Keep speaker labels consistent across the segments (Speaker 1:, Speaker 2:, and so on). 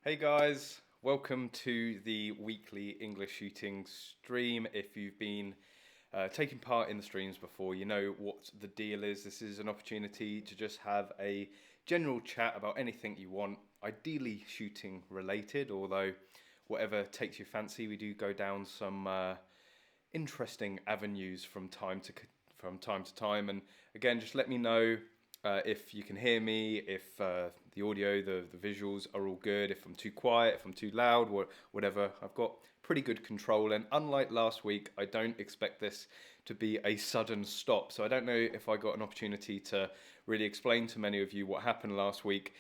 Speaker 1: Hey guys, welcome to the weekly English shooting stream. If you've been taking part in the streams before, you know what the deal is. This is an opportunity to just have a general chat about anything you want, ideally shooting related, although whatever takes your fancy. We do go down some interesting avenues from time to time, and again, just let me know if you can hear me, if the audio, the visuals are all good, if I'm too quiet, if I'm too loud, whatever. I've got pretty good control, and unlike last week, I don't expect this to be a sudden stop. So I don't know if I got an opportunity to really explain to many of you what happened last week.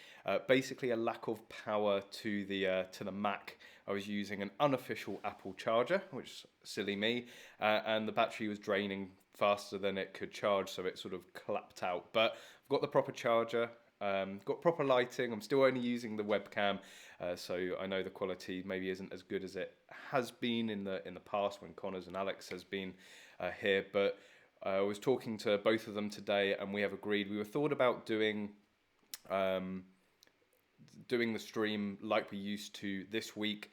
Speaker 1: Basically, a lack of power to the Mac. I was using an unofficial Apple charger, which is silly me, and the battery was draining faster than it could charge, so it sort of clapped out. But I've got the proper charger, got proper lighting. I'm still only using the webcam, so I know the quality maybe isn't as good as it has been in the past when Connors and Alex has been here. But I was talking to both of them today, and we have agreed. We were thought about doing the stream like we used to this week,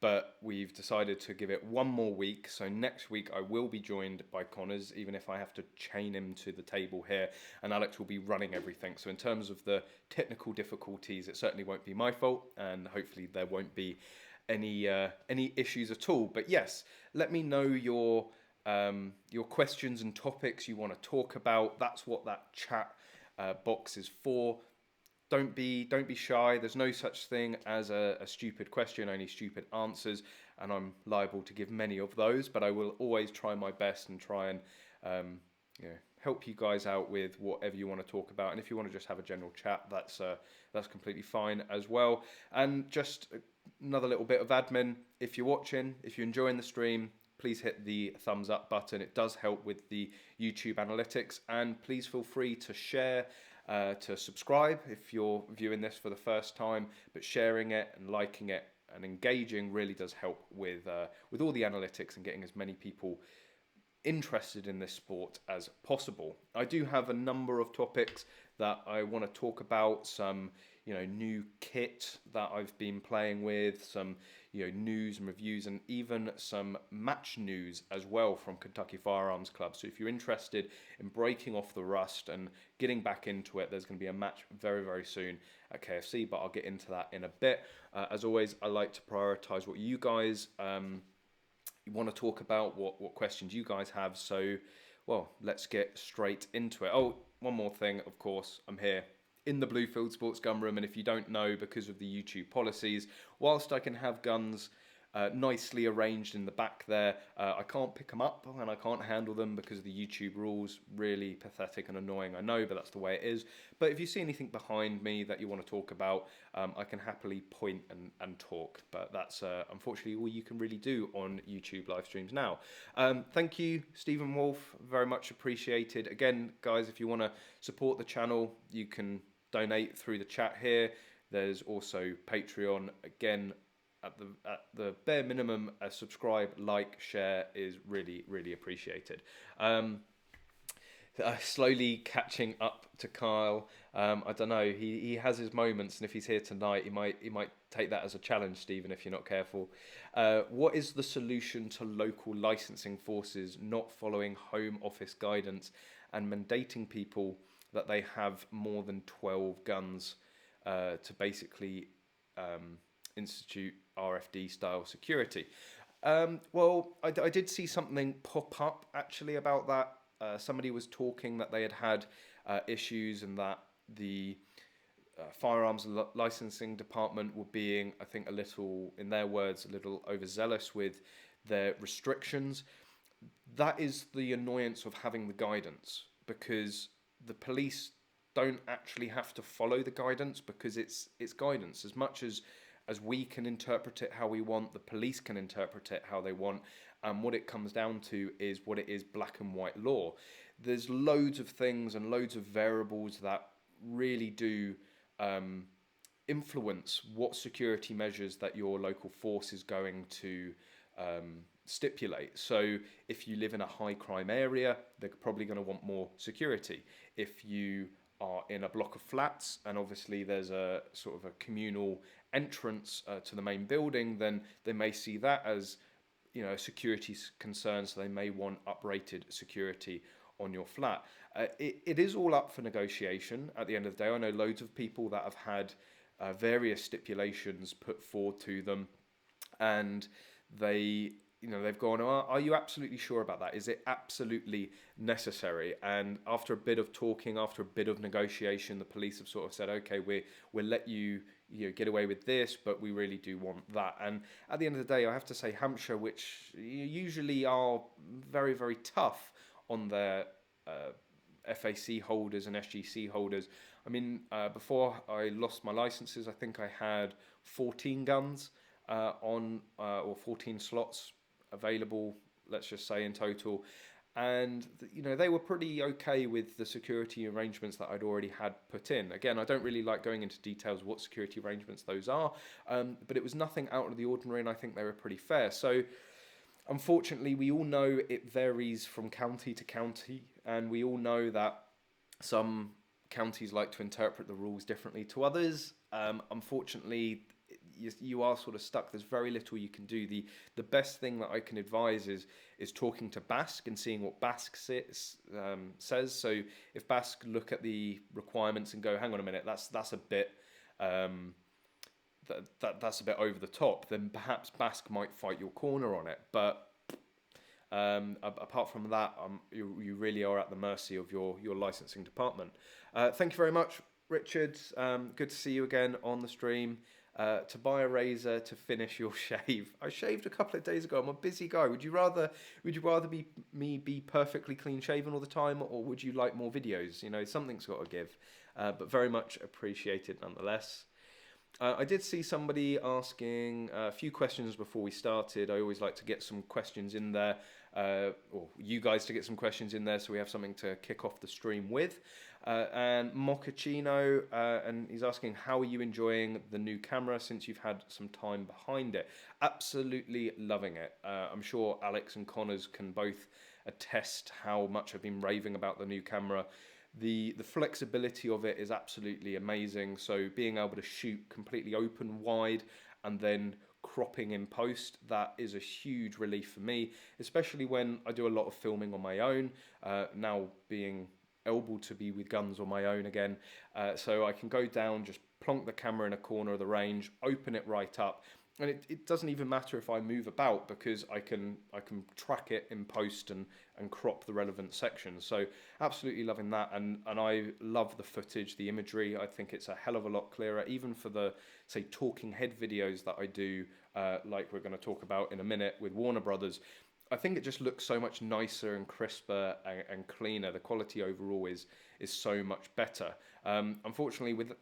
Speaker 1: but we've decided to give it one more week. So next week I will be joined by Connors, even if I have to chain him to the table here, and Alex will be running everything. So in terms of the technical difficulties, it certainly won't be my fault, and hopefully there won't be any issues at all. But yes, let me know your questions and topics you want to talk about. That's what that chat box is for. Don't be shy. There's no such thing as a stupid question, only stupid answers, and I'm liable to give many of those, but I will always try my best and try and help you guys out with whatever you want to talk about. And if you want to just have a general chat, that's completely fine as well. And just another little bit of admin: if you're watching, if you're enjoying the stream, please hit the thumbs up button. It does help with the YouTube analytics, and please feel free to share. To subscribe if you're viewing this for the first time, but sharing it and liking it and engaging really does help with all the analytics and getting as many people interested in this sport as possible. I do have a number of topics that I want to talk about, some new kit that I've been playing with, some news and reviews, and even some match news as well from Kentucky Firearms Club. So if you're interested in breaking off the rust and getting back into it, there's going to be a match very, very soon at KFC, but I'll get into that in a bit. As always, I like to prioritize what you guys want to talk about, what questions you guys have. So, well, let's get straight into it. Oh, one more thing, of course, I'm here in the Bluefield Sports Gun Room, and if you don't know, because of the YouTube policies, whilst I can have guns nicely arranged in the back there, I can't pick them up and I can't handle them because of the YouTube rules. Really pathetic and annoying, I know, but that's the way it is. But if you see anything behind me that you want to talk about, I can happily point and talk, but that's unfortunately all you can really do on YouTube live streams now. Thank you, Stephen Wolf, very much appreciated. Again, guys, if you want to support the channel, you can donate through the chat here. There's also Patreon. Again, at the bare minimum, a subscribe, like, share is really, really appreciated. Slowly catching up to Kyle. I don't know. He has his moments, and if he's here tonight, he might take that as a challenge, Stephen, if you're not careful. What is the solution to local licensing forces not following Home Office guidance and mandating people that they have more than 12 guns to basically institute RFD style security? Well, I did see something pop up actually about that. Somebody was talking that they had issues, and that the firearms licensing department were being, I think, a little, in their words, a little overzealous with their restrictions. That is the annoyance of having the guidance, because the police don't actually have to follow the guidance, because it's guidance. As much as we can interpret it how we want, the police can interpret it how they want, and what it comes down to is what it is, black and white law. There's loads of things and loads of variables that really do influence what security measures that your local force is going to stipulate. So if you live in a high crime area, they're probably going to want more security. If you are in a block of flats, and obviously there's a sort of a communal entrance to the main building, then they may see that as, you know, a security concern, so they may want uprated security on your flat. It is all up for negotiation at the end of the day. I know loads of people that have had various stipulations put forward to them, and they, you know, they've gone, oh, are you absolutely sure about that? Is it absolutely necessary? And after a bit of talking, after a bit of negotiation, the police have sort of said, okay, we'll let you, you know, get away with this, but we really do want that. And at the end of the day, I have to say Hampshire, which usually are very, very tough on their FAC holders and SGC holders. I mean, before I lost my licenses, I think I had 14 guns or 14 slots available, let's just say, in total. And, you know, they were pretty okay with the security arrangements that I'd already had put in. Again, I don't really like going into details what security arrangements those are, but it was nothing out of the ordinary, and I think they were pretty fair. So, unfortunately, we all know it varies from county to county, and we all know that some counties like to interpret the rules differently to others. Unfortunately, you are sort of stuck. There's very little you can do. The best thing that I can advise is talking to BASC and seeing what BASC says. So if BASC look at the requirements and go, hang on a minute, that's a bit that's a bit over the top, then perhaps BASC might fight your corner on it. But apart from that, you really are at the mercy of your licensing department. Thank you very much, Richard. Good to see you again on the stream. To buy a razor to finish your shave. I shaved a couple of days ago. I'm a busy guy. Would you rather be perfectly clean shaven all the time, or would you like more videos? You know, something's got to give. But very much appreciated nonetheless. I did see somebody asking a few questions before we started. I always like to get some questions in there, or you guys to get some questions in there, so we have something to kick off the stream with. And Mochaccino, and he's asking, how are you enjoying the new camera since you've had some time behind it? Absolutely loving it. I'm sure Alex and Connors can both attest how much I've been raving about the new camera. The flexibility of it is absolutely amazing. So being able to shoot completely open wide and then cropping in post, that is a huge relief for me, especially when I do a lot of filming on my own, now being able to be with guns on my own again. So I can go down, just plonk the camera in a corner of the range, open it right up, and it doesn't even matter if I move about, because I can track it in post and crop the relevant sections. So absolutely loving that, and I love the footage, the imagery. I think it's a hell of a lot clearer, even for the, say, talking head videos that I do, like we're going to talk about in a minute with Warner Brothers. I think it just looks so much nicer and crisper and cleaner. The quality overall is so much better. Unfortunately, with,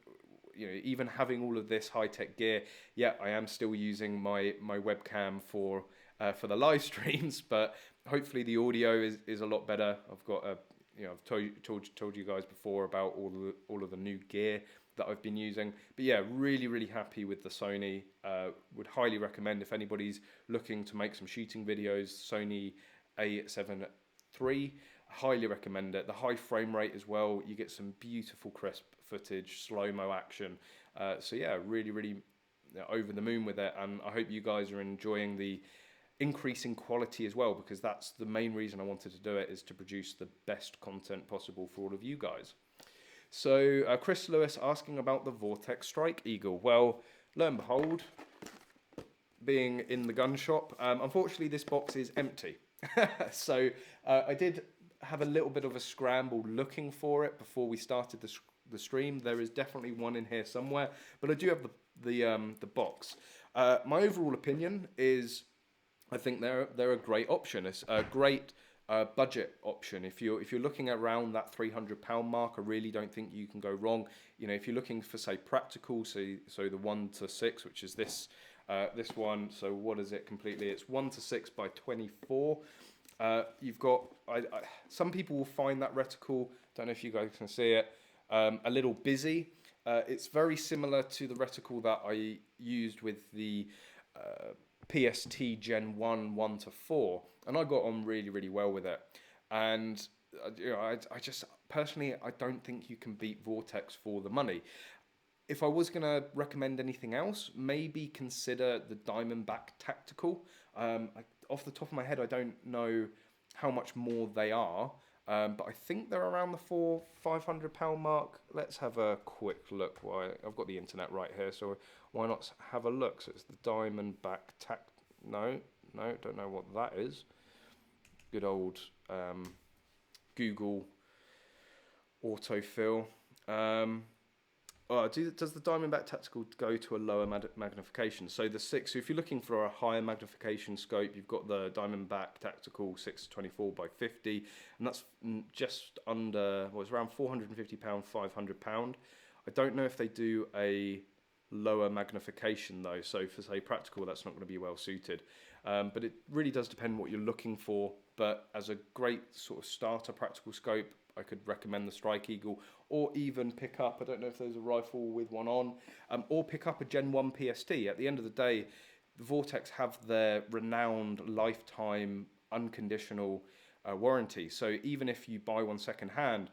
Speaker 1: you know, even having all of this high-tech gear, yeah, I am still using my webcam for the live streams, but hopefully the audio is a lot better. I've got a, you know, I've told you guys before about all of the new gear that I've been using. But yeah, really happy with the Sony. Would highly recommend, if anybody's looking to make some shooting videos, Sony A7 III. Highly recommend it. The high frame rate as well. You get some beautiful crisp footage, slow-mo action. So yeah, really over the moon with it. And I hope you guys are enjoying the increasing quality as well, because that's the main reason I wanted to do it, is to produce the best content possible for all of you guys. So Chris Lewis asking about the Vortex Strike Eagle. Well, lo and behold, being in the gun shop, unfortunately this box is empty. So I did have a little bit of a scramble looking for it before we started the stream. There is definitely one in here somewhere, but I do have the box. My overall opinion is, I think they're a great option. It's a great budget option. If you're looking around that £300 mark, I really don't think you can go wrong. You know, if you're looking for, say, practical, so the 1:6, which is this one. So what is it completely? It's 1:6 by 24. You've got some people will find that reticle, don't know if you guys can see it, a little busy. It's very similar to the reticle that I used with the PST Gen 1 1:4, and I got on really well with it. And you know, I just personally, I don't think you can beat Vortex for the money. if I was going to recommend anything else, maybe consider the Diamondback Tactical. Off the top of my head, I don't know how much more they are, but I think they're around the £500 mark. Let's have a quick look. I've got the internet right here, so why not have a look? So it's the Diamondback No, don't know what that is. Good old Google autofill. Does the Diamondback Tactical go to a lower magnification? So the 6, so if you're looking for a higher magnification scope, you've got the Diamondback Tactical 624 by 50, and that's just under, well, it's around £450, £500. I don't know if they do a lower magnification though, so for say practical, that's not going to be well suited. But it really does depend what you're looking for. But as a great sort of starter practical scope, I could recommend the Strike Eagle, or even pick up, I don't know if there's a rifle with one on, or pick up a Gen 1 PST. At the end of the day, the Vortex have their renowned lifetime unconditional warranty. So even if you buy one second hand,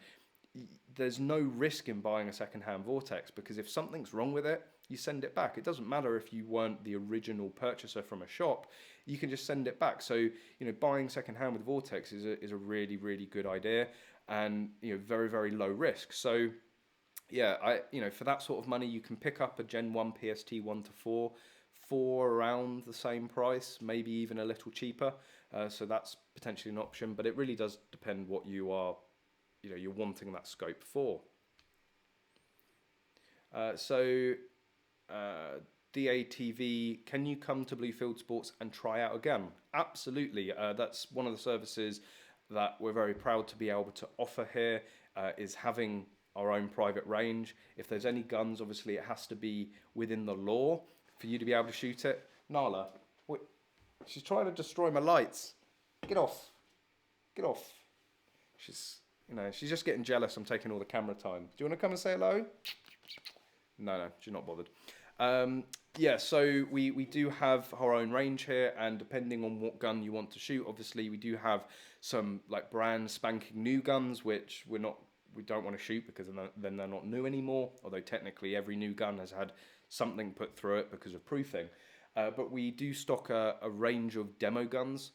Speaker 1: there's no risk in buying a second-hand Vortex, because if something's wrong with it, you send it back. It doesn't matter if you weren't the original purchaser from a shop, you can just send it back. So, you know, buying second-hand with Vortex is a really, really good idea, and, you know, very, very low risk. So, yeah, for that sort of money, you can pick up a Gen 1 PST 1 to 4 for around the same price, maybe even a little cheaper. So that's potentially an option, but it really does depend what you are, you're wanting that scope for. DATV, can you come to Bluefield Sports and try out a gun? Absolutely. That's one of the services that we're very proud to be able to offer here, is having our own private range. If there's any guns, obviously it has to be within the law for you to be able to shoot it. Nala, wait, she's trying to destroy my lights. Get off. Get off. She's just getting jealous I'm taking all the camera time. Do you want to come and say hello? No, she's not bothered. So we do have our own range here, and depending on what gun you want to shoot, obviously we do have some like brand spanking new guns which we don't want to shoot, because then they're not new anymore, although technically every new gun has had something put through it because of proofing. But we do stock a range of demo guns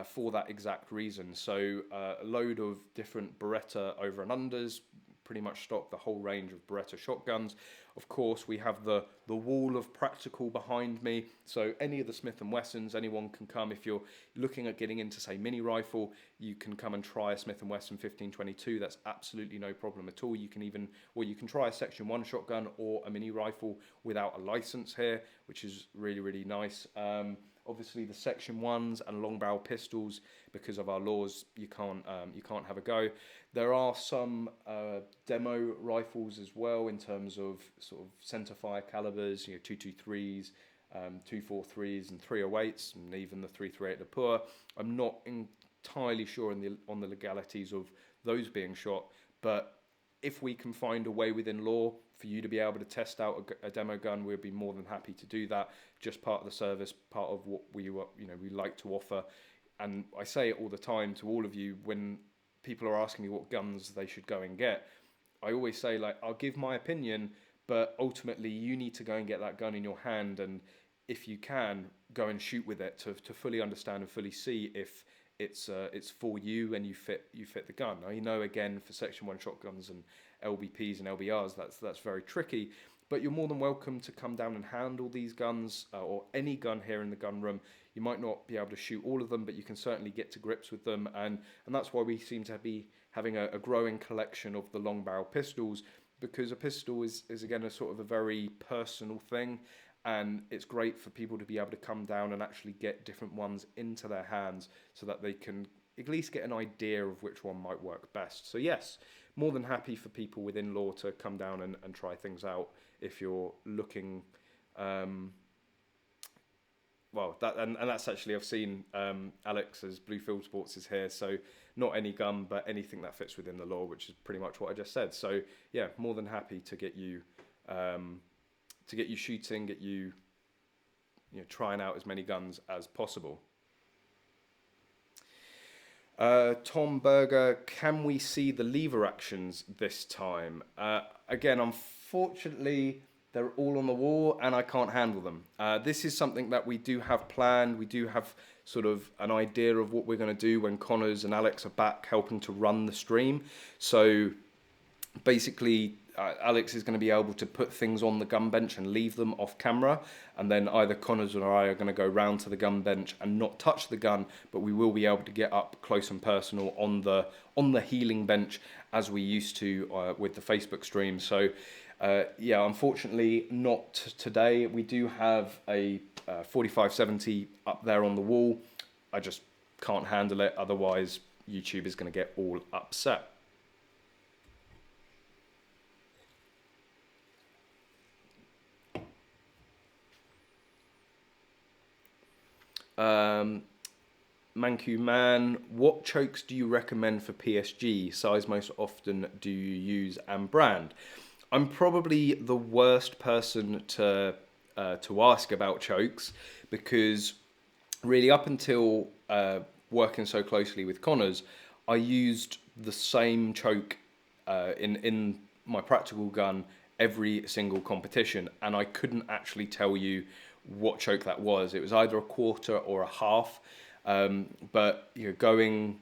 Speaker 1: for that exact reason. So a load of different Beretta over and unders, pretty much stock the whole range of Beretta shotguns. Of course, we have the wall of practical behind me, so any of the Smith & Wessons, anyone can come. If you're looking at getting into, say, mini rifle, you can come and try a Smith & Wesson 1522. That's absolutely no problem at all. You can try a Section 1 shotgun or a mini rifle without a license here, which is really, really nice. Obviously, the Section 1s and long barrel pistols, because of our laws, you can't have a go. There are some demo rifles as well, in terms of sort of centerfire calibers, 223s, 243s, and 308s, and even the 338 Lapua. I'm not entirely sure on the legalities of those being shot, but if we can find a way within law for you to be able to test out a demo gun, we'd be more than happy to do that. Just part of the service, part of what we like to offer. And I say it all the time to all of you when people are asking me what guns they should go and get. I always say, like, I'll give my opinion, but ultimately you need to go and get that gun in your hand, and if you can, go and shoot with it to fully understand and fully see if it's for you and you fit the gun. Now, again, for Section 1 shotguns and LBPs and LBRs, that's very tricky, but you're more than welcome to come down and handle these guns, or any gun here in the gun room. You might not be able to shoot all of them, but you can certainly get to grips with them, and that's why we seem to be having a growing collection of the long barrel pistols, because a pistol is again a sort of a very personal thing, and it's great for people to be able to come down and actually get different ones into their hands so that they can at least get an idea of which one might work best. So yes, more than happy for people within law to come down and try things out if you're looking. That's actually, I've seen Alex's Bluefield Sports is here, so not any gun, but anything that fits within the law, which is pretty much what I just said. So yeah, more than happy to get you shooting, get you trying out as many guns as possible. Tom Berger, can we see the lever actions this time? Again, unfortunately, they're all on the wall and I can't handle them. This is something that we do have planned. We do have sort of an idea of what we're going to do when Connors and Alex are back helping to run the stream. So basically, Alex is going to be able to put things on the gun bench and leave them off camera, and then either Connors or I are going to go round to the gun bench and not touch the gun, but we will be able to get up close and personal on the healing bench as we used to with the Facebook stream. So yeah, unfortunately not today. We do have a 4570 up there on the wall. I just can't handle it, otherwise YouTube is going to get all upset. Manku Man, what chokes do you recommend for PSG? Size most often do you use and brand? I'm probably the worst person to ask about chokes, because really up until working so closely with Connors, I used the same choke in my practical gun every single competition, and I couldn't actually tell you what choke that was. It was either a quarter or a half, but you know, going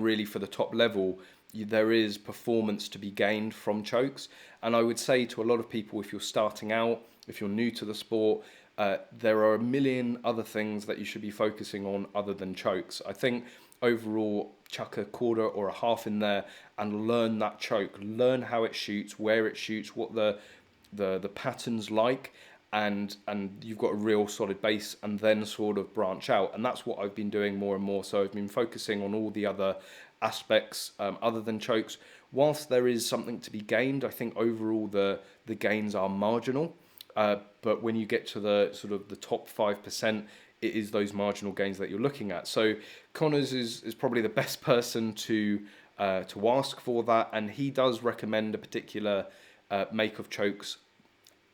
Speaker 1: really for the top level, there is performance to be gained from chokes. And I would say to a lot of people, if you're starting out, if you're new to the sport, there are a million other things that you should be focusing on other than chokes. I think overall, chuck a quarter or a half in there and learn that choke, learn how it shoots, where it shoots, what the pattern's like, and you've got a real solid base, and then sort of branch out. And that's what I've been doing more and more. So I've been focusing on all the other aspects other than chokes. Whilst there is something to be gained, I think overall the gains are marginal. But when you get to the sort of the top 5%, it is those marginal gains that you're looking at. So Connors is probably the best person to ask for that, and he does recommend a particular make of chokes.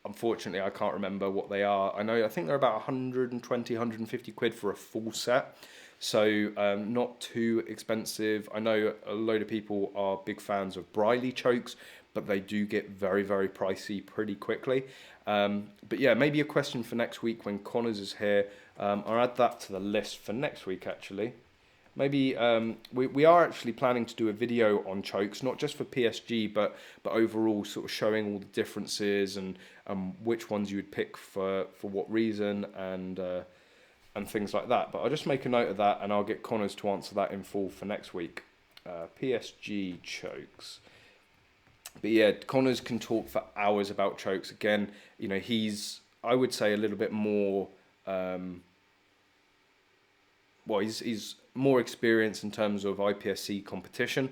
Speaker 1: Unfortunately, I can't remember what they are. I think they're about 120, 150 quid for a full set. So not too expensive. I know a load of people are big fans of Briley chokes, but they do get very, very pricey pretty quickly. But yeah, maybe a question for next week when Connors is here. I'll add that to the list for next week, actually. Maybe we are actually planning to do a video on chokes, not just for PSG, but overall, sort of showing all the differences and which ones you would pick for what reason and things like that. But I'll just make a note of that, and I'll get Connors to answer that in full for next week. PSG chokes. But yeah, Connors can talk for hours about chokes. Again, you know, he's, I would say, a little bit more. Well, he's more experienced in terms of IPSC competition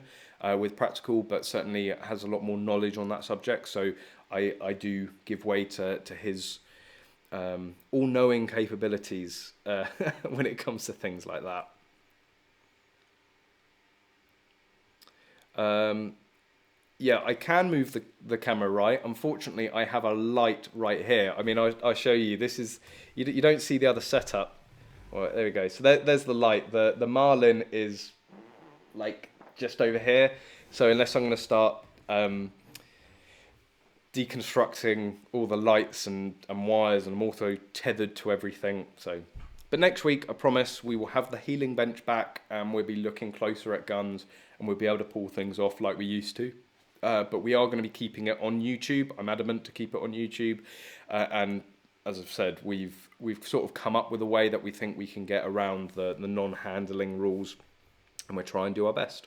Speaker 1: with practical, but certainly has a lot more knowledge on that subject. So I do give way to his all-knowing capabilities when it comes to things like that. Yeah, I can move the camera right. Unfortunately, I have a light right here. I mean, I'll show you. This is, you don't see the other setup. Well, there we go. So there's the light. The Marlin is like just over here. So unless I'm going to start deconstructing all the lights and wires, and I'm also tethered to everything. So, but next week, I promise, we will have the healing bench back, and we'll be looking closer at guns, and we'll be able to pull things off like we used to. But we are going to be keeping it on YouTube. I'm adamant to keep it on YouTube, and as I've said, we've sort of come up with a way that we think we can get around the non-handling rules, and we'll try and do our best.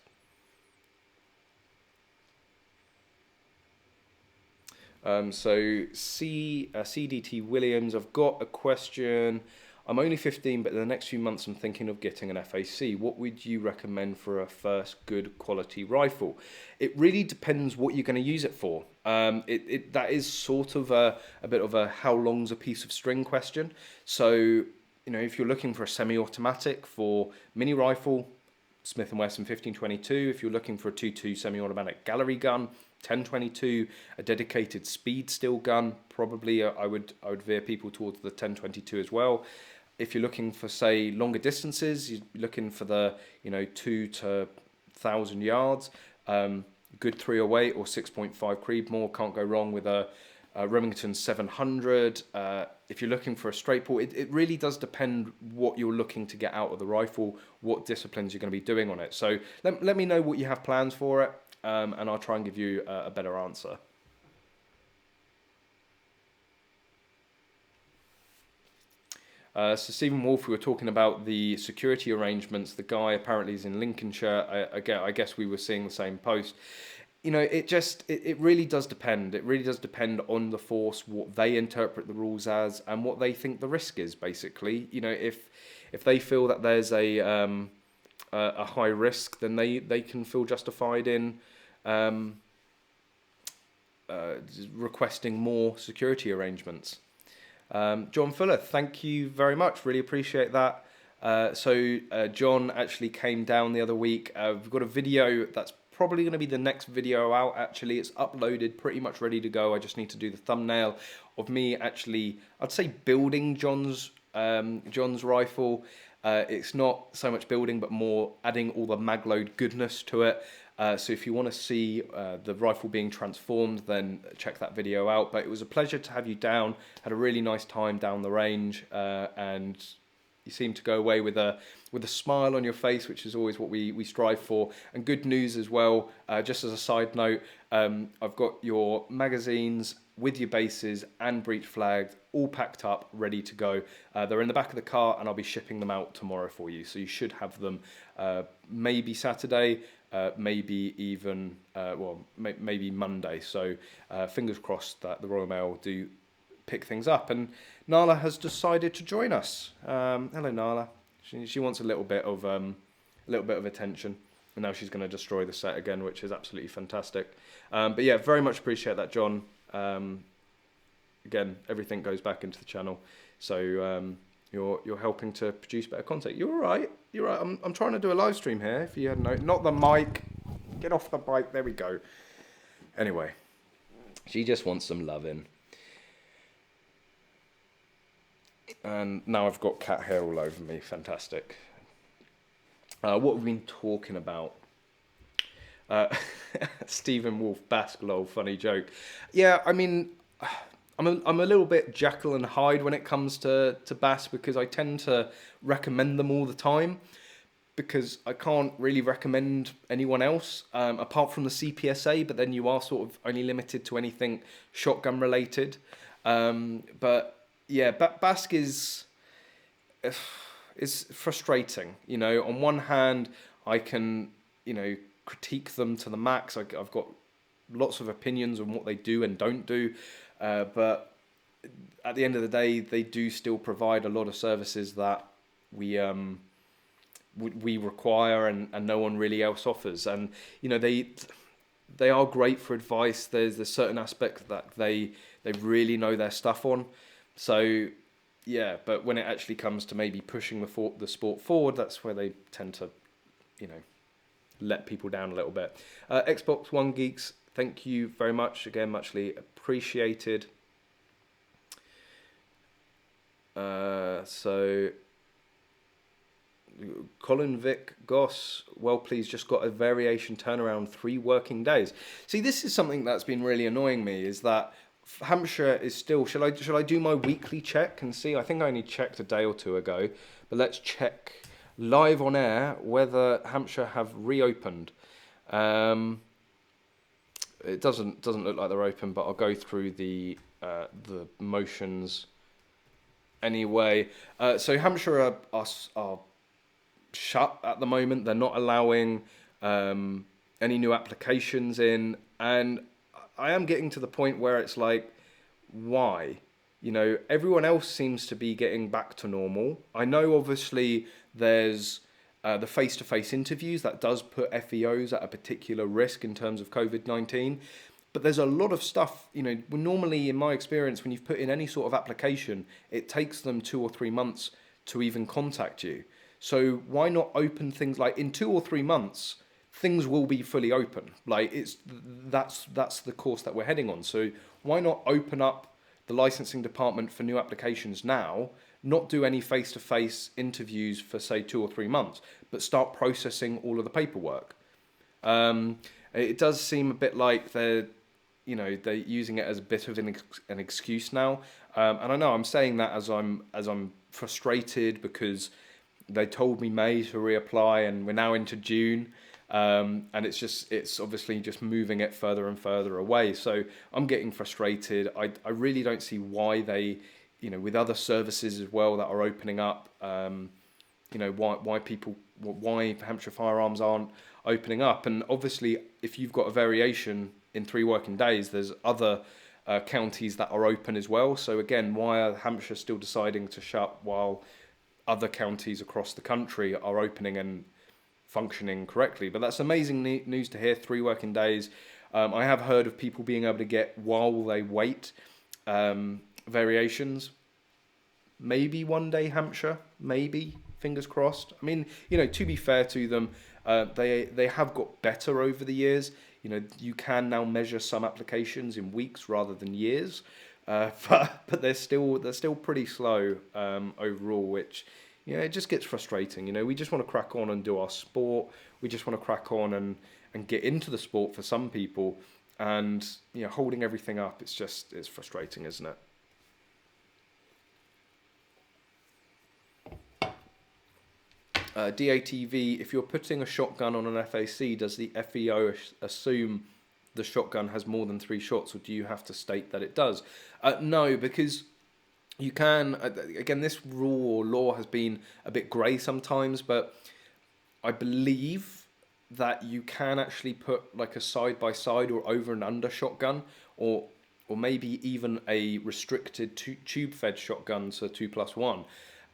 Speaker 1: So CDT Williams, I've got a question. I'm only 15, but in the next few months I'm thinking of getting an FAC. What would you recommend for a first good quality rifle? It really depends what you're going to use it for. That is sort of a bit of a how long's a piece of string question. So, you know, if you're looking for a semi-automatic for mini rifle, Smith & Wesson 1522. If you're looking for a 2.2 semi-automatic gallery gun, 1022. A dedicated speed steel gun, probably I would veer people towards the 1022 as well. If you're looking for, say, longer distances, you're looking for the 2 to 1,000 yards. Good 308 or 6.5 Creedmoor, can't go wrong with a Remington 700. If you're looking for a straight pull, it really does depend what you're looking to get out of the rifle, what disciplines you're going to be doing on it. So let me know what you have plans for it, and I'll try and give you a better answer. So Stephen Wolf, we were talking about the security arrangements. The guy apparently is in Lincolnshire. I guess we were seeing the same post. You know, it really does depend. It really does depend on the force, what they interpret the rules as, and what they think the risk is. Basically, you know, if they feel that there's a high risk, then they can feel justified in requesting more security arrangements. John Fuller, thank you very much. Really appreciate that. John actually came down the other week. We've got a video that's probably going to be the next video out. Actually, it's uploaded, pretty much ready to go. I just need to do the thumbnail of me actually, I'd say, building John's rifle. It's not so much building, but more adding all the magload goodness to it. So if you want to see the rifle being transformed, then check that video out. But it was a pleasure to have you down. Had a really nice time down the range, and you seem to go away with a smile on your face, which is always what we strive for. And good news as well, just as a side note, I've got your magazines with your bases and breech flags all packed up, ready to go. They're in the back of the car, and I'll be shipping them out tomorrow for you. So you should have them maybe Saturday, maybe even, maybe Monday. So fingers crossed that the Royal Mail do pick things up. And Nala has decided to join us. Hello, Nala. She wants a little bit of attention, and now she's going to destroy the set again, which is absolutely fantastic. But yeah, very much appreciate that, John. Again, everything goes back into the channel, so you're helping to produce better content. You're all right. You're right. I'm trying to do a live stream here. If you hadn't known, not the mic. Get off the bike. There we go. Anyway, she just wants some loving. And now I've got cat hair all over me. Fantastic. What have we been talking about? Stephen Wolf, BASC, lol, funny joke. Yeah, I mean, I'm a little bit Jekyll and Hyde when it comes to BASC, because I tend to recommend them all the time, because I can't really recommend anyone else apart from the CPSA, but then you are sort of only limited to anything shotgun related. But yeah, BASC is frustrating. You know, on one hand, I can, you know, critique them to the max. I've got lots of opinions on what they do and don't do, but at the end of the day, they do still provide a lot of services that we require and no one really else offers. And you know, they are great for advice. There's certain aspects that they really know their stuff on. So yeah, but when it actually comes to maybe pushing the sport forward, that's where they tend to, you know, let people down a little bit. Xbox One Geeks, thank you very much. Again, muchly appreciated. So Colin Vic Goss, well pleased, just got a variation turnaround 3 working days. See, this is something that's been really annoying me, is that Hampshire is still, shall I do my weekly check and see? I think I only checked a day or two ago, but let's check live on air whether Hampshire have reopened. It doesn't look like they're open, but I'll go through the motions anyway. So Hampshire are shut at the moment. They're not allowing any new applications in, and I am getting to the point where it's like, why? You know, everyone else seems to be getting back to normal. I know obviously there's the face-to-face interviews that does put FEOs at a particular risk in terms of COVID-19, but there's a lot of stuff, you know, normally in my experience, when you've put in any sort of application, it takes them 2 or 3 months to even contact you. So why not open things like in 2 or 3 months? Things will be fully open. Like that's the course that we're heading on. So why not open up the licensing department for new applications now, not do any face-to-face interviews for say 2 or 3 months, but start processing all of the paperwork. It does seem a bit like they're, you know, they're using it as a bit of an excuse now. And I know I'm saying that as I'm frustrated because they told me May to reapply, and we're now into June. And it's obviously just moving it further and further away. So I'm getting frustrated. I really don't see why they, you know, with other services as well that are opening up, you know, why Hampshire Firearms aren't opening up. And obviously, if you've got a variation in 3 working days, there's other counties that are open as well. So again, why are Hampshire still deciding to shut while other counties across the country are opening and functioning correctly? But that's amazing news to hear. 3 working days. I have heard of people being able to get, while they wait, variations. Maybe one day Hampshire, maybe, fingers crossed. I mean, you know, to be fair to them, they have got better over the years. You know, you can now measure some applications in weeks rather than years, but they're still pretty slow overall, which, you know, it just gets frustrating. You know, we just want to crack on and do our sport. We just want to crack on and get into the sport for some people, and, you know, holding everything up, it's frustrating, isn't it? DATV, if you're putting a shotgun on an FAC, does the FEO assume the shotgun has more than 3 shots, or do you have to state that it does? No, because you can, again, this rule or law has been a bit grey sometimes, but I believe that you can actually put like a side-by-side or over and under shotgun, or maybe even a restricted tube-fed shotgun, so 2+1.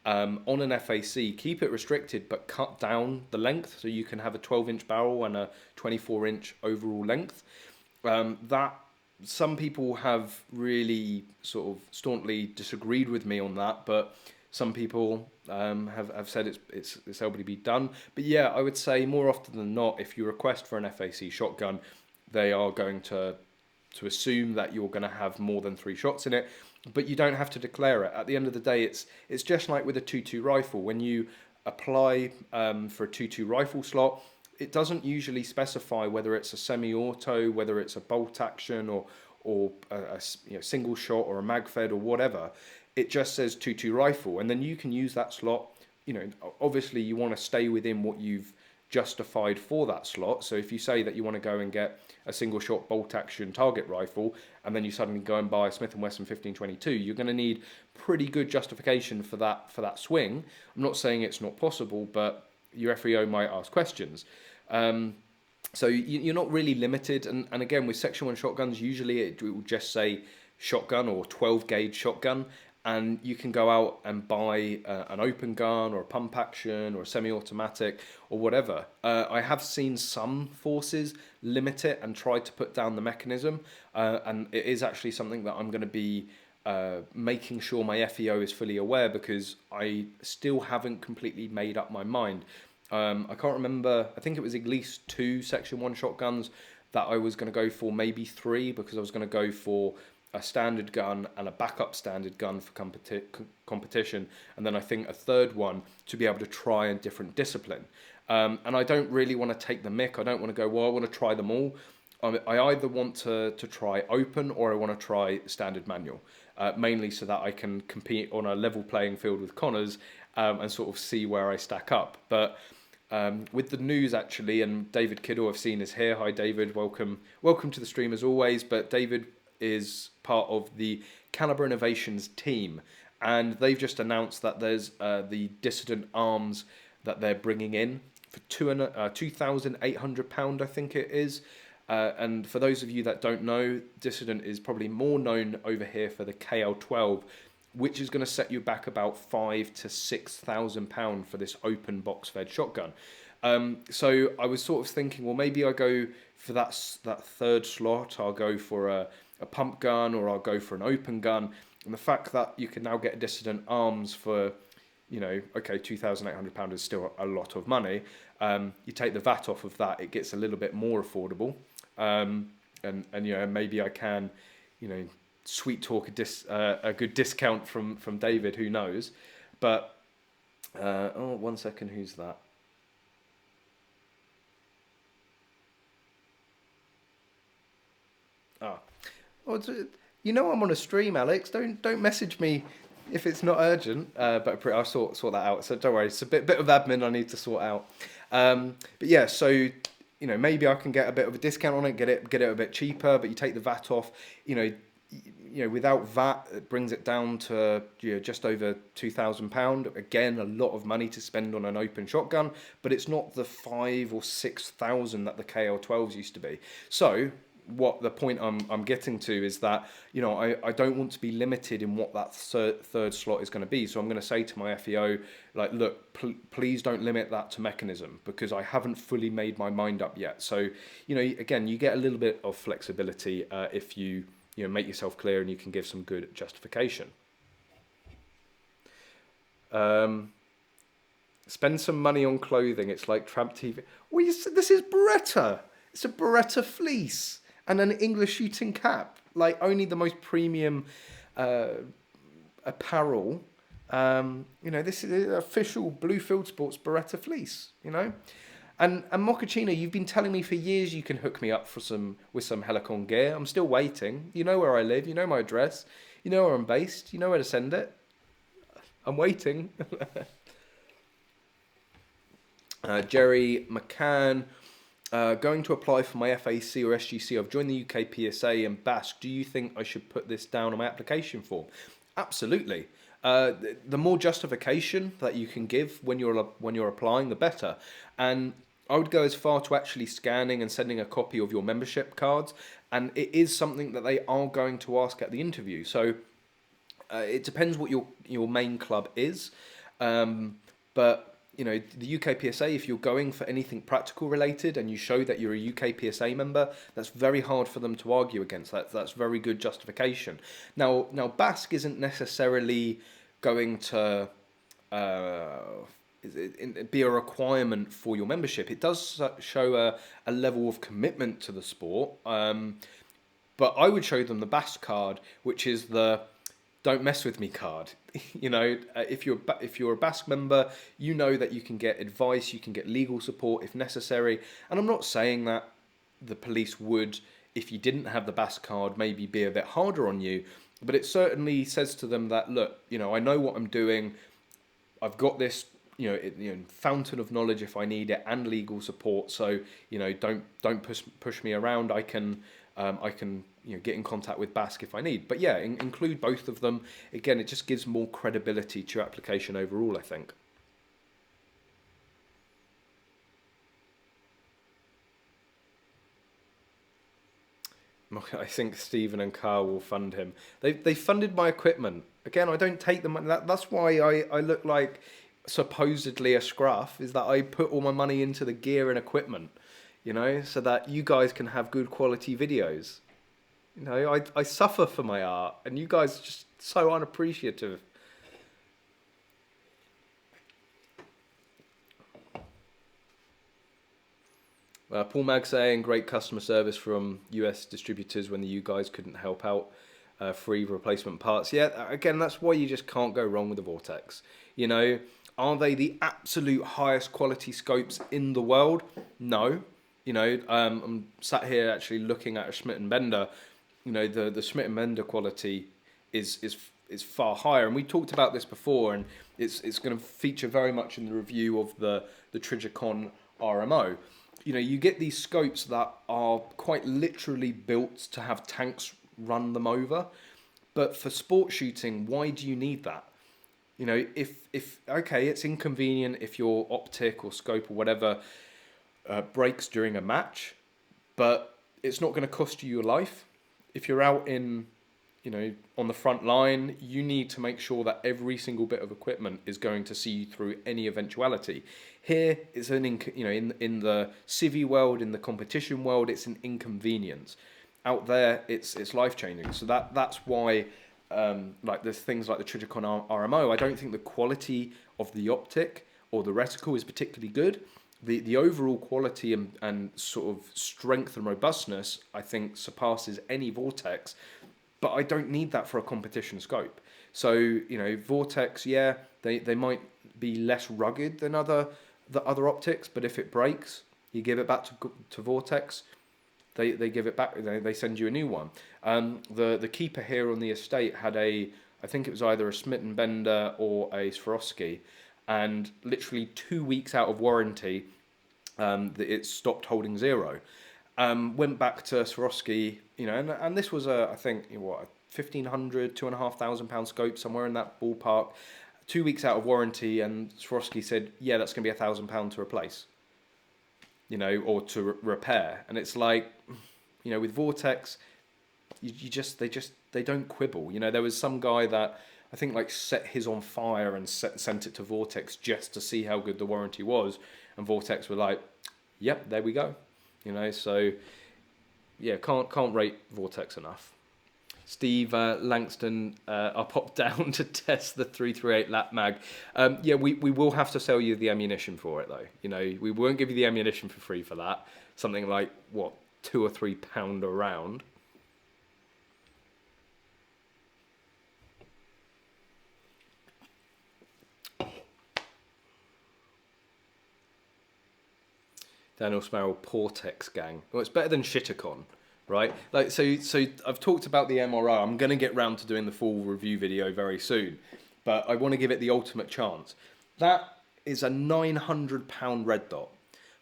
Speaker 1: On an FAC, keep it restricted, but cut down the length, so you can have a 12-inch barrel and a 24-inch overall length. That some people have really sort of staunchly disagreed with me on that, but some people have said it's able to be done. But yeah, I would say more often than not, if you request for an FAC shotgun, they are going to assume that you're going to have more than 3 shots in it. But you don't have to declare it. At the end of the day, it's just like with a 2.2 rifle. When you apply for a 2.2 rifle slot, it doesn't usually specify whether it's a semi-auto, whether it's a bolt action, or a you know, single shot or a mag fed or whatever. It just says 2.2 rifle, and then you can use that slot. You know, obviously you want to stay within what you've justified for that slot. So if you say that you want to go and get a single shot bolt action target rifle, and then you suddenly go and buy a Smith & Wesson 1522, you're going to need pretty good justification for that swing. I'm not saying it's not possible, but your FEO might ask questions. So you're not really limited. And again, with Section 1 shotguns, usually it will just say shotgun or 12 gauge shotgun, and you can go out and buy an open gun or a pump action or a semi-automatic or whatever. I have seen some forces limit it and try to put down the mechanism, and it is actually something that I'm going to be making sure my FEO is fully aware, because I still haven't completely made up my mind. I can't remember, I think it was at least 2 Section 1 shotguns that I was going to go for, maybe 3, because I was going to go for a standard gun and a backup standard gun for competition, and then I think a third one to be able to try a different discipline. And I don't really want to take the mick. I don't want to go, well, I want to try them all. I either want to try open, or I want to try standard manual, mainly so that I can compete on a level playing field with Connors, and sort of see where I stack up. But with the news actually, and David Kiddle I've seen is here. Hi David, welcome to the stream as always. But David is part of the Caliber Innovations team, and they've just announced that there's the Dissident arms that they're bringing in for £2,800, I think it is. And for those of you that don't know, Dissident is probably more known over here for the KL12, which is going to set you back about £5,000 to £6,000 for this open box fed shotgun. So I was sort of thinking, well, maybe I go for that third slot. I'll go for a pump gun, or I'll go for an open gun. And the fact that you can now get Dissident arms for, you know, okay, £2,800 is still a lot of money. You take the VAT off of that, it gets a little bit more affordable. And you know, maybe I can, you know, sweet talk a good discount from David, who knows. But oh, 1 second, who's that? Or you know I'm on a stream, Alex. Don't message me if it's not urgent. But I'll sort that out. So don't worry. It's a bit of admin I need to sort out. But yeah, so maybe I can get a bit of a discount on it, get it a bit cheaper. But you take the VAT off. Without VAT, it brings it down to just over £2,000. Again, a lot of money to spend on an open shotgun, but it's not the 5,000 or 6,000 that the KL12s used to be. So what the point I'm getting to is that I don't want to be limited in what that third slot is going to be. So I'm going to say to my FEO, like, look, please don't limit that to mechanism, because I haven't fully made my mind up yet. So again, you get a little bit of flexibility if you make yourself clear and you can give some good justification. Spend some money on clothing. It's like Tramp TV. This is Beretta. It's a Beretta fleece and an English shooting cap. Like, only the most premium apparel. This is official Bluefield Sports Beretta fleece. And Mochaccino, you've been telling me for years you can hook me up with some Helicon gear. I'm still waiting. You know where I live. You know my address. You know where I'm based. You know where to send it. I'm waiting. Jerry McCann, going to apply for my FAC or SGC. I've joined the UK PSA and BASC. Do you think I should put this down on my application form? Absolutely. The more justification that you can give when you're applying, the better. And I would go as far to actually scanning and sending a copy of your membership cards, and it is something that they are going to ask at the interview. So it depends what your main club is, but the UK PSA, if you're going for anything practical related and you show that you're a UK PSA member, that's very hard for them to argue against. That's very good justification. Now BASC isn't necessarily going to be a requirement for your membership. It does show a level of commitment to the sport, but I would show them the BASC card, which is the don't mess with me card. If you're a BASC member, you know that you can get advice, you can get legal support if necessary. And I'm not saying that the police would, if you didn't have the BASC card, maybe be a bit harder on you, but it certainly says to them that, look, I know what I'm doing. I've got this, fountain of knowledge if I need it, and legal support. So don't push me around. I can get in contact with BASC if I need. But yeah, include both of them. Again, it just gives more credibility to your application overall, I think. I think Stephen and Carl will fund him. They funded my equipment. Again, I don't take the money. That's why I look like supposedly a scruff, is that I put all my money into the gear and equipment, so that you guys can have good quality videos. I suffer for my art, and you guys are just so unappreciative. Paul Mag saying, great customer service from US distributors when the you guys couldn't help out. Free replacement parts. Yeah, again, that's why you just can't go wrong with the Vortex. Are they the absolute highest quality scopes in the world? No. I'm sat here actually looking at a Schmidt & Bender. The Schmidt & Bender quality is far higher, and we talked about this before, and it's going to feature very much in the review of the Trijicon RMO. You get these scopes that are quite literally built to have tanks run them over, but for sport shooting, why do you need that? If okay, it's inconvenient if your optic or scope or whatever breaks during a match, but it's not going to cost you your life. If you're out in, on the front line, you need to make sure that every single bit of equipment is going to see you through any eventuality. Here, it's in the civvy world, in the competition world, it's an inconvenience. Out there, it's life changing. So that's why, like there's things like the Trijicon RMO. I don't think the quality of the optic or the reticle is particularly good. The overall quality and sort of strength and robustness, I think, surpasses any Vortex, but I don't need that for a competition scope. So, Vortex, yeah, they might be less rugged than the other optics, but if it breaks, you give it back to Vortex. they give it back. They send you a new one. The keeper here on the estate had I think it was either a Smith and Bender or a Swarovski, and literally 2 weeks out of warranty, it stopped holding zero. Went back to Swarovski, and this was I think what, £1,500, £2,500 scope, somewhere in that ballpark. 2 weeks out of warranty, and Swarovski said, yeah, that's going to be £1,000 to replace, or to repair. And it's like, with Vortex, they don't quibble. There was some guy that I think like set his on fire and sent it to Vortex just to see how good the warranty was, and Vortex were like, yep, there we go. So yeah, can't rate Vortex enough. Steve Langston, I popped down to test the 338 lap mag. Yeah, we will have to sell you the ammunition for it though. We won't give you the ammunition for free for that. Something like what, £2 or £3 a round. Daniel Smarrell, Portex gang. Well, it's better than Shittercon, right? Like, so I've talked about the MRO. I'm going to get round to doing the full review video very soon, but I want to give it the ultimate chance. That is a £900 red dot.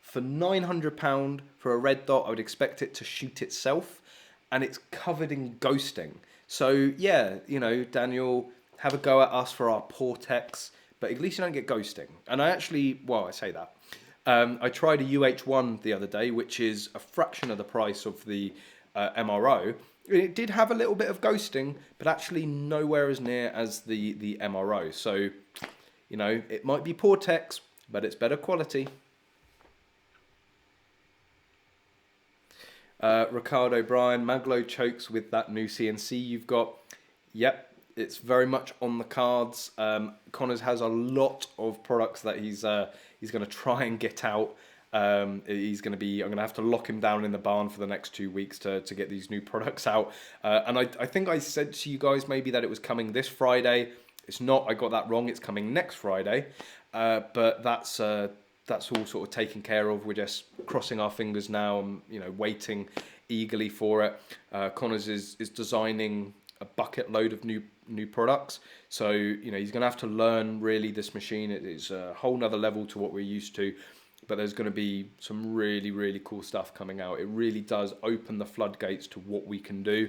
Speaker 1: For £900 for a red dot, I would expect it to shoot itself, and it's covered in ghosting. So yeah, Daniel, have a go at us for our Portex, but at least you don't get ghosting. And I say that. I tried a UH1 the other day, which is a fraction of the price of the MRO. It did have a little bit of ghosting, but actually nowhere as near as the MRO. So, it might be Portex, but it's better quality. Ricardo Bryan, Maglo chokes with that new CNC you've got. Yep. It's very much on the cards. Connors has a lot of products that he's going to try and get out. I'm going to have to lock him down in the barn for the next 2 weeks to get these new products out. And I think I said to you guys maybe that it was coming this Friday. It's not. I got that wrong. It's coming next Friday. But that's all sort of taken care of. We're just crossing our fingers now and waiting eagerly for it. Connors is designing a bucket load of new products, so he's going to have to learn really this machine. It is a whole nother level to what we're used to, but there's going to be some really cool stuff coming out. It really does open the floodgates to what we can do,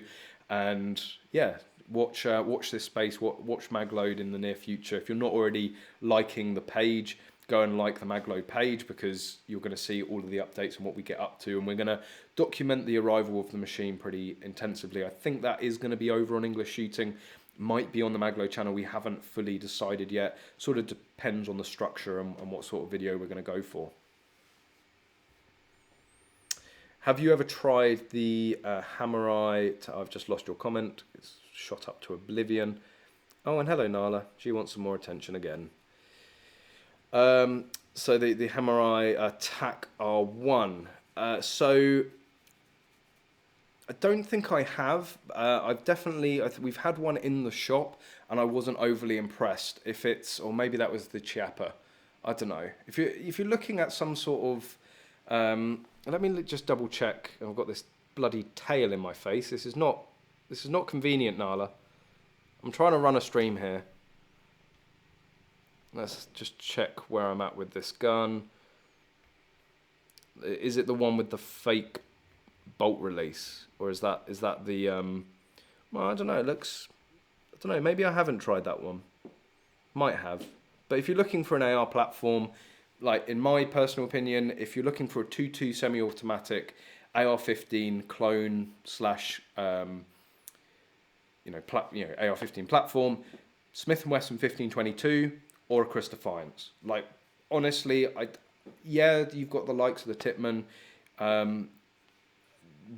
Speaker 1: and yeah, watch this space, watch Magload in the near future. If you're not already liking the page, go and like the Magload page, because you're going to see all of the updates and what we get up to, and we're going to document the arrival of the machine pretty intensively. I think that is going to be over on EnglishShooting, might be on the Magload channel. We haven't fully decided yet. Sort of depends on the structure and what sort of video we're going to go for. Have you ever tried the Hammer-Eye? I've just lost your comment. It's shot up to oblivion. Oh, and hello, Nala. She wants some more attention again. So the Hammer-Eye Attack R1. So I don't think I have. We've had one in the shop, and I wasn't overly impressed. Or maybe that was the Chiappa. I don't know. If you're looking at some sort of, let me just double check. I've got this bloody tail in my face. This is not convenient, Nala. I'm trying to run a stream here. Let's just check where I'm at with this gun. Is it the one with the fake bolt release, or is that the well, I don't know. I don't know. Maybe I haven't tried that one. Might have. But if you're looking for an AR platform, like in my personal opinion, if you're looking for a 2.2 semi-automatic AR-15 clone slash AR-15 platform, Smith & Wesson 1522 or a Chris Defiance. Like, honestly, you've got the likes of the Tippmann.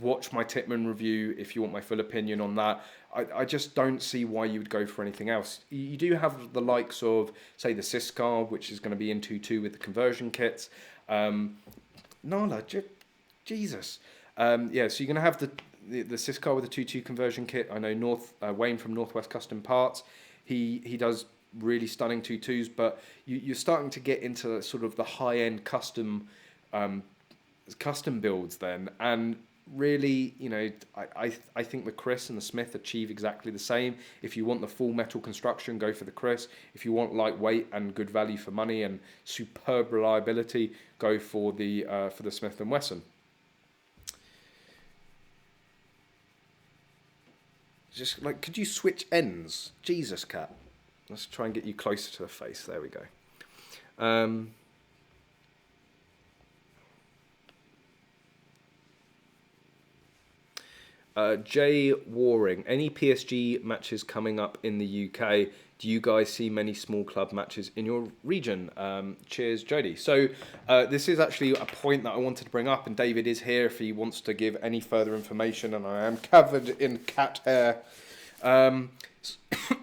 Speaker 1: Watch my Tippmann review if you want my full opinion on that. I just don't see why you would go for anything else. You do have the likes of, say, the Siscar, which is going to be in 2.2 with the conversion kits. Nala, Jesus. So you're going to have the Siscar with the 2.2 conversion kit. I know Wayne from Northwest Custom Parts, he does really stunning 2.2s, but you're starting to get into sort of the high-end custom builds then, and really, you know, I think the Chris and the Smith achieve exactly the same. If you want the full metal construction, go for the Chris. If you want lightweight and good value for money and superb reliability, go for the Smith and Wesson. Just like, could you switch ends? Jesus, cat. Let's try and get you closer to the face. There we go. Jay Waring, any PSG matches coming up in the UK? Do you guys see many small club matches in your region? Cheers, Jody. So this is actually a point that I wanted to bring up, and David is here if he wants to give any further information, and I am covered in cat hair.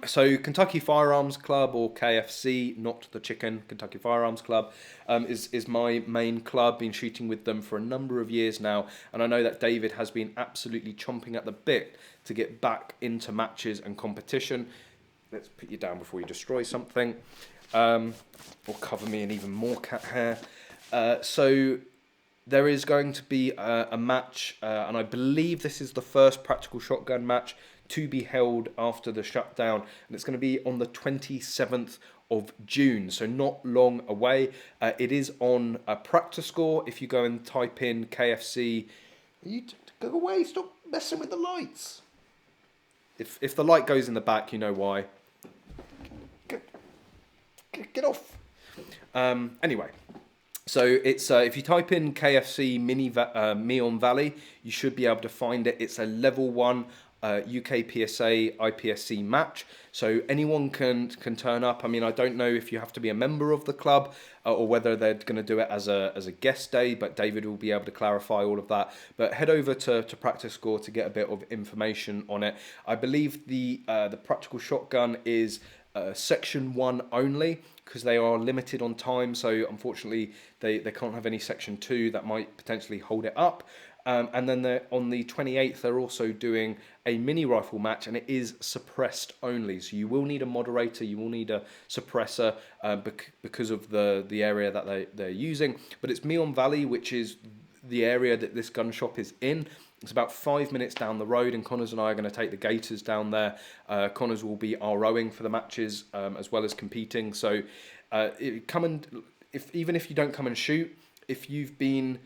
Speaker 1: So Kentucky Firearms Club, or KFC, not the chicken, Kentucky Firearms Club, is my main club. Been shooting with them for a number of years now, and I know that David has been absolutely chomping at the bit to get back into matches and competition. Let's put you down before you destroy something, or cover me in even more cat hair. So there is going to be a match, and I believe this is the first practical shotgun match to be held after the shutdown, and it's going to be on the 27th of June, so not long away. It is on a practice score. If you go and type in KFC, go away, stop messing with the lights. If the light goes in the back, you know why. Get off. Anyway. So it's if you type in KFC Meon Valley, you should be able to find it. It's a level 1 UK PSA IPSC match, so anyone can turn up. I mean, I don't know if you have to be a member of the club or whether they're going to do it as a guest day, but David will be able to clarify all of that. But head over to Practice Score to get a bit of information on it. I believe the practical shotgun is section 1 only, because they are limited on time, so unfortunately they can't have any section 2 that might potentially hold it up. And then on the 28th, they're also doing a mini rifle match, and it is suppressed only. So you will need a moderator, you will need a suppressor because of the area that they're using. But it's Meon Valley, which is the area that this gun shop is in. It's about 5 minutes down the road, and Connors and I are going to take the Gators down there. Connors will be ROing for the matches as well as competing. So even if you don't come and shoot, if you've been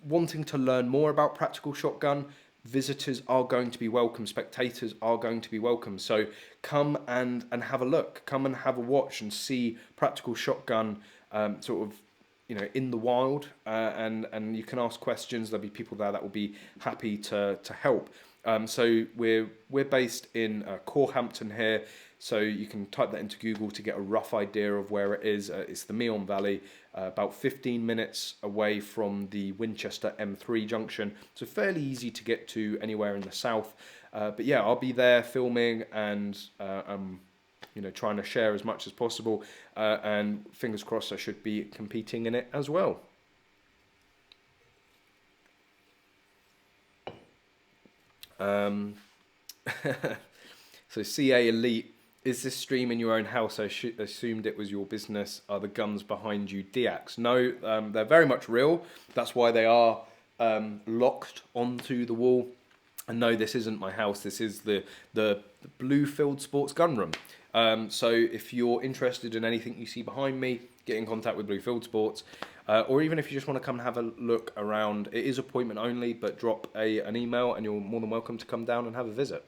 Speaker 1: wanting to learn more about practical shotgun, visitors are going to be welcome, spectators are going to be welcome. So come and have a look, come and have a watch and see practical shotgun sort of, you know, in the wild, and you can ask questions. There'll be people there that will be happy to help. So we're based in Corhampton here, so you can type that into Google to get a rough idea of where it is. It's the Meon Valley, about 15 minutes away from the Winchester M3 junction, so fairly easy to get to anywhere in the south. But yeah, I'll be there filming and you know, trying to share as much as possible, and fingers crossed I should be competing in it as well. So CA Elite, is this stream in your own house? I assumed it was your business. Are the guns behind you Diacs? No, they're very much real. That's why they are locked onto the wall. And no, this isn't my house. This is the Bluefield Sports Gun Room. So if you're interested in anything you see behind me, get in contact with Bluefield Sports. Or even if you just want to come and have a look around, it is appointment only, but drop an email and you're more than welcome to come down and have a visit.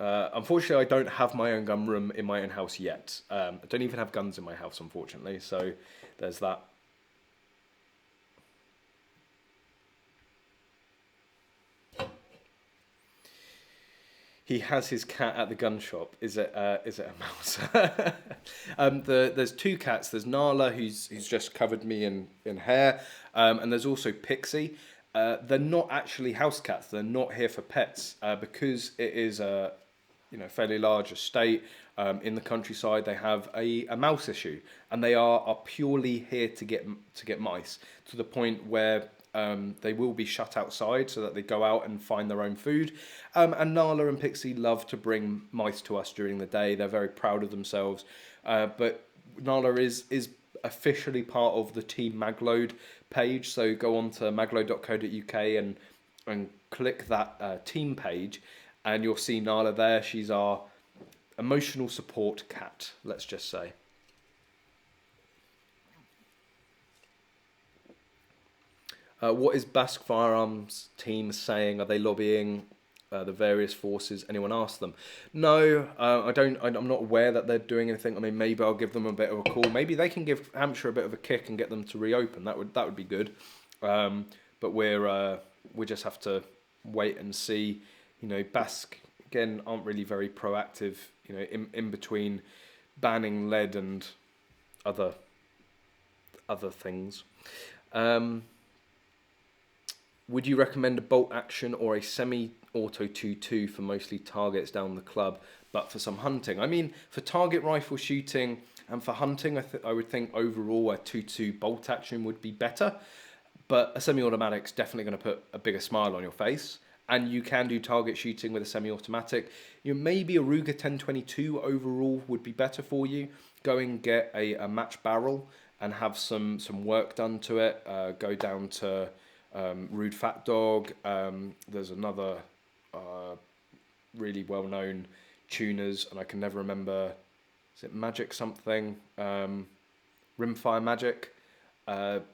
Speaker 1: Unfortunately, I don't have my own gun room in my own house yet. I don't even have guns in my house, unfortunately, so there's that. He has his cat at the gun shop. Is it a mouse? There's two cats. There's Nala, who's just covered me in hair, and there's also Pixie. They're not actually house cats. They're not here for pets because it is a fairly large estate in the countryside. They have a mouse issue, and they are purely here to get mice, to the point where they will be shut outside so that they go out and find their own food. And Nala and Pixie love to bring mice to us during the day. They're very proud of themselves. But Nala is officially part of the Team Magload page. So go on to magload.co.uk and click that team page, and you'll see Nala there. She's our emotional support cat, let's just say. What is BASC Firearms team saying? Are they lobbying the various forces? Anyone asked them? No, I don't. I'm not aware that they're doing anything. I mean, maybe I'll give them a bit of a call. Maybe they can give Hampshire a bit of a kick and get them to reopen. That would be good. But we just have to wait and see. You know, BASC again aren't really very proactive. You know, in between banning lead and other things. Would you recommend a bolt action or a semi-auto 2.2 for mostly targets down the club, but for some hunting? I mean, for target rifle shooting and for hunting, I would think overall a 2.2 bolt action would be better. But a semi-automatic's definitely going to put a bigger smile on your face. And you can do target shooting with a semi-automatic. You know, maybe a Ruger 1022 overall would be better for you. Go and get a match barrel and have some work done to it. Go down to Rude Fat Dog. There's another really well-known tuners, and I can never remember. Is it Magic something? Rimfire Magic.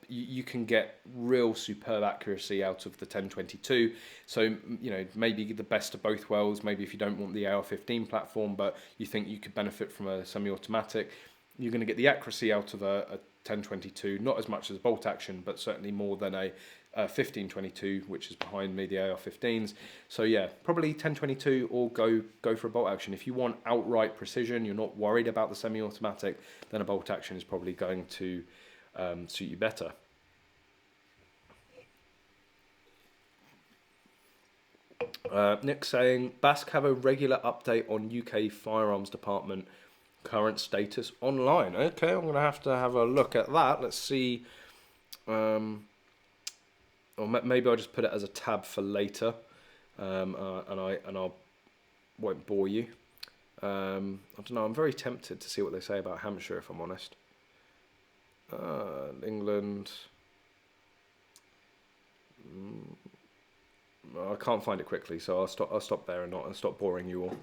Speaker 1: You can get real superb accuracy out of the 1022. So, you know, maybe the best of both worlds. Maybe if you don't want the AR-15 platform, but you think you could benefit from a semi-automatic, you're going to get the accuracy out of a 1022. Not as much as bolt action, but certainly more than a 1522, which is behind me, the AR-15s. So yeah, probably 1022 or go for a bolt action. If you want outright precision, you're not worried about the semi-automatic, then a bolt action is probably going to suit you better. Nick saying, BASC have a regular update on UK firearms department current status online. Okay, I'm going to have a look at that. Let's see. Or maybe I'll just put it as a tab for later, and I won't bore you. I don't know. I'm very tempted to see what they say about Hampshire, if I'm honest. England. I can't find it quickly, so I'll stop there and stop boring you all.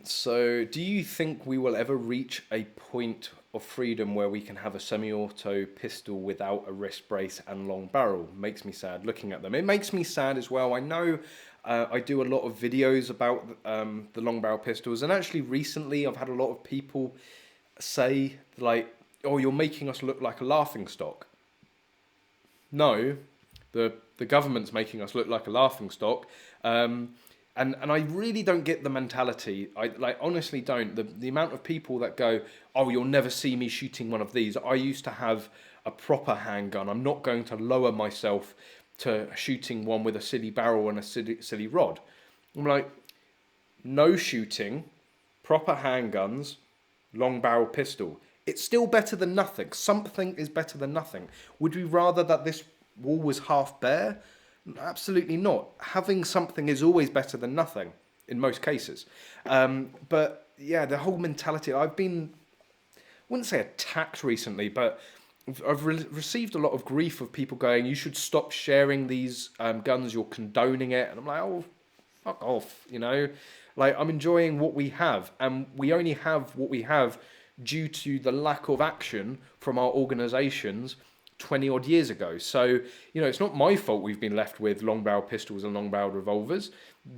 Speaker 1: So, do you think we will ever reach a point of freedom where we can have a semi-auto pistol without a wrist brace and long barrel? Makes me sad looking at them. It makes me sad as well. I know I do a lot of videos about the long barrel pistols, and actually recently I've had a lot of people say like, "Oh, you're making us look like a laughingstock." No, the government's making us look like a laughingstock. And I really don't get the mentality. I honestly don't. The amount of people that go, "Oh, you'll never see me shooting one of these. I used to have a proper handgun. I'm not going to lower myself to shooting one with a silly barrel and a silly rod." I'm like, no shooting, proper handguns, long barrel pistol. It's still better than nothing. Something is better than nothing. Would we rather that this wall was half bare? Absolutely not. Having something is always better than nothing in most cases. But yeah, the whole mentality, I've been, I wouldn't say attacked recently, but I've received a lot of grief of people going, "You should stop sharing these guns, you're condoning it." And I'm like, oh, fuck off, you know? Like, I'm enjoying what we have, and we only have what we have due to the lack of action from our organisations 20 odd years ago. So, you know, it's not my fault we've been left with long barrel pistols and long barreled revolvers.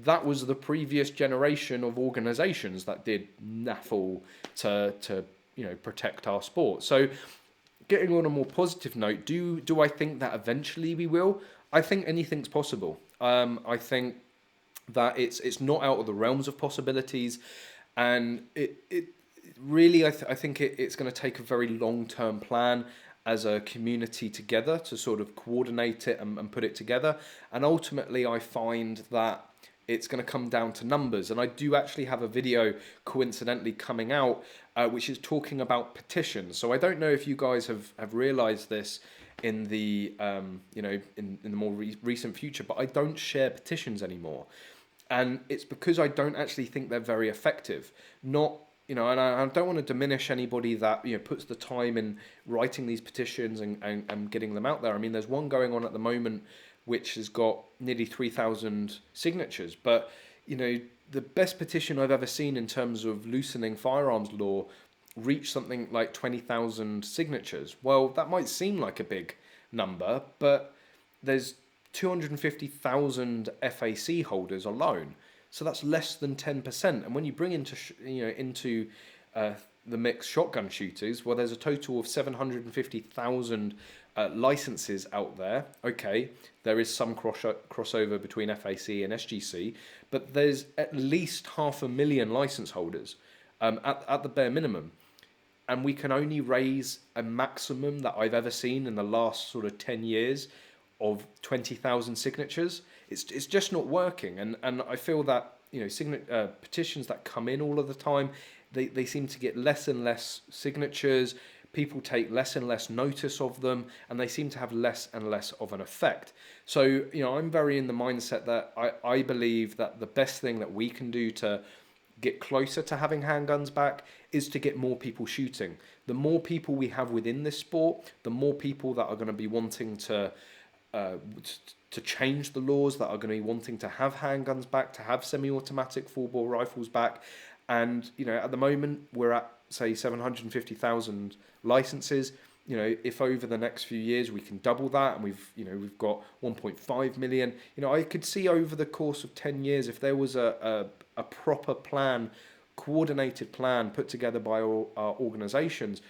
Speaker 1: That was the previous generation of organisations that did naffle to you know, protect our sport. So, getting on a more positive note, do I think that eventually we will? I think anything's possible. I think that it's not out of the realms of possibilities, and it really I think it's going to take a very long-term plan as a community together to sort of coordinate it and put it together. And ultimately I find that it's going to come down to numbers. And I do actually have a video coincidentally coming out which is talking about petitions. So I don't know if you guys have realised this in the you know, in the more recent future, but I don't share petitions anymore. And it's because I don't actually think they're very effective. Not and I don't want to diminish anybody that puts the time in writing these petitions and getting them out there. I mean, there's one going on at the moment which has got nearly 3,000 signatures, but the best petition I've ever seen in terms of loosening firearms law reached something like 20,000 signatures. Well, that might seem like a big number, but there's 250,000 FAC holders alone. So that's less than 10%. And when you bring into the mix shotgun shooters, well, there's a total of 750,000 licenses out there. Okay, there is some crossover between FAC and SGC, but there's at least 500,000 license holders at the bare minimum. And we can only raise a maximum that I've ever seen in the last sort of 10 years of 20,000 signatures. It's just not working, and I feel that petitions that come in all of the time, they seem to get less and less signatures. People take less and less notice of them, and they seem to have less and less of an effect. So I'm very in the mindset that I believe that the best thing that we can do to get closer to having handguns back is to get more people shooting. The more people we have within this sport, the more people that are going to be wanting to change the laws, that are going to be wanting to have handguns back, to have semi-automatic full-bore rifles back. And at the moment we're at, say, 750,000 licenses. If over the next few years we can double that, and we've got 1.5 million, I could see over the course of 10 years, if there was a proper plan, coordinated plan put together by our organizations,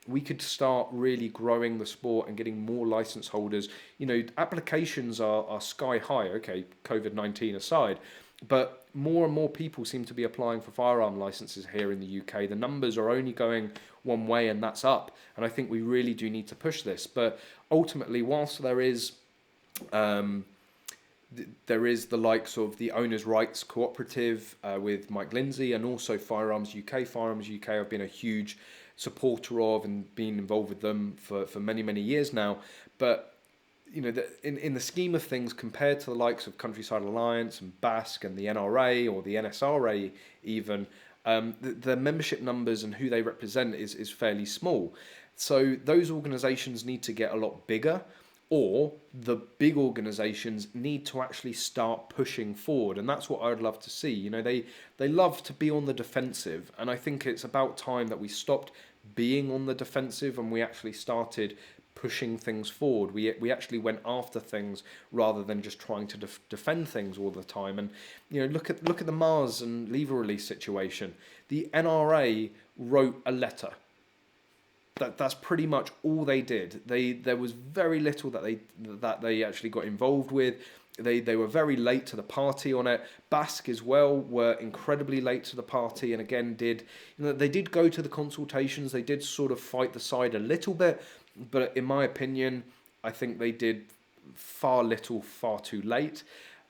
Speaker 1: we could start really growing the sport and getting more license holders. Applications are sky high, okay, COVID-19 aside, but more and more people seem to be applying for firearm licenses here in the UK. The numbers are only going one way, and that's up. And I think we really do need to push this. But ultimately, whilst there is the likes of the Owners' Rights Cooperative with Mike Lindsay, and also Firearms UK. Firearms UK, I've been a huge supporter of and been involved with them for many, many years now. But in the scheme of things, compared to the likes of Countryside Alliance and BASC and the NRA or the NSRA even, the membership numbers and who they represent is fairly small. So those organisations need to get a lot bigger, or the big organisations need to actually start pushing forward. And that's what I'd love to see. They love to be on the defensive, and I think it's about time that we stopped being on the defensive and we actually started pushing things forward. We actually went after things rather than just trying to defend things all the time. And look at the Mars and lever release situation. The NRA wrote a letter. That's pretty much all they did. There was very little that they actually got involved with. They were very late to the party on it. BASC as well were incredibly late to the party, and again they did go to the consultations. They did sort of fight the side a little bit, but in my opinion, I think they did far too late.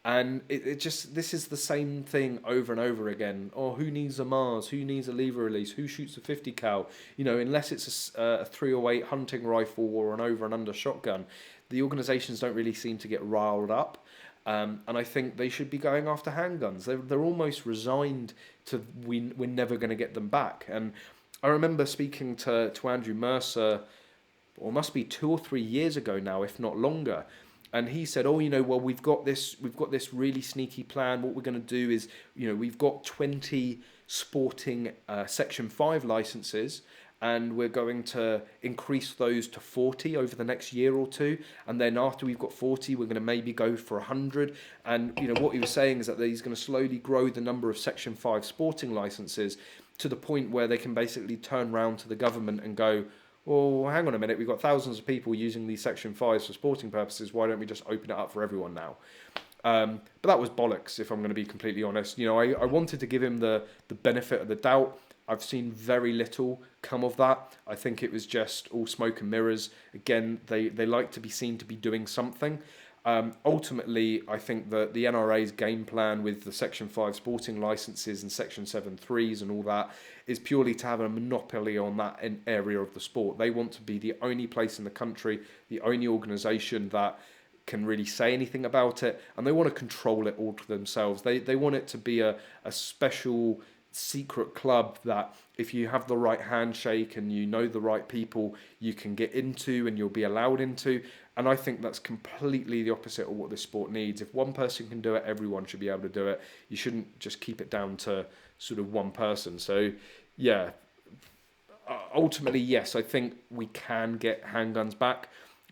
Speaker 1: And this is the same thing over and over again. Oh, who needs a Mars? Who needs a lever release? Who shoots a 50 cal? Unless it's a 308 hunting rifle or an over and under shotgun, the organisations don't really seem to get riled up. And I think they should be going after handguns. They're almost resigned to we're never going to get them back. And I remember speaking to Andrew Mercer, or must be 2 or 3 years ago now, if not longer. And he said, oh, we've got this really sneaky plan. What we're going to do is, we've got 20 sporting Section 5 licenses, and we're going to increase those to 40 over the next year or two. And then after we've got 40, we're going to maybe go for 100. And, what he was saying is that he's going to slowly grow the number of Section 5 sporting licenses to the point where they can basically turn around to the government and go, well, hang on a minute, we've got thousands of people using these Section 5s for sporting purposes, why don't we just open it up for everyone now? But that was bollocks, if I'm going to be completely honest. I wanted to give him the benefit of the doubt. I've seen very little come of that. I think it was just all smoke and mirrors. Again, they like to be seen to be doing something. Ultimately, I think that the NRA's game plan with the Section 5 sporting licenses and Section 7 3s and all that is purely to have a monopoly on that area of the sport. They want to be the only place in the country, the only organisation that can really say anything about it, and they want to control it all to themselves. They want it to be a special secret club that if you have the right handshake and you know the right people, you can get into and you'll be allowed into. And I think that's completely the opposite of what this sport needs. If one person can do it, everyone should be able to do it. You shouldn't just keep it down to sort of one person. So yeah, ultimately, yes, I think we can get handguns back,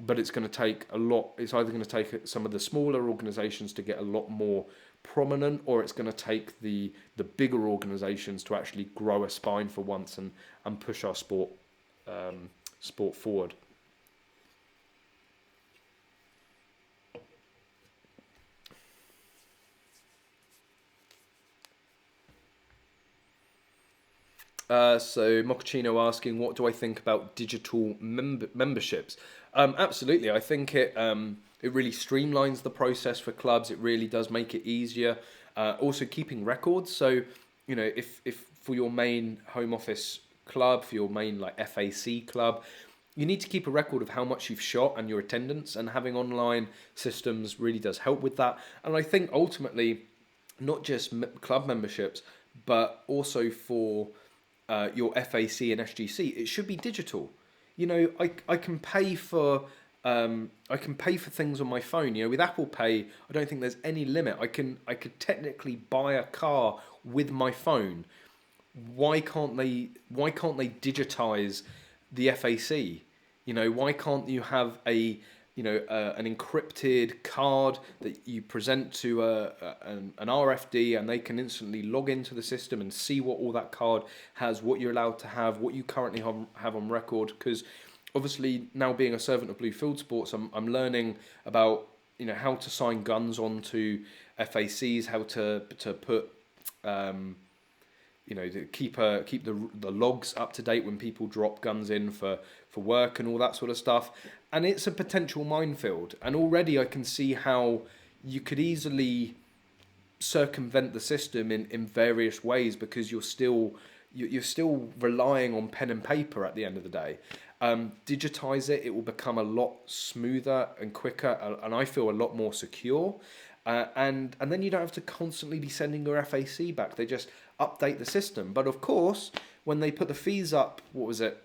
Speaker 1: but it's going to take a lot. It's either going to take some of the smaller organisations to get a lot more prominent, or it's going to take the bigger organisations to actually grow a spine for once and push our sport forward. So Mochaccino asking, what do I think about digital memberships? Absolutely, I think it really streamlines the process for clubs. It really does make it easier. Also, keeping records. So, you know, if for your main home office club, for your main like FAC club, you need to keep a record of how much you've shot and your attendance. And having online systems really does help with that. And I think ultimately, not just club memberships, but also for your FAC and SGC, it should be digital. You know, I can pay for things on my phone. You know, with Apple Pay, I don't think there's any limit. I could technically buy a car with my phone. Why can't they digitize the FAC? You know, why can't you have an encrypted card that you present to an RFD, and they can instantly log into the system and see what all that card has, what you're allowed to have, what you currently have on record? Because obviously now, being a servant of Blue Field Sports, I'm learning about, you know, how to sign guns onto FACs, how to put you know, to keep the logs up to date when people drop guns in for work and all that sort of stuff. And it's a potential minefield. And already I can see how you could easily circumvent the system in various ways, because you're still relying on pen and paper at the end of the day. Digitize it, it will become a lot smoother and quicker, and I feel a lot more secure. And then you don't have to constantly be sending your FAC back. They just update the system. But of course, when they put the fees up, what was it,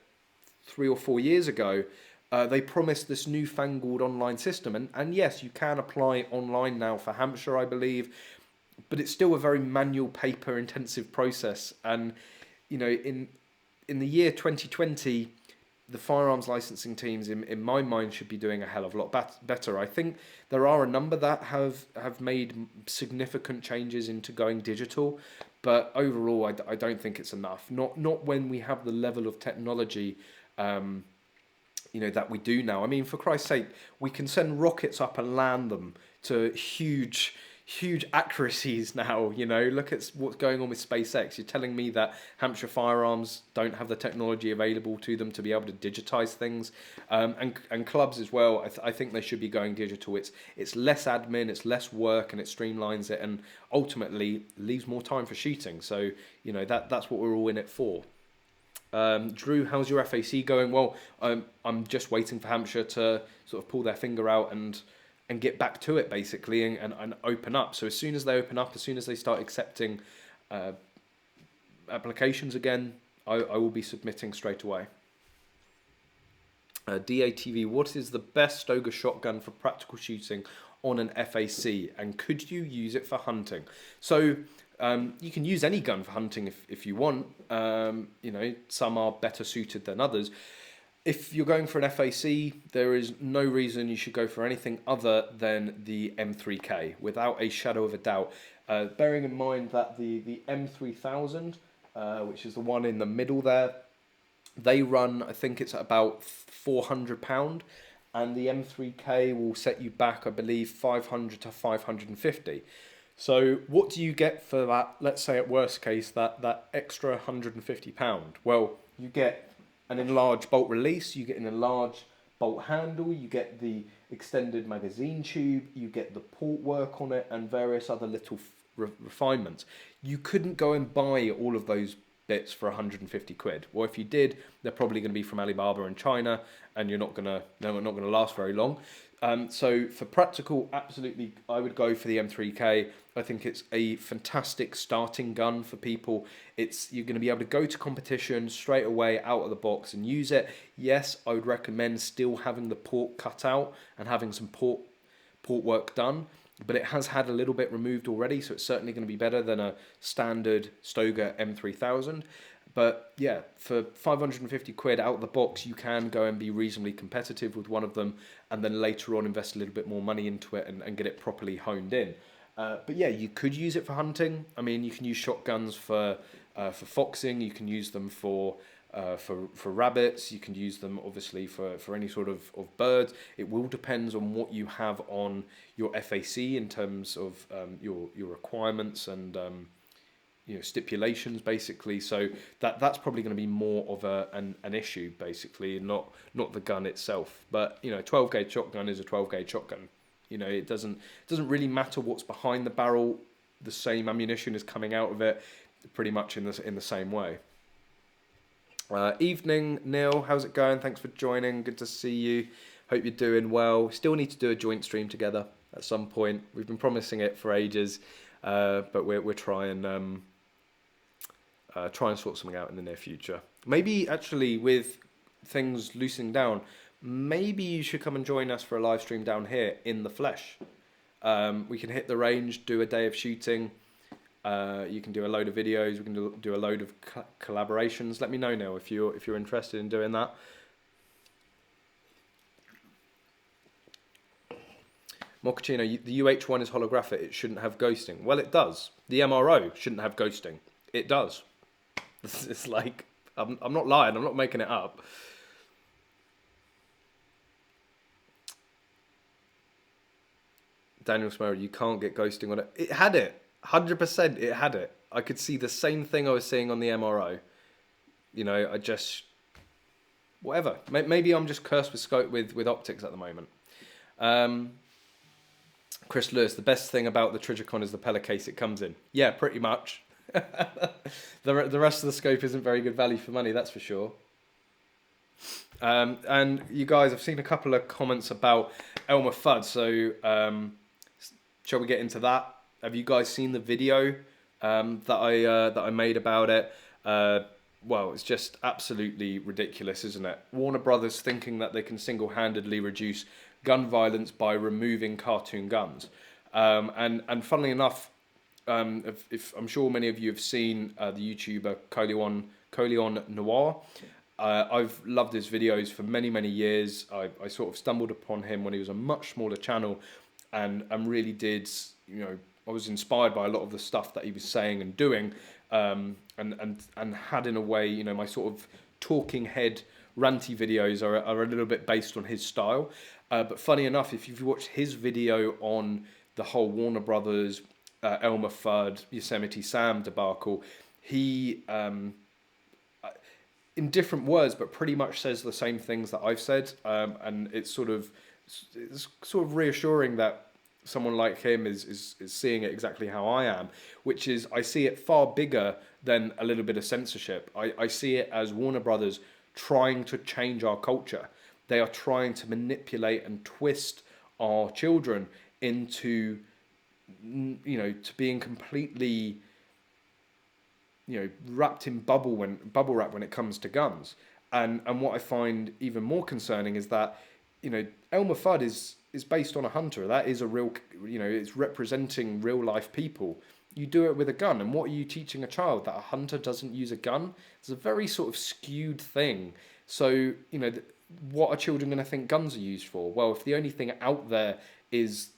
Speaker 1: 3 or 4 years ago, they promised this newfangled online system. And yes, you can apply online now for Hampshire, I believe, but it's still a very manual, paper-intensive process. And, you know, in the year 2020, the firearms licensing teams, in my mind, should be doing a hell of a lot better. I think there are a number that have made significant changes into going digital, but overall, I don't think it's enough. Not when we have the level of technology, you know, that we do now. I mean, for Christ's sake, we can send rockets up and land them to huge accuracies now. You know, look at what's going on with SpaceX. You're telling me that Hampshire Firearms don't have the technology available to them to be able to digitize things, and clubs as well. I think they should be going digital. It's less admin, it's less work, and it streamlines it, and ultimately leaves more time for shooting. So, you know, that's what we're all in it for. Drew, how's your FAC going? Well, I'm just waiting for Hampshire to sort of pull their finger out and get back to it, basically, and open up. So as soon as they open up, as soon as they start accepting applications again, I will be submitting straight away. DATV, what is the best Stoger shotgun for practical shooting on an FAC, and could you use it for hunting? So you can use any gun for hunting if you want. You know, some are better suited than others. If you're going for an FAC, there is no reason you should go for anything other than the M3K, without a shadow of a doubt. Bearing in mind that the M3000, which is the one in the middle there, they run, I think it's about £400, and the M3K will set you back, I believe, 500 to 550. So what do you get for that, let's say at worst case, that extra £150? Well, you get an enlarged bolt release, you get an enlarged bolt handle, you get the extended magazine tube, you get the port work on it, and various other little refinements. You couldn't go and buy all of those bits for 150 quid. Well, if you did, they're probably going to be from Alibaba in China, and they're not going to last very long. So for practical, absolutely, I would go for the M3K. I think it's a fantastic starting gun for people. You're going to be able to go to competition straight away out of the box and use it. Yes, I would recommend still having the port cut out and having some port work done, but it has had a little bit removed already, so it's certainly going to be better than a standard Stoger M3000. But yeah, for 550 quid out of the box, you can go and be reasonably competitive with one of them, and then later on invest a little bit more money into it and get it properly honed in. But yeah, you could use it for hunting. I mean, you can use shotguns for foxing. You can use them for rabbits. You can use them obviously for any sort of birds. It will depend on what you have on your FAC in terms of your requirements and stipulations basically. So that's probably going to be more of an issue basically, not the gun itself. But 12 gauge shotgun is a 12 gauge shotgun. It doesn't really matter what's behind the barrel. The same ammunition is coming out of it pretty much in the same way. Evening, Neil. How's it going? Thanks for joining. Good to see you. Hope you're doing well. Still need to do a joint stream together at some point. We've been promising it for ages, but we're trying and sort something out in the near future. Maybe actually with things loosening down, maybe you should come and join us for a live stream down here in the flesh. We can hit the range, do a day of shooting. You can do a load of videos. We can do a load of collaborations. Let me know now if you're interested in doing that. Mochaccino, the UH1 is holographic. It shouldn't have ghosting. Well, it does. The MRO shouldn't have ghosting. It does. It's like I'm not lying. I'm not making it up. Daniel Smerry, you can't get ghosting on it. It had it. 100% it had it. I could see the same thing I was seeing on the MRO. I just... Whatever. Maybe I'm just cursed with scope with optics at the moment. Chris Lewis, the best thing about the Trijicon is the pellet case it comes in. Yeah, pretty much. The rest of the scope isn't very good value for money, that's for sure. And you guys, I've seen a couple of comments about Elmer Fudd, so shall we get into that? Have you guys seen the video that I made about it? Well, it's just absolutely ridiculous, isn't it? Warner Brothers thinking that they can single-handedly reduce gun violence by removing cartoon guns. And funnily enough, if I'm sure many of you have seen the YouTuber Coleon Noir. I've loved his videos for many years. I sort of stumbled upon him when he was a much smaller channel, and really did, I was inspired by a lot of the stuff that he was saying and doing, and had in a way, my sort of talking head ranty videos are a little bit based on his style. But funny enough, if you've watched his video on the whole Warner Brothers, Elmer Fudd, Yosemite Sam debacle, he, in different words, but pretty much says the same things that I've said, and it's sort of reassuring that someone like him is seeing it exactly how I am, which is I see it far bigger than a little bit of censorship. I see it as Warner Brothers trying to change our culture. They are trying to manipulate and twist our children into, to being completely, wrapped in bubble wrap when it comes to guns. And what I find even more concerning is that, Elmer Fudd is based on a hunter. That is a real, it's representing real life people. You do it with a gun, and what are you teaching a child? That a hunter doesn't use a gun? It's a very sort of skewed thing. So, what are children going to think guns are used for? Well, if the only thing out there is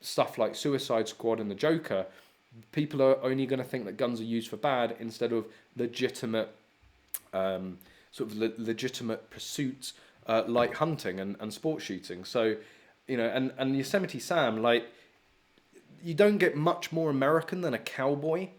Speaker 1: stuff like Suicide Squad and the Joker, people are only going to think that guns are used for bad instead of legitimate, legitimate pursuits like hunting and sport shooting. So, and Yosemite Sam, like, you don't get much more American than a cowboy,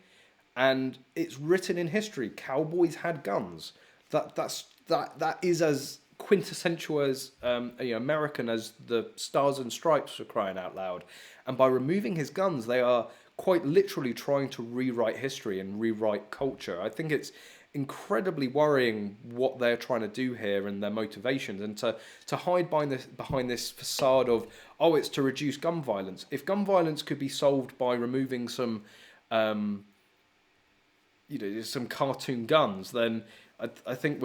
Speaker 1: and it's written in history. Cowboys had guns. That is as quintessential as American as the Stars and Stripes, for crying out loud. And by removing his guns, they are quite literally trying to rewrite history and rewrite culture. I think it's incredibly worrying what they're trying to do here and their motivations, and to hide behind this facade of, oh, it's to reduce gun violence. If gun violence could be solved by removing some some cartoon guns, then I think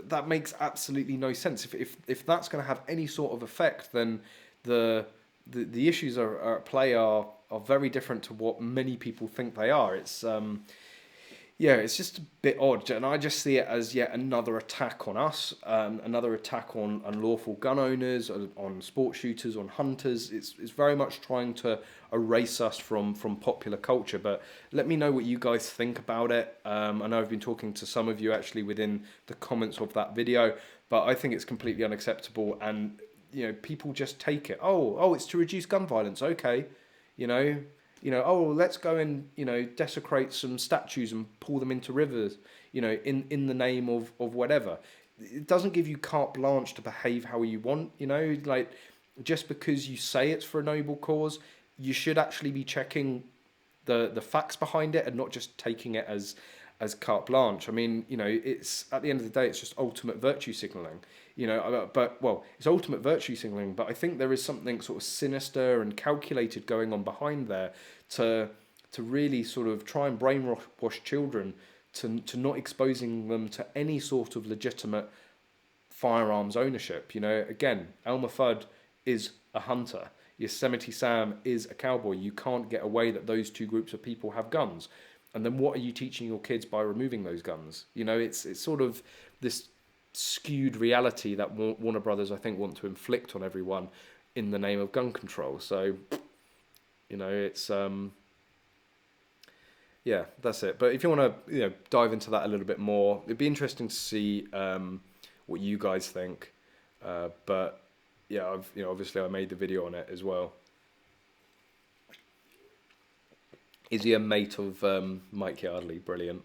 Speaker 1: that makes absolutely no sense. If that's going to have any sort of effect, then the issues are at play are very different to what many people think they are. It's just a bit odd, and I just see it as yet another attack on us, another attack on unlawful gun owners, on sport shooters, on hunters. It's very much trying to erase us from popular culture. But let me know what you guys think about it. I know I've been talking to some of you actually within the comments of that video, but I think it's completely unacceptable, and people just take it. Oh, it's to reduce gun violence. Okay, oh, let's go and, desecrate some statues and pull them into rivers, in the name of whatever. It doesn't give you carte blanche to behave how you want, like, just because you say it's for a noble cause, you should actually be checking the facts behind it and not just taking it as carte blanche. I mean, it's, at the end of the day, it's just ultimate virtue signaling, it's ultimate virtue signaling, but I think there is something sort of sinister and calculated going on behind there to really sort of try and brainwash children to not exposing them to any sort of legitimate firearms ownership. Again, Elmer Fudd is a hunter. Yosemite Sam is a cowboy. You can't get away that those two groups of people have guns. And then what are you teaching your kids by removing those guns? It's sort of this skewed reality that Warner Brothers, I think, want to inflict on everyone in the name of gun control. So, it's that's it. But if you want to dive into that a little bit more, it'd be interesting to see what you guys think. But yeah, obviously I made the video on it as well. Is he a mate of Mike Yardley? Brilliant.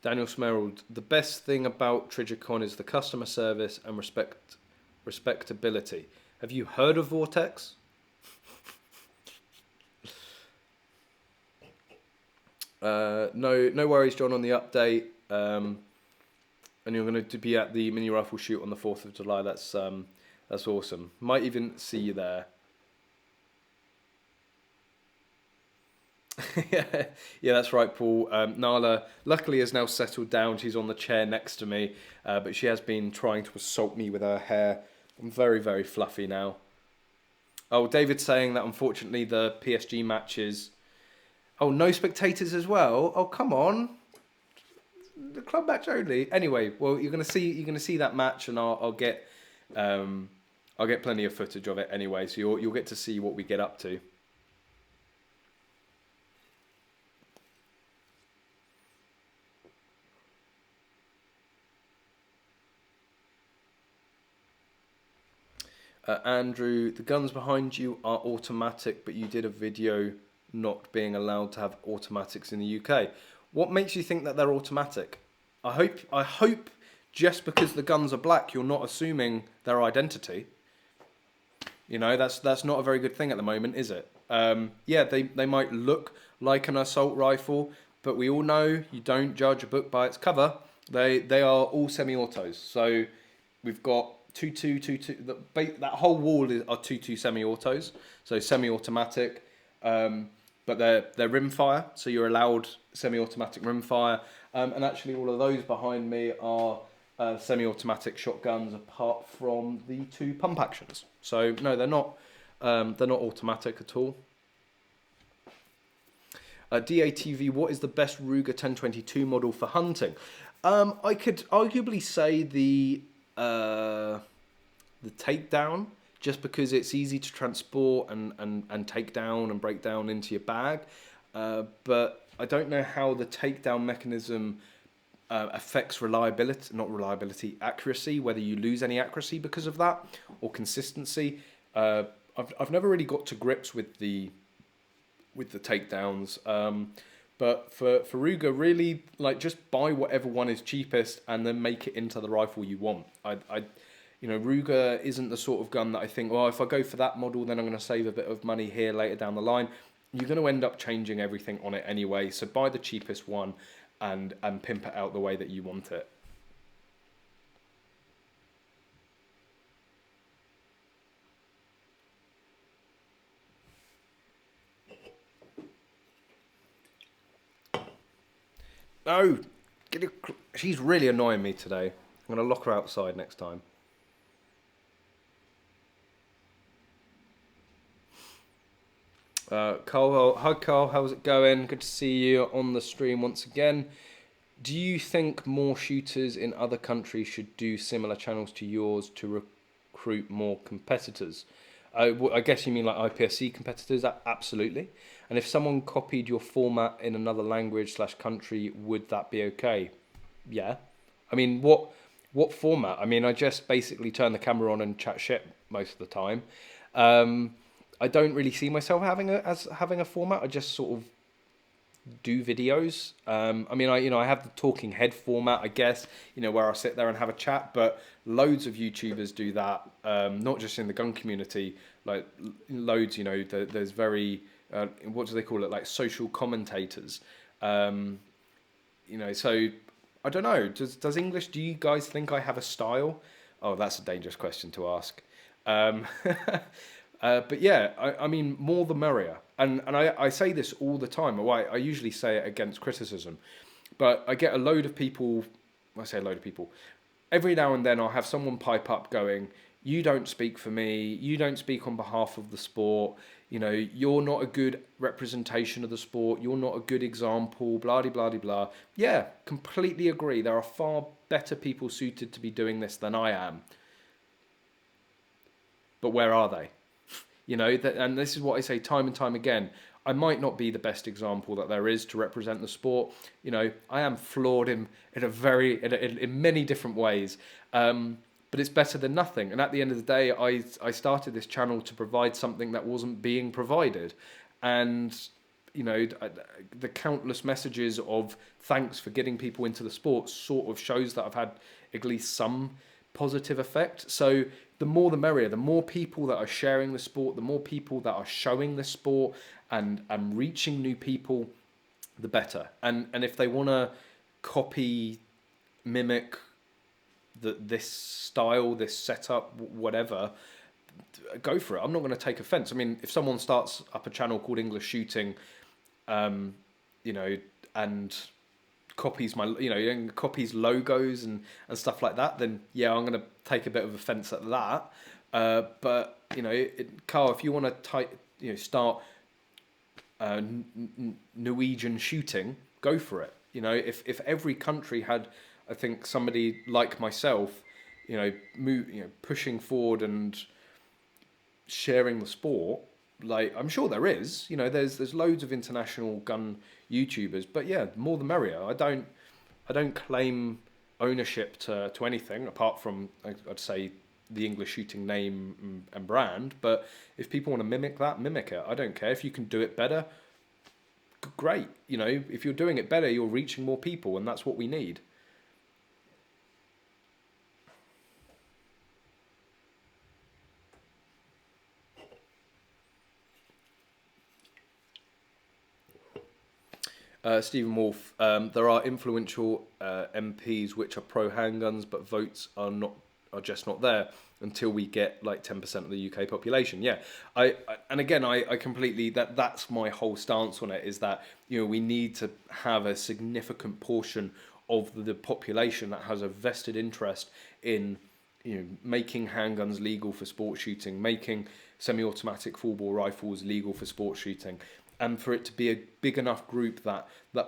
Speaker 1: Daniel Smerald, the best thing about Trijicon is the customer service and respectability. Have you heard of Vortex? No worries, John, on the update. And you're going to be at the mini rifle shoot on the 4th of July. That's awesome. Might even see you there. Yeah, that's right, Paul. Nala, luckily, has now settled down. She's on the chair next to me, but she has been trying to assault me with her hair. I'm very, very fluffy now. Oh, David's saying that, unfortunately, the PSG matches... Oh, no spectators as well? Oh, come on. The club match only. Anyway, well, you're gonna see that match, and I'll get plenty of footage of it anyway, so you'll get to see what we get up to. Andrew, the guns behind you are automatic, but you did a video not being allowed to have automatics in the UK. What makes you think that they're automatic? I hope just because the guns are black, you're not assuming their identity. That's not a very good thing at the moment, is it? Yeah, they might look like an assault rifle, but we all know you don't judge a book by its cover. They are all semi-autos. So we've got 2.2. That whole wall are 2.2 semi-autos. So semi-automatic. But they're rimfire, so you're allowed semi-automatic rimfire, and actually all of those behind me are semi-automatic shotguns, apart from the 2 pump actions. So no, they're not automatic at all. DATV, what is the best Ruger 1022 model for hunting? I could arguably say the Takedown, just because it's easy to transport and take down and break down into your bag. But I don't know how the takedown mechanism affects accuracy, whether you lose any accuracy because of that, or consistency. I've never really got to grips with the takedowns. But for Ruger, really, like, just buy whatever one is cheapest and then make it into the rifle you want. Ruger isn't the sort of gun that I think, well, if I go for that model, then I'm going to save a bit of money here later down the line. You're going to end up changing everything on it anyway. So buy the cheapest one and pimp it out the way that you want it. No, she's really annoying me today. I'm going to lock her outside next time. Carl, hi Carl, how's it going? Good to see you on the stream once again. Do you think more shooters in other countries should do similar channels to yours to recruit more competitors? I guess you mean like IPSC competitors? Absolutely. And if someone copied your format in another language / country, would that be okay? Yeah. I mean, what format? I mean, I just basically turn the camera on and chat shit most of the time. I don't really see myself having a format. I just sort of do videos. I mean, I have the talking head format, I guess, where I sit there and have a chat, but loads of YouTubers do that, not just in the gun community, like loads, there's very, what do they call it, like social commentators, so I don't know, does English, do you guys think I have a style? Oh, that's a dangerous question to ask. But yeah, I mean, more the merrier. And I say this all the time. I usually say it against criticism. But I get a load of people, I say a load of people, every now and then I'll have someone pipe up going, you don't speak for me, you don't speak on behalf of the sport, you're not a good representation of the sport, you're not a good example, blah, blah, blah, blah. Yeah, completely agree. There are far better people suited to be doing this than I am. But where are they? And this is what I say time and time again. I might not be the best example that there is to represent the sport. I am flawed in many different ways. But it's better than nothing. And at the end of the day, I started this channel to provide something that wasn't being provided. And, the countless messages of thanks for getting people into the sport sort of shows that I've had at least some positive effect. So the more the merrier. The more people that are sharing the sport, the more people that are showing the sport and reaching new people, the better. And if they want to copy, mimic this style, this setup, whatever, go for it. I'm not going to take offense. I mean, if someone starts up a channel called EnglishShooting, and copies copies logos and stuff like that, then yeah, I'm going to take a bit of offense at that. But Carl, if you want to start Norwegian shooting, go for it. If every country had, I think, somebody like myself, pushing forward and sharing the sport, like I'm sure there is, there's loads of international gun YouTubers, but yeah, more the merrier. I don't claim ownership to anything apart from, I'd say, the EnglishShooting name and brand. But if people want to mimic that, mimic it. I don't care. If you can do it better, great. If you're doing it better, you're reaching more people, and that's what we need. Stephen Wolf, there are influential MPs which are pro handguns, but votes are just not there until we get like 10% of the UK population. Yeah, I completely, that's my whole stance on it, is that we need to have a significant portion of the population that has a vested interest in making handguns legal for sport shooting, making semi-automatic full bore rifles legal for sport shooting. And for it to be a big enough group that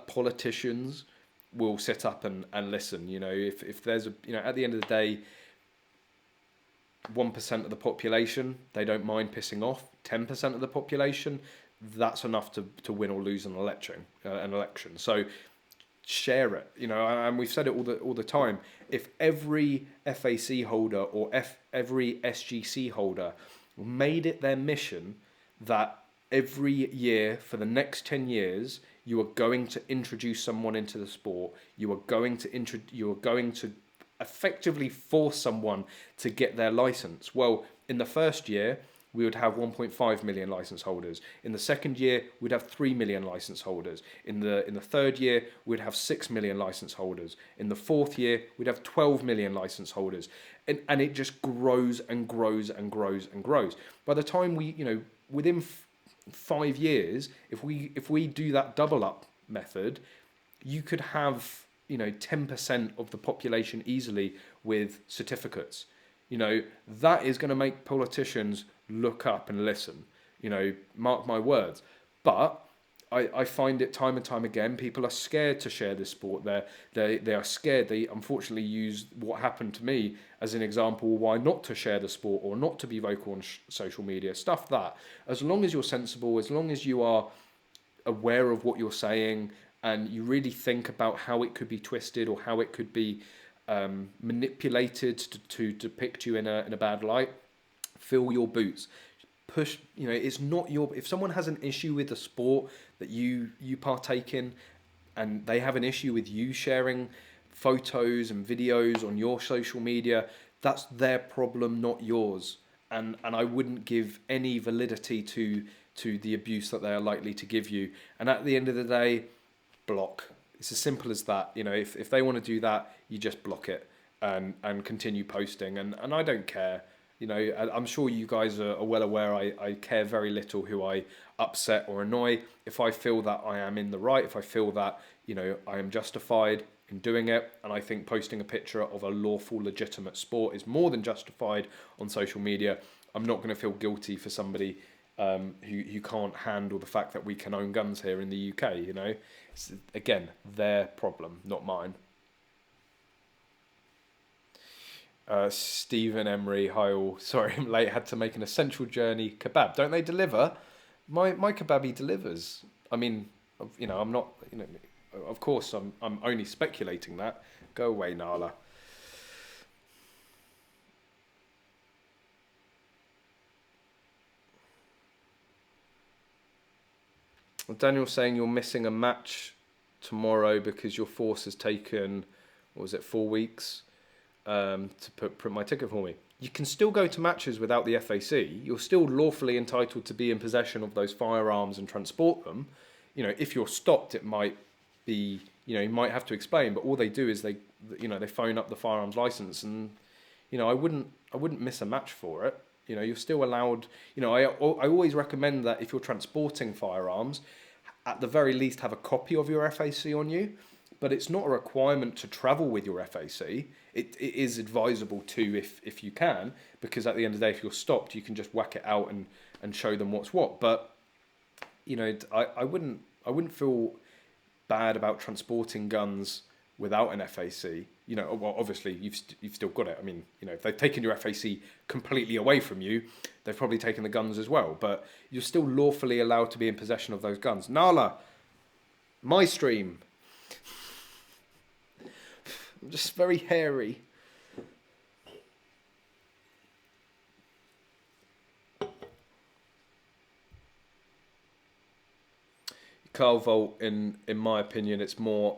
Speaker 1: politicians will sit up and listen. If there's at the end of the day, 1% of the population, they don't mind pissing off. 10% of the population, that's enough to win or lose an election. So share it. And we've said it all the time. If every FAC holder or every SGC holder made it their mission that every year for the next 10 years, you are going to introduce someone into the sport. You are going to effectively force someone to get their license. Well, in the first year, we would have 1.5 million license holders. In the second year, we'd have 3 million license holders. In the third year, we'd have 6 million license holders. In the fourth year, we'd have 12 million license holders. And it just grows and grows and grows and grows. By the time within 5 years, if we do that double up method, you could have 10% of the population easily with certificates. That is going to make politicians look up and listen. Mark my words. But I find it time and time again, people are scared to share this sport. They are scared. They unfortunately use what happened to me as an example why not to share the sport or not to be vocal on social media. Stuff that. As long as you're sensible, as long as you are aware of what you're saying and you really think about how it could be twisted or how it could be manipulated to depict you in a bad light, fill your boots. Push, it's not if someone has an issue with the sport that you partake in and they have an issue with you sharing photos and videos on your social media, that's their problem, not yours. And I wouldn't give any validity to the abuse that they are likely to give you. And at the end of the day, block. It's as simple as that. If they want to do that, you just block it and continue posting. And I don't care. I'm sure you guys are well aware I care very little who I upset or annoy. If I feel that I am in the right, if I feel that, I am justified in doing it, and I think posting a picture of a lawful, legitimate sport is more than justified on social media, I'm not going to feel guilty for somebody who can't handle the fact that we can own guns here in the UK, It's, again, their problem, not mine. Stephen Emery, hi all. Sorry I'm late, had to make an essential journey. Kebab, don't they deliver? My kebabby delivers. I mean, I'm not, of course I'm only speculating that. Go away, Nala. Daniel's saying you're missing a match tomorrow because your force has taken, 4 weeks? To print my ticket for me. You can still go to matches without the FAC. You're still lawfully entitled to be in possession of those firearms and transport them. If you're stopped, it might be, you might have to explain. But all they do is they phone up the firearms license, and I wouldn't miss a match for it. You're still allowed. I always recommend that if you're transporting firearms, at the very least have a copy of your FAC on you. But it's not a requirement to travel with your FAC. It is advisable to if you can, because at the end of the day, if you're stopped, you can just whack it out and show them what's what. But I wouldn't feel bad about transporting guns without an FAC. Well, obviously you've still got it. I mean, if they've taken your FAC completely away from you, they've probably taken the guns as well. But you're still lawfully allowed to be in possession of those guns. Nala, my stream. I'm just very hairy. Carl Volt, in my opinion, it's more,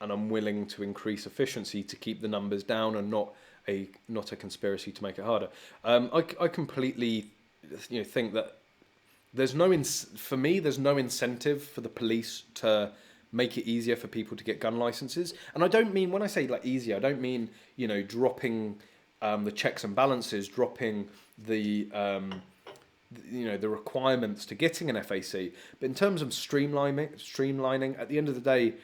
Speaker 1: and I'm willing to increase efficiency to keep the numbers down, and not a conspiracy to make it harder. I completely, think that there's no incentive for the police to make it easier for people to get gun licenses. And I don't mean, when I say easier, I don't mean dropping the checks and balances, dropping the the requirements to getting an FAC. But in terms of streamlining, at the end of the day,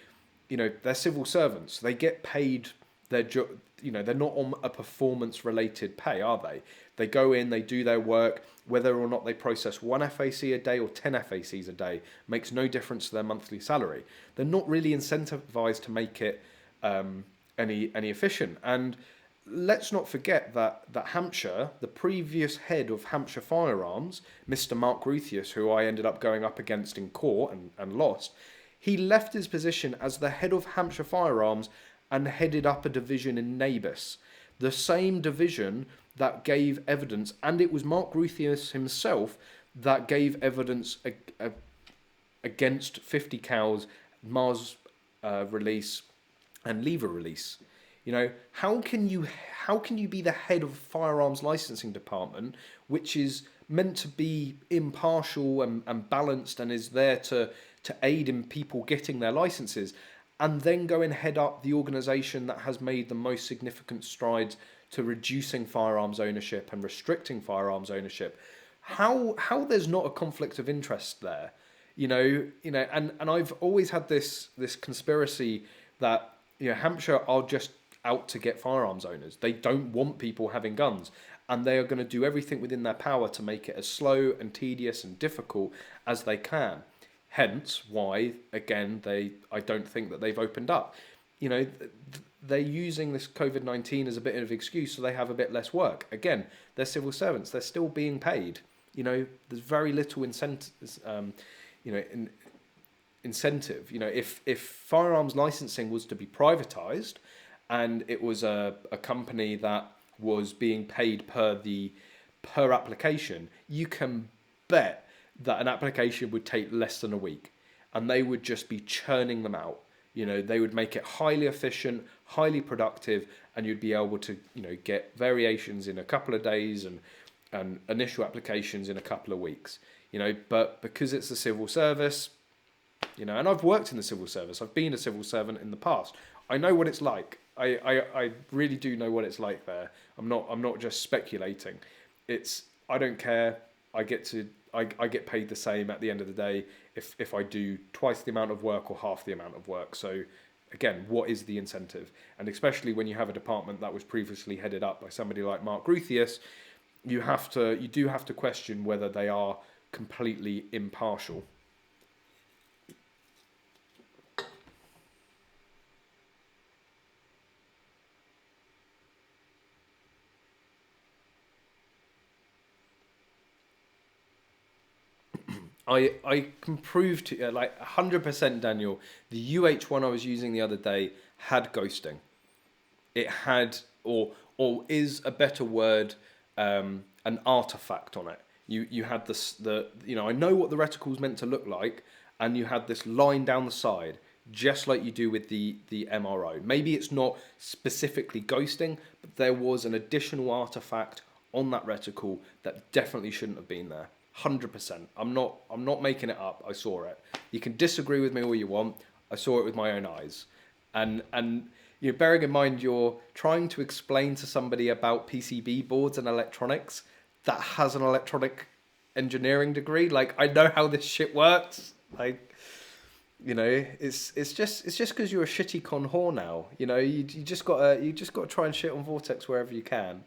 Speaker 1: they're civil servants. They get paid their job. They're not on a performance-related pay, are they? They go in, they do their work. Whether or not they process 1 FAC a day or 10 FACs a day makes no difference to their monthly salary. They're not really incentivized to make it any efficient. And let's not forget that Hampshire, the previous head of Hampshire Firearms, Mr. Mark Ruthius, who I ended up going up against in court and lost, he left his position as the head of Hampshire Firearms and headed up a division in NABIS, the same division that gave evidence, and it was Mark Ruthius himself that gave evidence against 50 cals, Mars release, and lever release. You know, how can you be the head of firearms licensing department, which is meant to be impartial and balanced and is there to aid in people getting their licenses, and then go and head up the organisation that has made the most significant strides to reducing firearms ownership and restricting firearms ownership? How there's not a conflict of interest there? And I've always had this conspiracy that, you know, Hampshire are just out to get firearms owners. They don't want people having guns, and they are going to do everything within their power to make it as slow and tedious and difficult as they can. Hence why, again, I don't think that they've opened up. You know, they're using this COVID-19 as a bit of an excuse so they have a bit less work. Again, they're civil servants. They're still being paid. You know, there's very little incentive. Incentive. You know, if firearms licensing was to be privatized, and it was a company that was being paid per application, you can bet that an application would take less than a week, and they would just be churning them out. You know, they would make it highly efficient, highly productive, and you'd be able to, you know, get variations in a couple of days and initial applications in a couple of weeks. You know, but because it's the civil service, you know, and I've worked in the civil service, I've been a civil servant in the past. I know what it's like. I really do know what it's like there. I'm not just speculating. I don't care. I get paid the same at the end of the day if I do twice the amount of work or half the amount of work. So again, what is the incentive? And especially when you have a department that was previously headed up by somebody like Mark Gruthius, you do have to question whether they are completely impartial. I can prove to you, like 100%, Daniel, the UH1 I was using the other day had ghosting. It had, or is a better word, an artifact on it. You had I know what the reticle's meant to look like, and you had this line down the side, just like you do with the MRO. Maybe it's not specifically ghosting, but there was an additional artifact on that reticle that definitely shouldn't have been there. 100%. I'm not making it up. I saw it. You can disagree with me all you want. I saw it with my own eyes. And you know, bearing in mind you're trying to explain to somebody about PCB boards and electronics that has an electronic engineering degree. Like, I know how this shit works. Like, you know, it's just because you're a shitty con whore now. You know, you just gotta try and shit on Vortex wherever you can.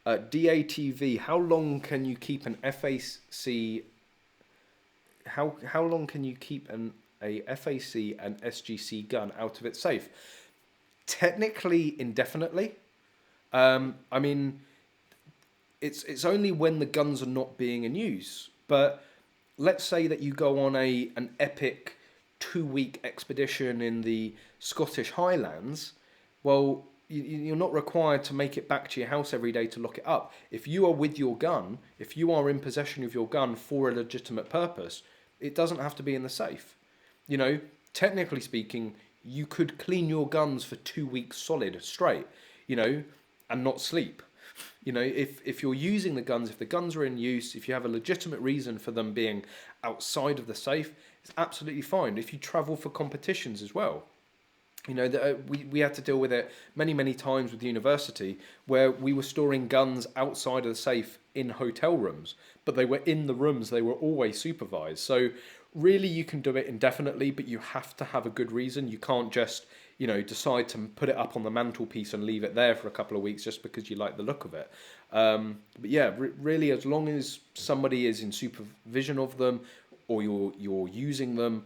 Speaker 1: DATV, how long can you keep an FAC? How long can you keep a FAC and SGC gun out of its safe? Technically, indefinitely. I mean, it's only when the guns are not being in use. But let's say that you go on an epic 2-week expedition in the Scottish Highlands. Well, you're not required to make it back to your house every day to lock it up. If you are with your gun, if you are in possession of your gun for a legitimate purpose, it doesn't have to be in the safe. You know, technically speaking, you could clean your guns for 2 weeks solid straight, you know, and not sleep. You know, if you're using the guns, if the guns are in use, if you have a legitimate reason for them being outside of the safe, it's absolutely fine. If you travel for competitions as well. You know, we had to deal with it many times with the university where we were storing guns outside of the safe in hotel rooms, but they were in the rooms, they were always supervised. So really you can do it indefinitely, but you have to have a good reason. You can't just, you know, decide to put it up on the mantelpiece and leave it there for a couple of weeks just because you like the look of it. But yeah, really, as long as somebody is in supervision of them or you're using them,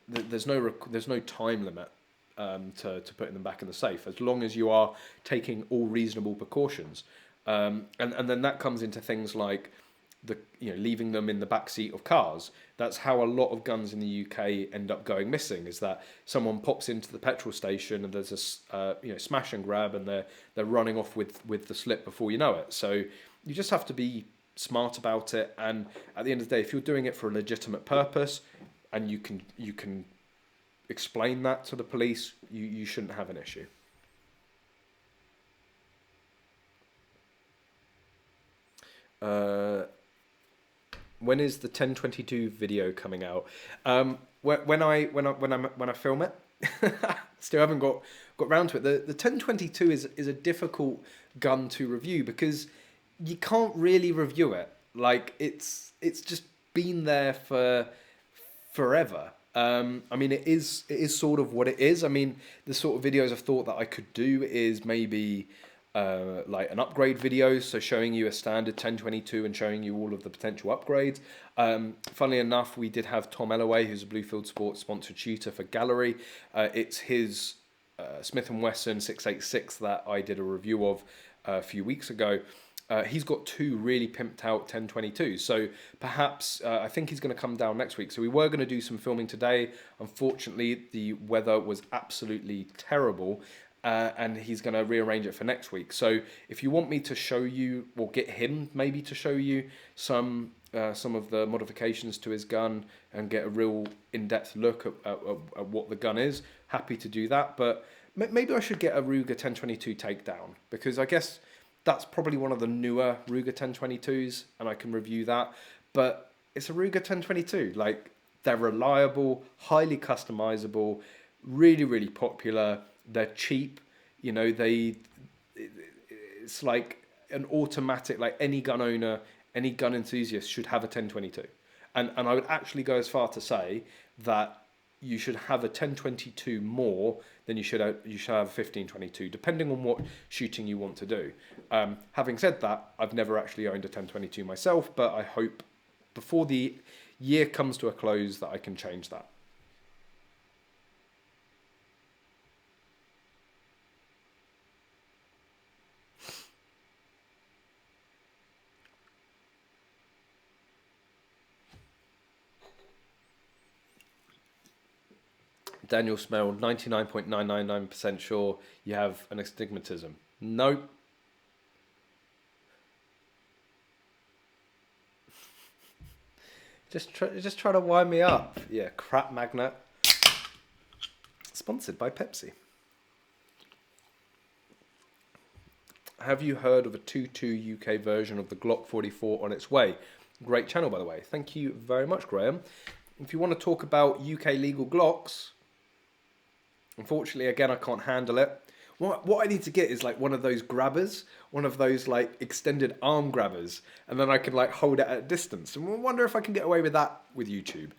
Speaker 1: there's no time limit to putting them back in the safe, as long as you are taking all reasonable precautions. And then that comes into things like leaving them in the back seat of cars. That's how a lot of guns in the UK end up going missing. Is that someone pops into the petrol station and there's a smash and grab, and they're running off with the slip before you know it. So you just have to be smart about it. And at the end of the day, if you're doing it for a legitimate purpose, and you can explain that to the police, you shouldn't have an issue. When is the 1022 video coming out? When I film it, still haven't got round to it. The 1022 is a difficult gun to review because you can't really review it. Like it's just been there for forever. I mean, it is sort of what it is. I mean, the sort of videos I've thought that I could do is maybe like an upgrade video, so showing you a standard 1022 and showing you all of the potential upgrades. Funnily enough, we did have Tom Ellaway, who's a Bluefield Sports sponsored shooter for Gallery. It's his Smith & Wesson 686 that I did a review of a few weeks ago. He's got two really pimped out 1022s, so perhaps I think he's going to come down next week. So we were going to do some filming today. Unfortunately, the weather was absolutely terrible, and he's going to rearrange it for next week. So if you want me to show you, or get him maybe to show you some of the modifications to his gun and get a real in-depth look at what the gun is, happy to do that. But maybe I should get a Ruger 1022 takedown, because I guess that's probably one of the newer Ruger 1022s, and I can review that. But it's a Ruger 1022. Like, they're reliable, highly customizable, really, really popular. They're cheap. You know, it's like an automatic, like any gun owner, any gun enthusiast should have a 1022. And I would actually go as far to say that you should have a 1022 more than you should have a 1522, depending on what shooting you want to do. Having said that, I've never actually owned a 1022 myself, but I hope before the year comes to a close that I can change that. Daniel Smell, 99.999% sure you have an astigmatism. Nope. Just try to wind me up. Yeah, crap magnet. Sponsored by Pepsi. Have you heard of a 2.2 UK version of the Glock 44 on its way? Great channel, by the way. Thank you very much, Graham. If you want to talk about UK legal Glocks, unfortunately, again, I can't handle it. What I need to get is like one of those grabbers, one of those like extended arm grabbers, and then I can like hold it at a distance. And I wonder if I can get away with that with YouTube.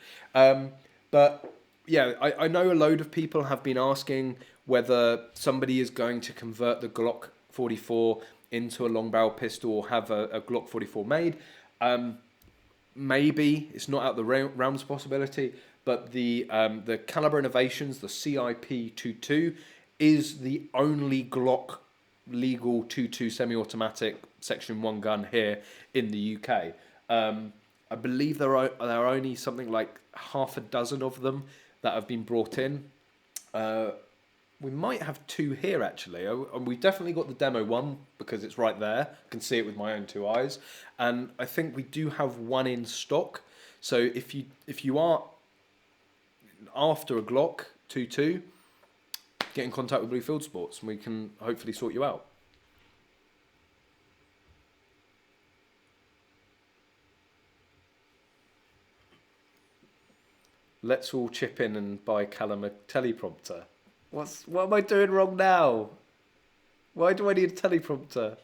Speaker 1: But yeah, I know a load of people have been asking whether somebody is going to convert the Glock 44 into a long barrel pistol or have a Glock 44 made. Maybe it's not out the realms of possibility, but the Caliber Innovations, the CIP-22, is the only Glock legal 2.2 semi-automatic Section 1 gun here in the UK. I believe there are only something like half a dozen of them that have been brought in. We might have two here, actually. We've definitely got the demo one because it's right there. I can see it with my own two eyes. And I think we do have one in stock. So if you are after a Glock 2.2, get in contact with Bluefield Sports and we can hopefully sort you out. Let's all chip in and buy Callum a teleprompter. What am I doing wrong now? Why do I need a teleprompter?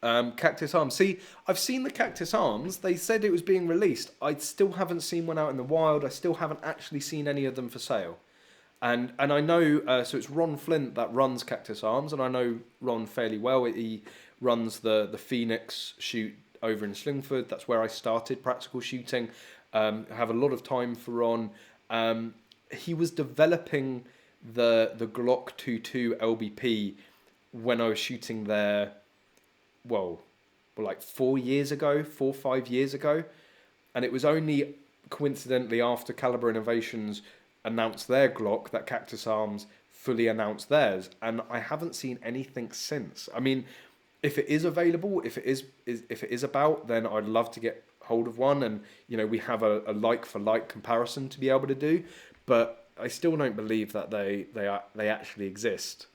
Speaker 1: Cactus Arms. See, I've seen the Cactus Arms. They said it was being released. I still haven't seen one out in the wild. I still haven't actually seen any of them for sale. And I know, so it's Ron Flint that runs Cactus Arms, and I know Ron fairly well. He runs the Phoenix shoot over in Slingford. That's where I started practical shooting. I have a lot of time for Ron. He was developing the Glock 2.2 LBP when I was shooting there. Well, like 4 years ago, 4 or 5 years ago. And it was only coincidentally after Caliber Innovations announced their Glock that Cactus Arms fully announced theirs. And I haven't seen anything since. I mean, if it is available, if it is about, then I'd love to get hold of one. And, you know, we have a like for like comparison to be able to do. But I still don't believe that they actually exist.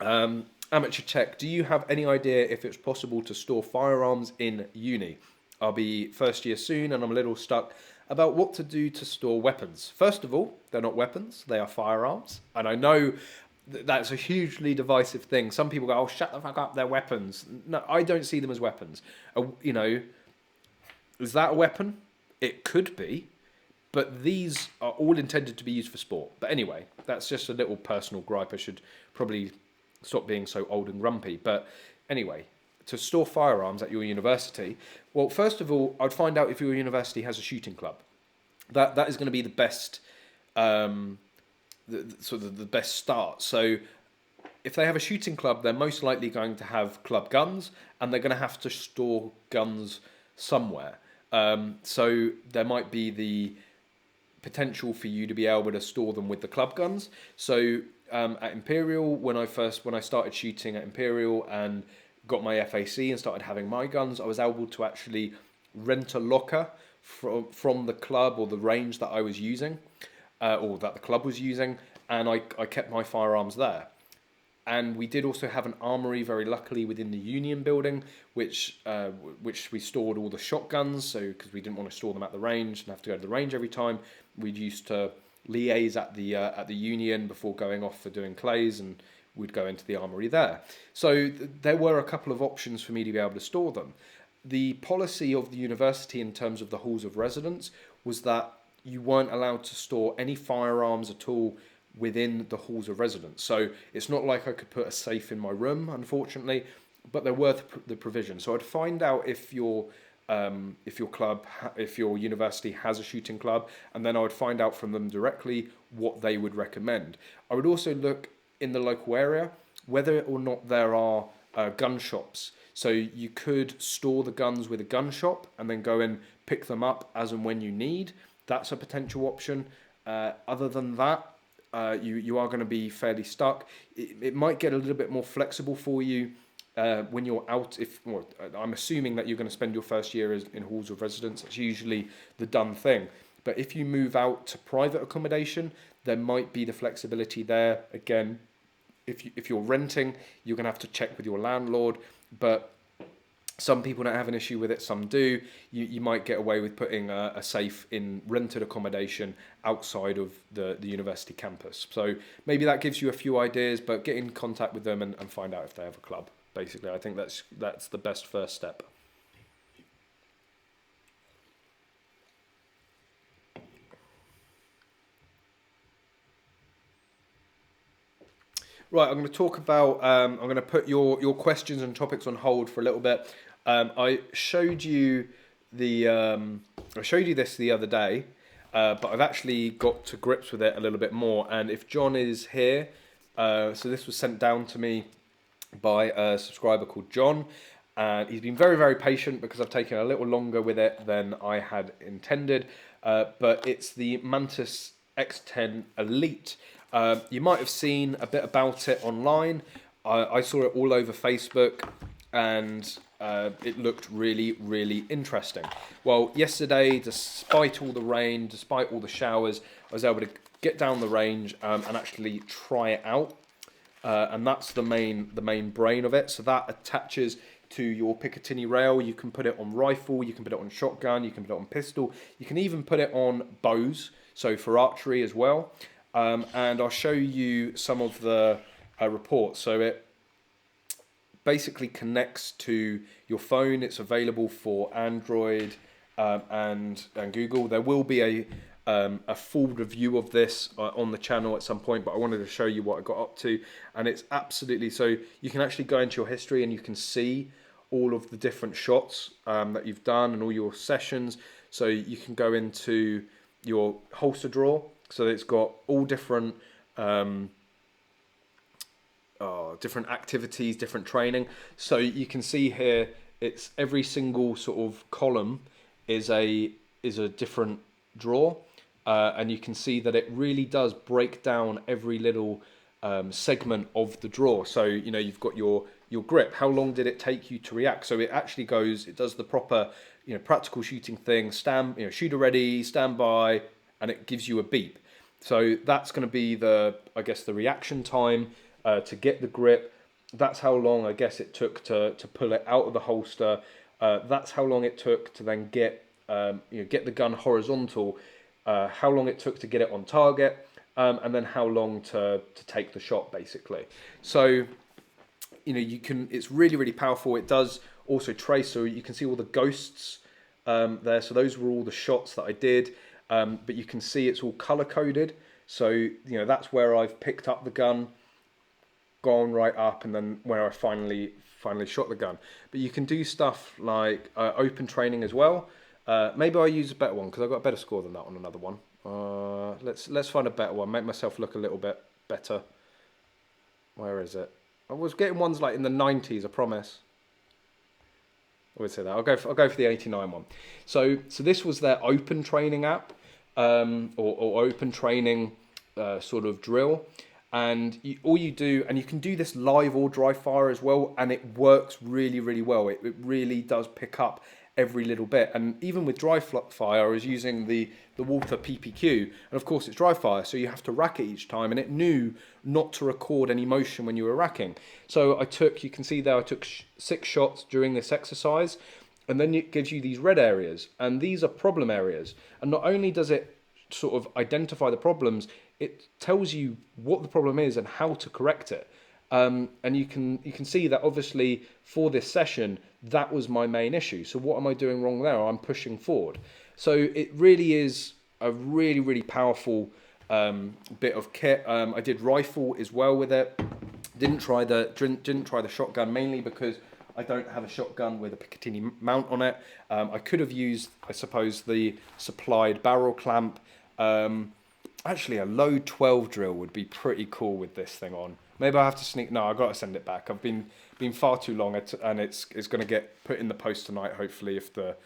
Speaker 1: Amateur Tech, do you have any idea if it's possible to store firearms in uni? I'll be first year soon and I'm a little stuck about what to do to store weapons. First of all, they're not weapons, they are firearms. And I know that's a hugely divisive thing. Some people go, oh, shut the fuck up, they're weapons. No, I don't see them as weapons. You know, is that a weapon? It could be. But these are all intended to be used for sport. But anyway, that's just a little personal gripe. I should probably stop being so old and grumpy. But anyway, to store firearms at your university, well, first of all, I'd find out if your university has a shooting club. That is going to be the best, sort of the best start. So if they have a shooting club, they're most likely going to have club guns, and they're going to have to store guns somewhere. So there might be the potential for you to be able to store them with the club guns. So at Imperial, when I started shooting at Imperial and got my FAC and started having my guns, I was able to actually rent a locker from the club or the range that I was using, or that the club was using, and I kept my firearms there. And we did also have an armory, very luckily, within the Union building, which we stored all the shotguns. So because we didn't want to store them at the range and have to go to the range every time, we used to liaise at the Union before going off for doing clays, and we'd go into the armory there. So there were a couple of options for me to be able to store them. The policy of the university in terms of the halls of residence was that you weren't allowed to store any firearms at all within the halls of residence. So it's not like I could put a safe in my room, unfortunately, but there were the provisions. So I'd find out if your university has a shooting club, and then I would find out from them directly what they would recommend. I would also look in the local area whether or not there are gun shops. So you could store the guns with a gun shop and then go and pick them up as and when you need. That's a potential option. Other than that, you are going to be fairly stuck. It might get a little bit more flexible for you when you're out. I'm assuming that you're going to spend your first year in halls of residence. That's usually the done thing. But if you move out to private accommodation, there might be the flexibility there. Again, if you're renting, you're going to have to check with your landlord. But some people don't have an issue with it, some do. You might get away with putting a safe in rented accommodation outside of the university campus. So maybe that gives you a few ideas, but get in contact with them and find out if they have a club. Basically, I think that's the best first step. Right, I'm going to talk about, I'm going to put your questions and topics on hold for a little bit. I showed you this the other day, but I've actually got to grips with it a little bit more. And if John is here, so this was sent down to me by a subscriber called John, and he's been very, very patient because I've taken a little longer with it than I had intended. But it's the Mantis X10 Elite. You might have seen a bit about it online. I saw it all over Facebook, and it looked really, really interesting. Well, yesterday, despite all the rain, despite all the showers, I was able to get down the range and actually try it out. And that's the main brain of it. So that attaches to your Picatinny rail. You can put it on rifle, you can put it on shotgun, you can put it on pistol, you can even put it on bows, so for archery as well. And I'll show you some of the reports. So it basically connects to your phone. It's available for Android and Google. There will be a full review of this on the channel at some point, but I wanted to show you what I got up to. And it's absolutely, so you can actually go into your history and you can see all of the different shots that you've done and all your sessions. So you can go into your holster drawer. So it's got all different different activities, different training. So you can see here, it's every single sort of column is a different drawer, and you can see that it really does break down every little segment of the drawer. So you know, you've got your grip. How long did it take you to react? So it actually goes, it does the proper, you know, practical shooting thing. Stand, you know, shooter ready, stand by, and it gives you a beep. So that's going to be the, I guess, the reaction time to get the grip. That's how long I guess it took to pull it out of the holster. That's how long it took to then get you know, get the gun horizontal. How long it took to get it on target, and then how long to take the shot, basically. So you know, you can. It's really, really powerful. It does also trace, so you can see all the ghosts there. So those were all the shots that I did. But you can see it's all color coded. So you know, that's where I've picked up the gun, gone right up, and then where I finally shot the gun. But you can do stuff like open training as well. Maybe I'll use a better one because I've got a better score than that on another one. Let's find a better one. Make myself look a little bit better. Where is it? I was getting ones like in the 90s, I promise. I would say that. I'll go for the 89 one. So this was their open training app, or open training sort of drill. And all you do, and you can do this live or dry fire as well, and it works really, really well. It really does pick up every little bit. And even with dry fire, I was using the Walther PPQ, and of course it's dry fire, so you have to rack it each time, and it knew not to record any motion when you were racking. So you can see there, I took 6 shots during this exercise, and then it gives you these red areas, and these are problem areas. And not only does it sort of identify the problems, it tells you what the problem is and how to correct it. And you can see that obviously for this session, that was my main issue. So what am I doing wrong there? I'm pushing forward. So it really is a really, really powerful bit of kit. I did rifle as well with it. Didn't try the shotgun, mainly because I don't have a shotgun with a Picatinny mount on it. I could have used, I suppose, the supplied barrel clamp. Actually, a low 12 drill would be pretty cool with this thing on. Maybe I have to sneak. No, I've got to send it back. I've been far too long, and it's going to get put in the post tonight. Hopefully, if the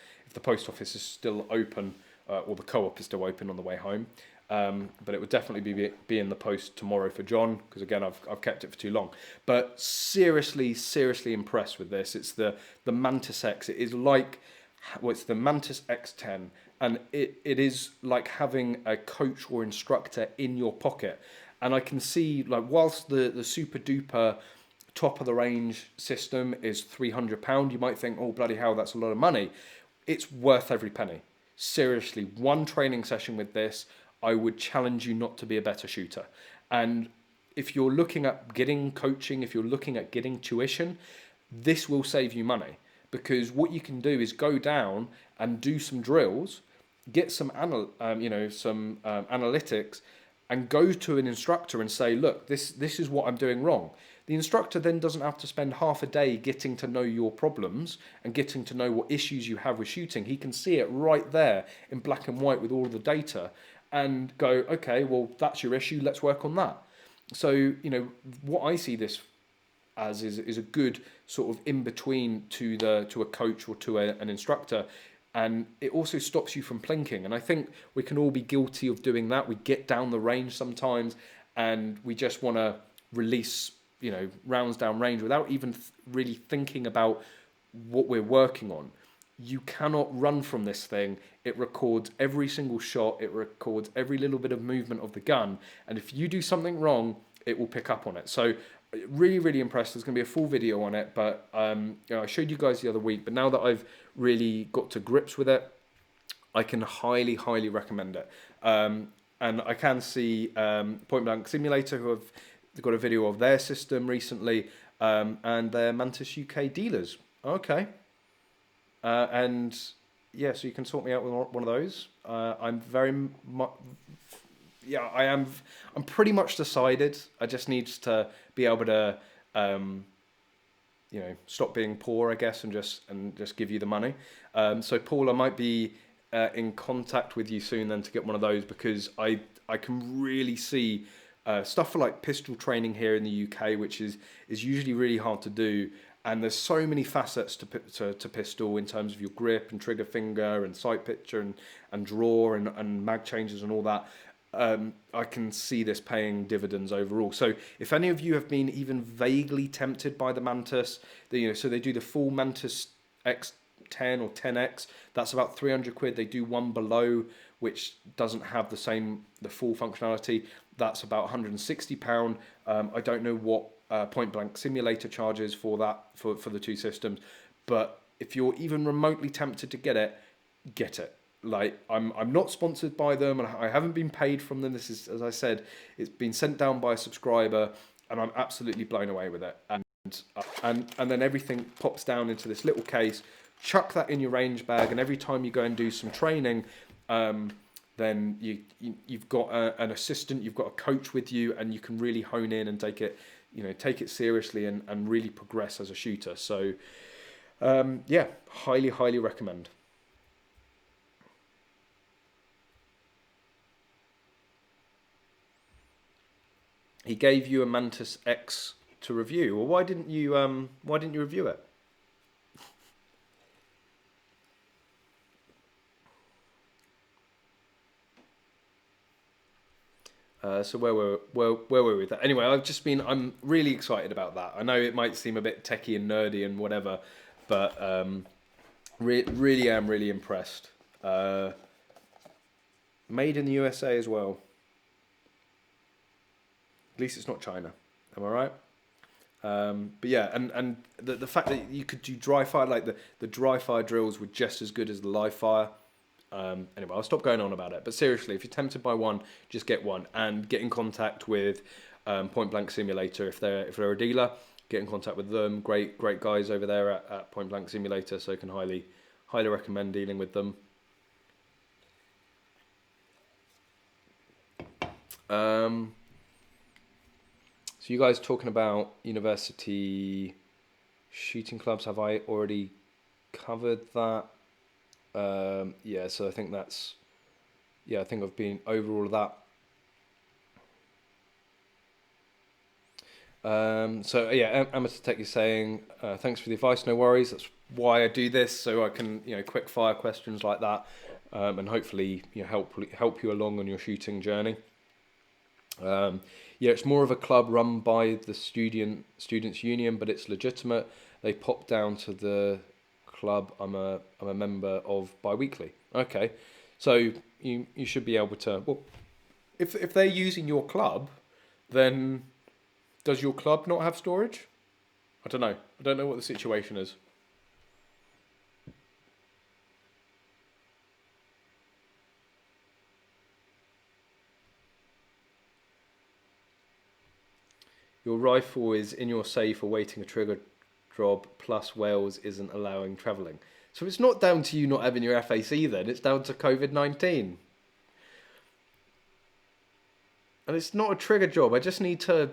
Speaker 1: post office is still open, or the co-op is still open on the way home. But it would definitely be in the post tomorrow for John, because again, I've kept it for too long. But seriously impressed with this. It's the Mantis X. It is like, well, it's the Mantis X10, and it is like having a coach or instructor in your pocket. And I can see, like, whilst the super duper top of the range system is £300, you might think, oh bloody hell, that's a lot of money. It's worth every penny. Seriously, one training session with this, I would challenge you not to be a better shooter. And if you're looking at getting coaching, if you're looking at getting tuition, this will save you money, because what you can do is go down and do some drills, get some analytics, and go to an instructor and say, look, this is what I'm doing wrong. The instructor then doesn't have to spend half a day getting to know your problems and getting to know what issues you have with shooting. He can see it right there in black and white with all of the data and go, okay, well, that's your issue, let's work on that. So, you know, what I see this as is a good sort of in-between to a coach or to an instructor. And it also stops you from plinking. And I think we can all be guilty of doing that. We get down the range sometimes and we just want to release, you know, rounds down range without even really thinking about what we're working on. You cannot run from this thing. It records every single shot. It records every little bit of movement of the gun. And if you do something wrong, it will pick up on it. So really impressed. There's going to be a full video on it, but you know, I showed you guys the other week, but now that I've really got to grips with it, I can highly recommend it. And I can see Point Blank Simulator, who have got a video of their system recently, and their Mantis UK dealers. Okay. And yeah, so you can sort me out with one of those. I'm very much, yeah, I'm pretty much decided. I just need to be able to, you know, stop being poor, I guess, and just give you the money. So Paul, I might be in contact with you soon then to get one of those, because I can really see stuff for like pistol training here in the UK, which is usually really hard to do. And there's so many facets to pistol in terms of your grip and trigger finger and sight picture and draw and mag changes and all that. I can see this paying dividends overall. So if any of you have been even vaguely tempted by the Mantis, so they do the full Mantis X10 or 10X. That's about 300 quid. They do one below, which doesn't have the full functionality. That's about £160. I don't know what Point Blank Simulator charges for that for the two systems, but if you're even remotely tempted to get it. Like, I'm not sponsored by them, and I haven't been paid from them. This is, as I said, it's been sent down by a subscriber, and I'm absolutely blown away with it. And then everything pops down into this little case. Chuck that in your range bag, and every time you go and do some training, then you've got an assistant, you've got a coach with you, and you can really hone in and take it seriously and really progress as a shooter. So yeah, highly recommend. He gave you a Mantis X to review. Well, why didn't you review it? So where were we with that? Anyway, I'm really excited about that. I know it might seem a bit techie and nerdy and whatever, but really am really impressed. Made in the USA as well. At least it's not China. Am I right? But yeah, and the fact that you could do dry fire, like the dry fire drills were just as good as the live fire. Anyway, I'll stop going on about it. But seriously, if you're tempted by one, just get one and get in contact with Point Blank Simulator. If they're a dealer, get in contact with them. Great guys over there at Point Blank Simulator. So I can highly recommend dealing with them. So you guys talking about university shooting clubs? Have I already covered that? Yeah, so I think I think I've been over all of that. So yeah, Amateur Tech is saying, thanks for the advice, no worries. That's why I do this, so I can, quick fire questions like that, and hopefully help you along on your shooting journey. Yeah, it's more of a club run by the students union, but it's legitimate. They pop down to the club I'm a member of bi-weekly. Okay, so you should be able to. Well, if they're using your club, then does your club not have storage? I don't know. I don't know what the situation is. Your rifle is in your safe awaiting a trigger drop, plus Wales isn't allowing travelling. So it's not down to you not having your FAC then, it's down to COVID-19. And it's not a trigger job, I just need to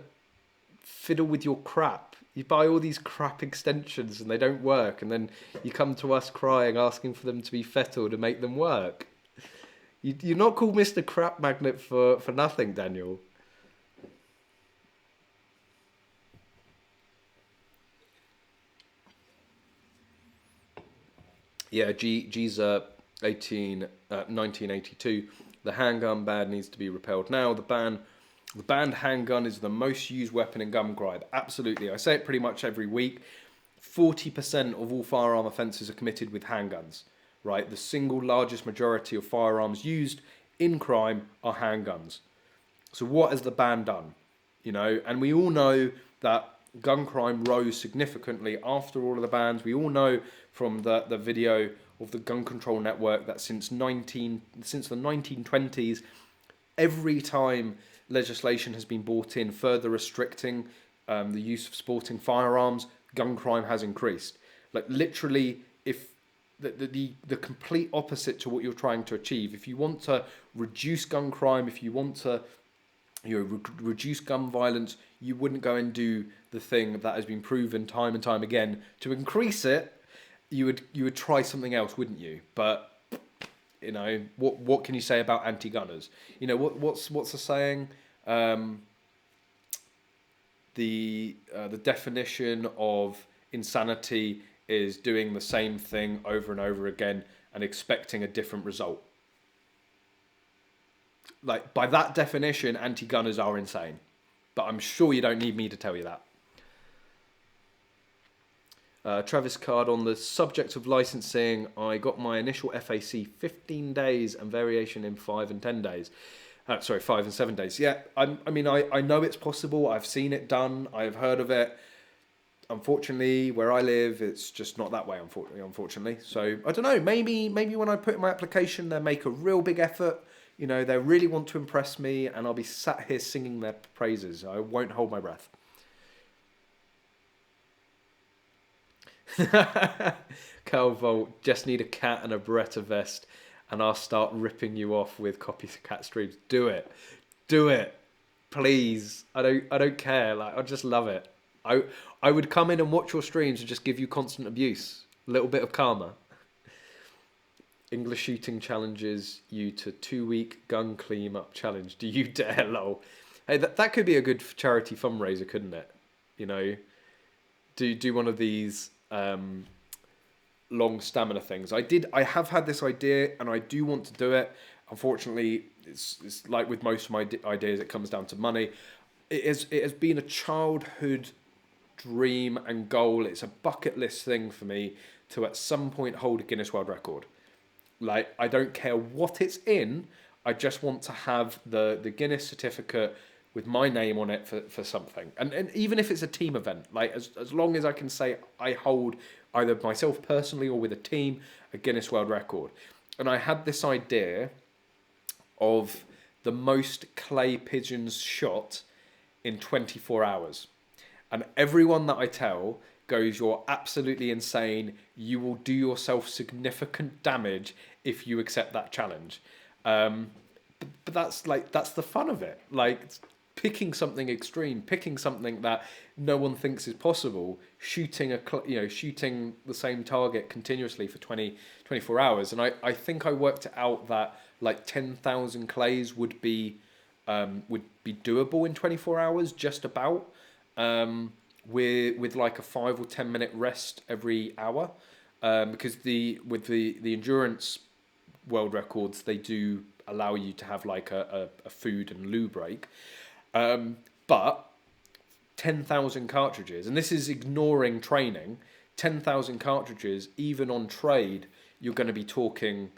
Speaker 1: fiddle with your crap. You buy all these crap extensions and they don't work, and then you come to us crying, asking for them to be fettled and make them work. You're not called Mr. Crap Magnet for nothing, Daniel. Yeah, G's 1982. The handgun ban needs to be repealed now. The banned handgun is the most used weapon in gun crime. Absolutely. I say it pretty much every week. 40% of all firearm offences are committed with handguns, right? The single largest majority of firearms used in crime are handguns. So what has the ban done? And we all know that gun crime rose significantly after all of the bans. We all know from the video of the Gun Control Network that since the 1920s, every time legislation has been brought in further restricting the use of sporting firearms, gun crime has increased. Like literally, if the complete opposite to what you're trying to achieve. If you want to reduce gun crime, if you want to reduce gun violence, you wouldn't go and do the thing that has been proven time and time again. To increase it, you would try something else, wouldn't you? But what can you say about anti-gunners? What's the saying? the definition of insanity is doing the same thing over and over again and expecting a different result. Like, by that definition, anti-gunners are insane. But I'm sure you don't need me to tell you that. Travis Card, on the subject of licensing, I got my initial FAC 15 days and variation in 5 and 10 days. 5 and 7 days. Yeah, I mean, I know it's possible. I've seen it done. I've heard of it. Unfortunately, where I live, it's just not that way, unfortunately. So, I don't know. Maybe when I put in my application, they make a real big effort. You know, they really want to impress me, and I'll be sat here singing their praises. I won't hold my breath. Carl Volt, just need a cat and a Beretta vest, and I'll start ripping you off with copycat streams. Do it, please. I don't care. Like, I just love it. I would come in and watch your streams and just give you constant abuse, a little bit of karma. English shooting challenges you to 2-week gun clean up challenge. Do you dare? Lol. Hey, that could be a good charity fundraiser, couldn't it? You know, do one of these long stamina things. I have had this idea and I do want to do it. Unfortunately, it's like with most of my ideas, it comes down to money. It has been a childhood dream and goal. It's a bucket list thing for me to at some point hold a Guinness World Record. Like, I don't care what it's in. I just want to have the Guinness certificate with my name on it for something. And even if it's a team event, like as long as I can say I hold either myself personally or with a team, a Guinness World Record. And I had this idea of the most clay pigeons shot in 24 hours. And everyone that I tell goes, you're absolutely insane. You will do yourself significant damage if you accept that challenge. But that's the fun of it. Like, picking something extreme, picking something that no one thinks is possible, shooting the same target continuously for 24 hours. And I think I worked it out that like 10,000 clays would be doable in 24 hours, just about. With like a 5 or 10 minute rest every hour, because with the endurance world records, they do allow you to have like a food and loo break, but 10,000 cartridges, and this is ignoring training. 10,000 cartridges, even on trade, you're going to be talking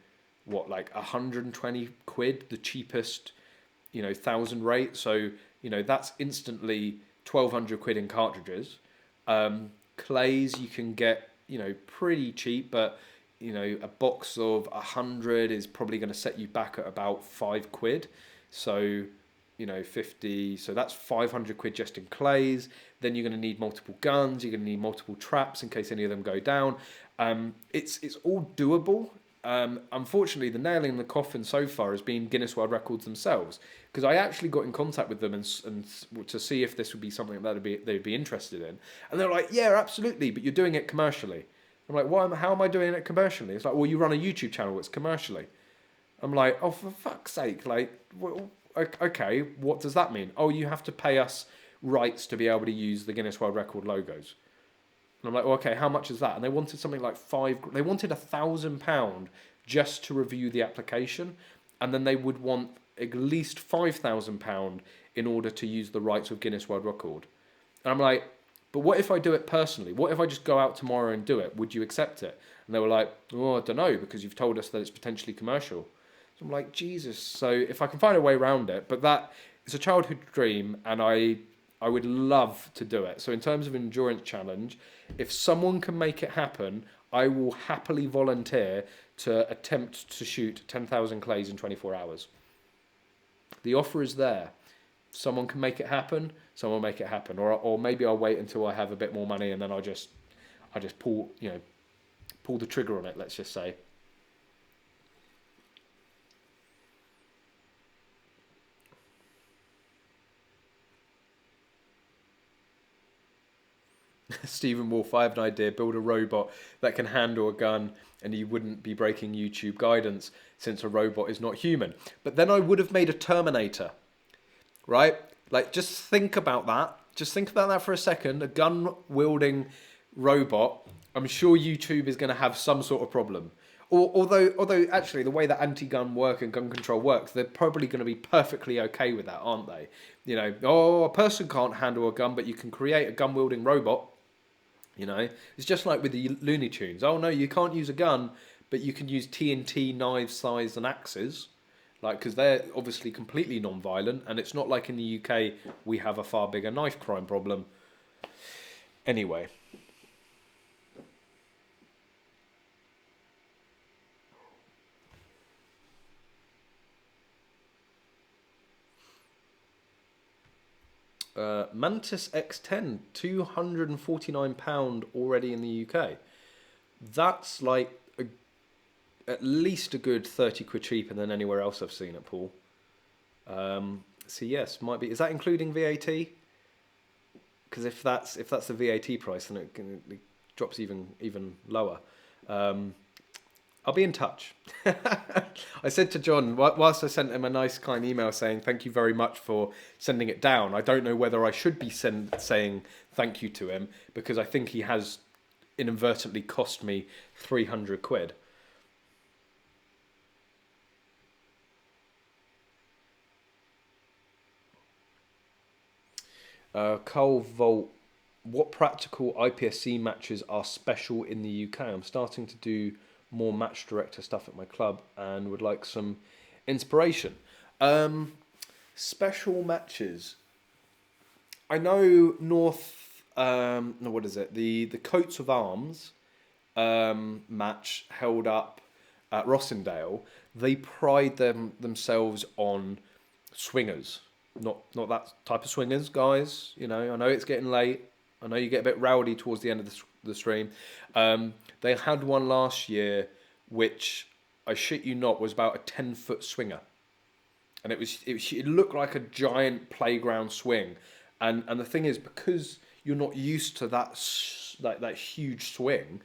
Speaker 1: what, like 120 quid, the cheapest, 1,000 rate. So that's instantly 1,200 quid in cartridges. Clays you can get, pretty cheap, but a box of 100 is probably going to set you back at about 5 quid. So 50, so that's 500 quid just in clays. Then you're going to need multiple guns, you're going to need multiple traps in case any of them go down. It's all doable. Unfortunately, the nail in the coffin so far has been Guinness World Records themselves, because I actually got in contact with them and to see if this would be something that they'd be interested in, and they're like, yeah, absolutely, but you're doing it commercially. I'm like, how am I doing it commercially? It's like, well, you run a YouTube channel, it's commercially. I'm like, oh, for fuck's sake, like, well, okay, what does that mean? Oh, you have to pay us rights to be able to use the Guinness World Record logos. And I'm like, well, okay, how much is that? And they wanted something like they wanted £1,000 just to review the application. And then they would want at least £5,000 in order to use the rights of Guinness World Record. And I'm like, but what if I do it personally? What if I just go out tomorrow and do it? Would you accept it? And they were like, oh, I don't know, because you've told us that it's potentially commercial. So I'm like, Jesus. So if I can find a way around it, but that it's a childhood dream, and I would love to do it. So in terms of endurance challenge, if someone can make it happen, I will happily volunteer to attempt to shoot 10,000 clays in 24 hours. The offer is there. Someone can make it happen, someone will make it happen. Or maybe I'll wait until I have a bit more money and then I just pull the trigger on it, let's just say. Stephen Wolf, I have an idea. Build a robot that can handle a gun and you wouldn't be breaking YouTube guidance since a robot is not human. But then I would have made a Terminator, right? Like, just think about that. Just think about that for a second. A gun-wielding robot. I'm sure YouTube is going to have some sort of problem. Although actually the way that anti-gun work and gun control works, they're probably going to be perfectly okay with that, aren't they? You know, oh, a person can't handle a gun, but you can create a gun-wielding robot. You know, it's just like with the Looney Tunes. Oh no, you can't use a gun, but you can use TNT, knives, scythes, and axes. Like, because they're obviously completely non-violent, and it's not like in the UK we have a far bigger knife crime problem. Anyway. Mantis X10, £249 already in the UK. That's like at least a good 30 quid cheaper than anywhere else I've seen it, Paul. So yes, might be. Is that including VAT? Because if that's the VAT price, then it drops even lower. I'll be in touch. I said to John, whilst I sent him a nice kind email saying thank you very much for sending it down, I don't know whether I should be saying thank you to him, because I think he has inadvertently cost me 300 quid. Carl Volt, what practical IPSC matches are special in the UK? I'm starting to do more match director stuff at my club and would like some inspiration. Special matches. I know North, no, what is it? The Coats of Arms match held up at Rossendale. They pride themselves on swingers. Not that type of swingers, guys. You know, I know it's getting late. I know you get a bit rowdy towards the end of the stream. They had one last year, which I shit you not was about a 10-foot swinger, and it looked like a giant playground swing. And the thing is, because you're not used to that huge swing,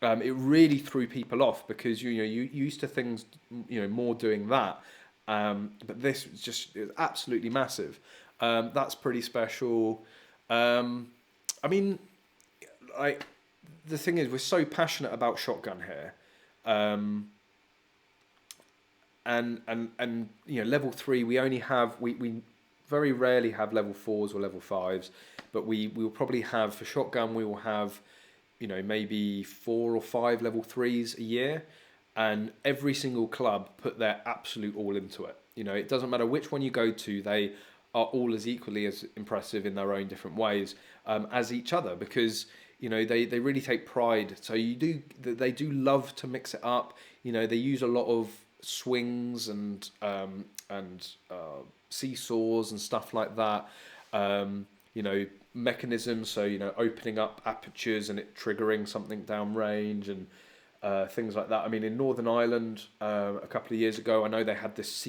Speaker 1: it really threw people off, because you used to things more doing that. But this was just absolutely massive. That's pretty special. I mean, like, the thing is, we're so passionate about shotgun here, and level 3 we only have we very rarely have level 4s or level 5s, but we will probably have, for shotgun we will have maybe 4 or 5 level 3s a year. And every single club put their absolute all into it. It doesn't matter which one you go to, they are all as equally as impressive in their own different ways as each other, because they really take pride. So they do love to mix it up. They use a lot of swings and seesaws and stuff like that. Mechanisms, so opening up apertures and it triggering something downrange, and things like that. I mean, in Northern Ireland, a couple of years ago, I know they had this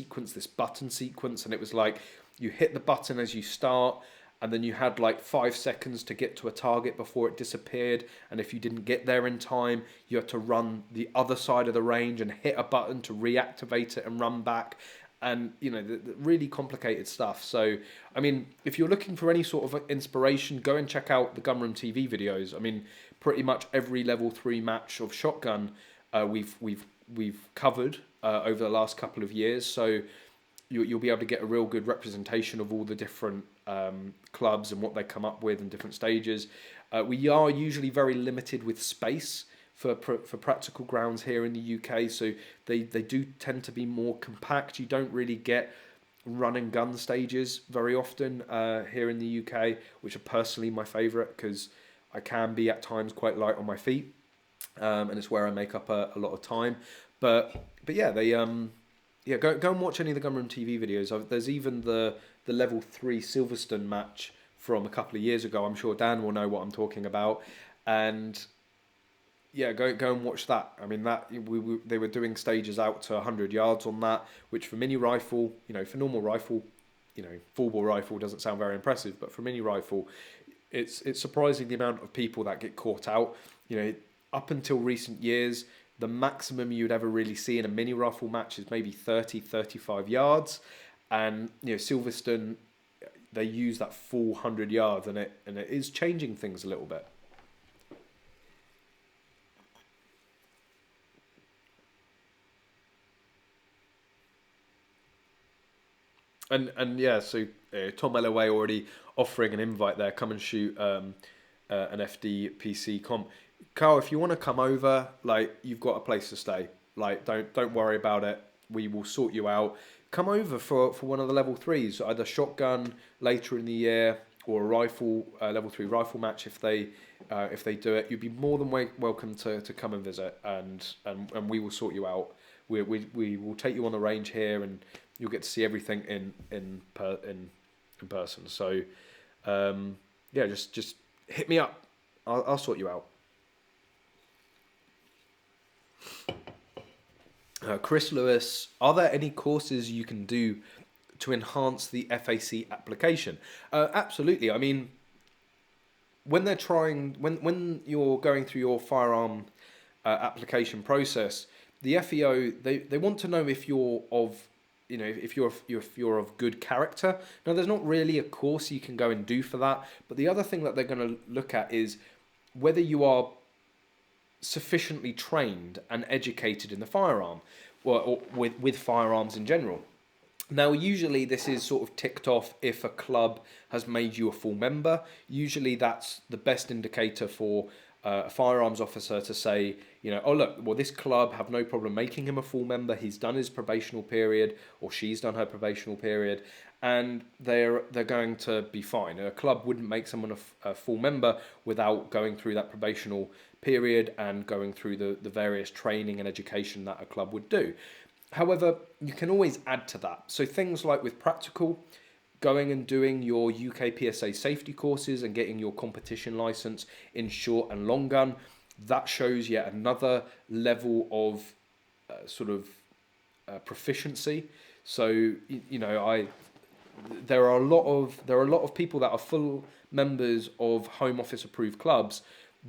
Speaker 1: button sequence, and it was like you hit the button as you start, and then you had like 5 seconds to get to a target before it disappeared. And if you didn't get there in time, you had to run the other side of the range and hit a button to reactivate it and run back. And the really complicated stuff. So I mean, if you're looking for any sort of inspiration, go and check out the Gunroom TV videos. I mean, pretty much every level 3 match of shotgun we've covered over the last couple of years. So you'll be able to get a real good representation of all the different clubs and what they come up with in different stages. We are usually very limited with space for practical grounds here in the UK, so they do tend to be more compact. You don't really get run and gun stages very often here in the UK, which are personally my favourite, because I can be at times quite light on my feet, and it's where I make up a lot of time. But yeah, they go and watch any of the Gunroom TV videos. There's even the level 3 Silverstone match from a couple of years ago. I'm sure Dan will know what I'm talking about, and yeah, go and watch that. I mean, they were doing stages out to 100 yards on that, which for mini rifle, for normal rifle, full bore rifle doesn't sound very impressive, but for mini rifle, it's surprising the amount of people that get caught out. Up until recent years, the maximum you'd ever really see in a mini rifle match is maybe 30, 35 yards, and Silverstone, they use that full 100 yards, and it is changing things a little bit. And yeah, so Tom Ellaway already offering an invite there. Come and shoot an FD PC comp. Carl, if you want to come over, like, you've got a place to stay. Like, don't worry about it. We will sort you out. Come over for one of the level 3s, either shotgun later in the year or a rifle level 3 rifle match if they do it. You'd be more than welcome to come and visit, and we will sort you out. We will take you on the range here, and you'll get to see everything in person. So yeah, just hit me up. I'll sort you out. Chris Lewis, are there any courses you can do to enhance the FAC application? Absolutely. I mean, when you're going through your firearm application process, the FEO they want to know if you're of if you're of good character. Now, there's not really a course you can go and do for that, but the other thing that they're going to look at is whether you are sufficiently trained and educated in the firearm, or with firearms in general. Now, usually this is sort of ticked off if a club has made you a full member. Usually that's the best indicator for a firearms officer to say, oh look, well, this club have no problem making him a full member. He's done his probational period, or she's done her probational period, and they're going to be fine. A club wouldn't make someone a full member without going through that probational period and going through the various training and education that a club would do. However, you can always add to that. So things like with practical, going and doing your UK PSA safety courses and getting your competition license in short and long gun, that shows yet another level of proficiency. So there are a lot of people that are full members of Home Office approved clubs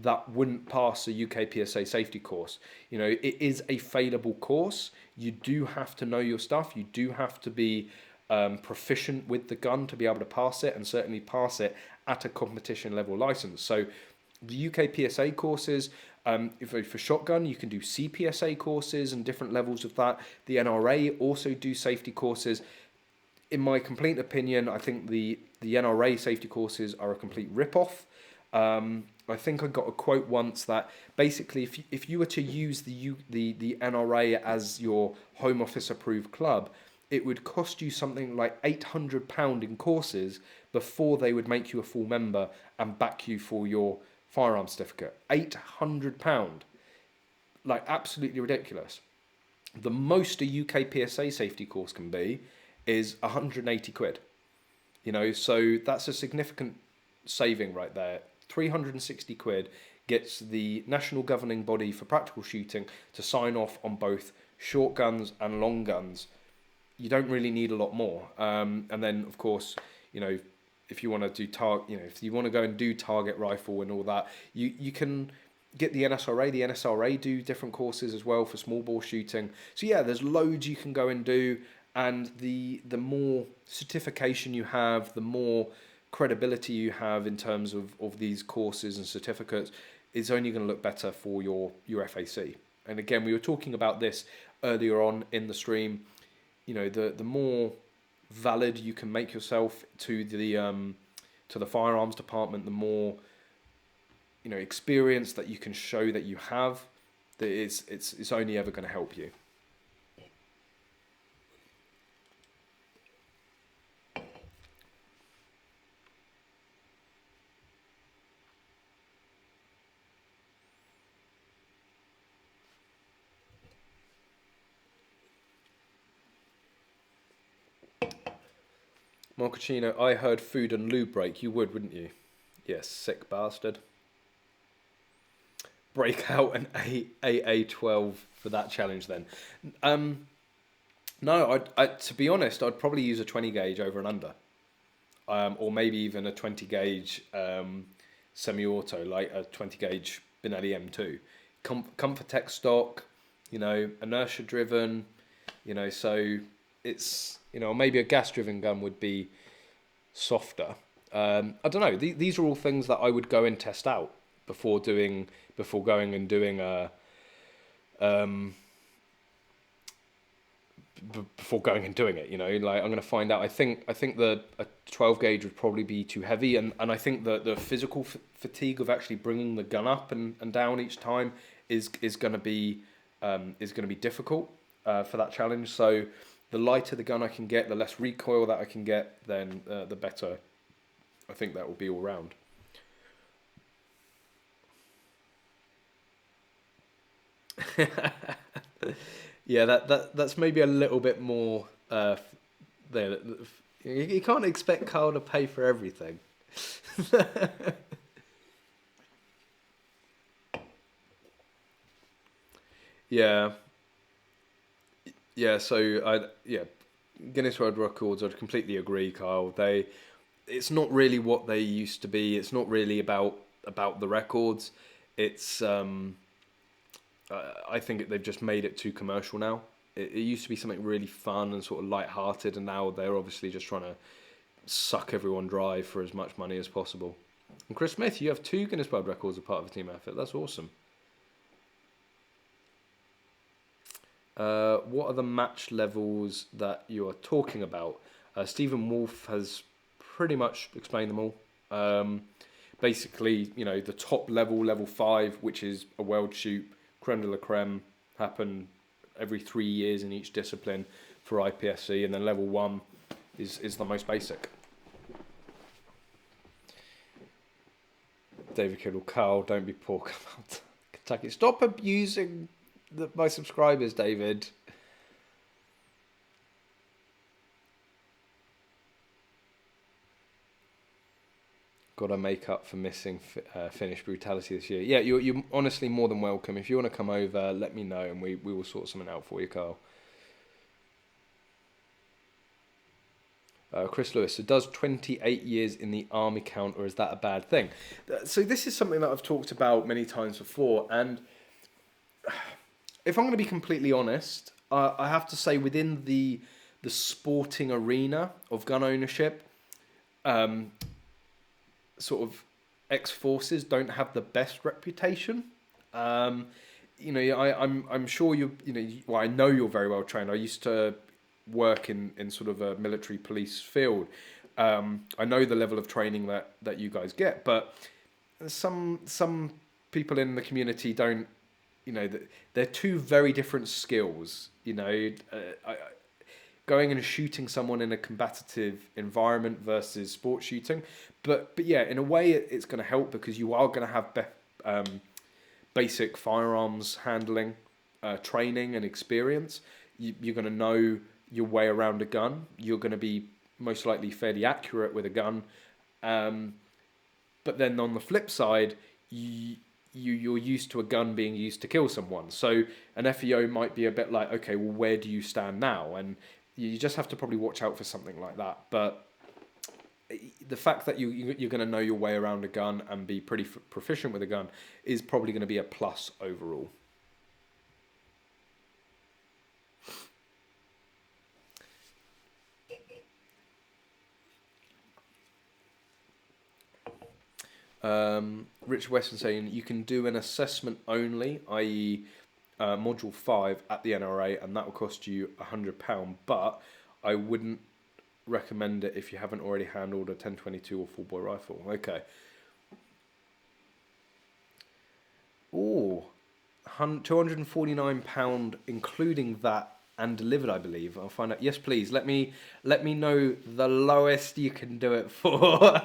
Speaker 1: that wouldn't pass a UK PSA safety course. It is a failable course. You do have to know your stuff. You do have to be proficient with the gun to be able to pass it, and certainly pass it at a competition level license. So the UK PSA courses, for shotgun, you can do CPSA courses and different levels of that. The NRA also do safety courses. In my complete opinion, I think the NRA safety courses are a complete rip-off. I think I got a quote once that basically if you were to use the NRA as your Home Office approved club, it would cost you something like £800 in courses before they would make you a full member and back you for your firearm certificate. £800. Like, absolutely ridiculous. The most a UK PSA safety course can be is 180 quid. So that's a significant saving right there. 360 quid gets the national governing body for practical shooting to sign off on both short guns and long guns. You don't really need a lot more. And then, of course, if you want to do if you want to go and do target rifle and all that, you can get the NSRA. The NSRA do different courses as well for small bore shooting. So yeah, there's loads you can go and do, and the more certification you have, the more credibility you have in terms of these courses and certificates, is only going to look better for your FAC. And again, we were talking about this earlier on in the stream. The more valid you can make yourself to the firearms department, the more experience that you can show that you have, that it's only ever going to help you. Marcocino, I heard food and lube break. You would, wouldn't you? Yes, sick bastard. Break out an AA12 for that challenge then. No, to be honest, I'd probably use a 20 gauge over and under. Or maybe even a 20 gauge semi-auto, like a 20 gauge Benelli M2. Comfortex stock, inertia driven, so it's, maybe a gas driven gun would be softer. I don't know. These are all things that I would go and test out before going and doing a before going and doing it. You know, like I'm going to find out. I think the a 12 gauge would probably be too heavy, and I think that the physical fatigue of actually bringing the gun up and down each time is going to be difficult for that challenge. So the lighter the gun I can get, the less recoil that I can get, then the better. I think that will be all round. Yeah, that's maybe a little bit more there. You can't expect Carl to pay for everything. Yeah, yeah. Guinness World Records. I'd completely agree, Kyle. It's not really what they used to be. It's not really about the records. It's I think they've just made it too commercial now. It used to be something really fun and sort of light-hearted, and now they're obviously just trying to suck everyone dry for as much money as possible. And Chris Smith, you have 2 Guinness World Records as part of a team effort. That's awesome. What are the match levels that you are talking about? Stephen Wolf has pretty much explained them all. Basically, you know, the top level, level 5, which is a world shoot, creme de la creme, happen every 3 years in each discipline for IPSC, and then level 1 is the most basic. David Kittle, Carl, don't be poor about Kentucky. Stop abusing my subscribers, David. Got to make up for missing Finnish brutality this year. Yeah, you're honestly more than welcome. If you want to come over, let me know, and we will sort something out for you, Carl. Chris Lewis, so does 28 years in the army count, or is that a bad thing? So this is something that I've talked about many times before, and if I'm going to be completely honest, I have to say within the sporting arena of gun ownership, sort of ex-forces don't have the best reputation. You know, I'm sure well, I know you're very well trained. I used to work in sort of a military police field. I know the level of training that you guys get, but some people in the community don't. You know, they're two very different skills. You know, going and shooting someone in a combative environment versus sport shooting. But yeah, in a way, it's going to help because you are going to have basic firearms handling, training and experience. You're going to know your way around a gun. You're going to be most likely fairly accurate with a gun. But then on the flip side, you're used to a gun being used to kill someone. So an FEO might be a bit like, okay, well, where do you stand now? And you just have to probably watch out for something like that. But the fact that you're going to know your way around a gun and be pretty proficient with a gun is probably going to be a plus overall. Rich Weston saying you can do an assessment only, i.e. Module 5 at the NRA, and that will cost you £100, but I wouldn't recommend it if you haven't already handled a 1022 or full boy rifle. Okay. Ooh, £249 including that and delivered, I believe. I'll find out. Yes, please. Let me know the lowest you can do it for.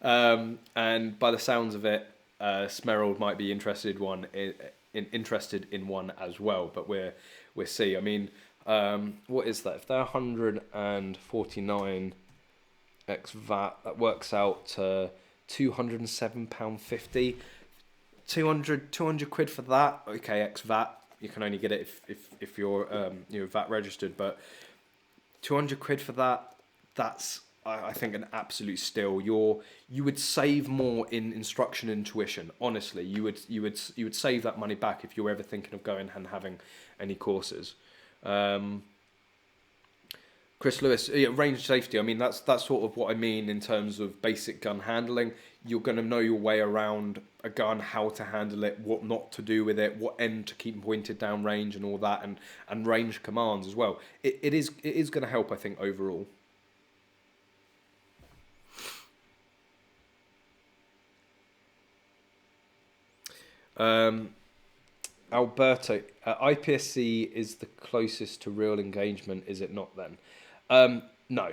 Speaker 1: And by the sounds of it, Smerald might be interested in one as well. But we'll see. I mean, what is that? If they're 149 ex VAT, that works out to £207.50. 200 quid for that. Okay, ex VAT. You can only get it if you're VAT registered, but 200 quid for that. That's I think an absolute steal. You would save more in instruction and tuition. Honestly, you would save that money back if you're ever thinking of going and having any courses. Chris Lewis, yeah, range safety. I mean, that's sort of what I mean in terms of basic gun handling. You're going to know your way around a gun, how to handle it, what not to do with it, what end to keep pointed down range, and all that, and range commands as well. It is going to help, I think, overall. Alberto, IPSC is the closest to real engagement, is it not? Then, no,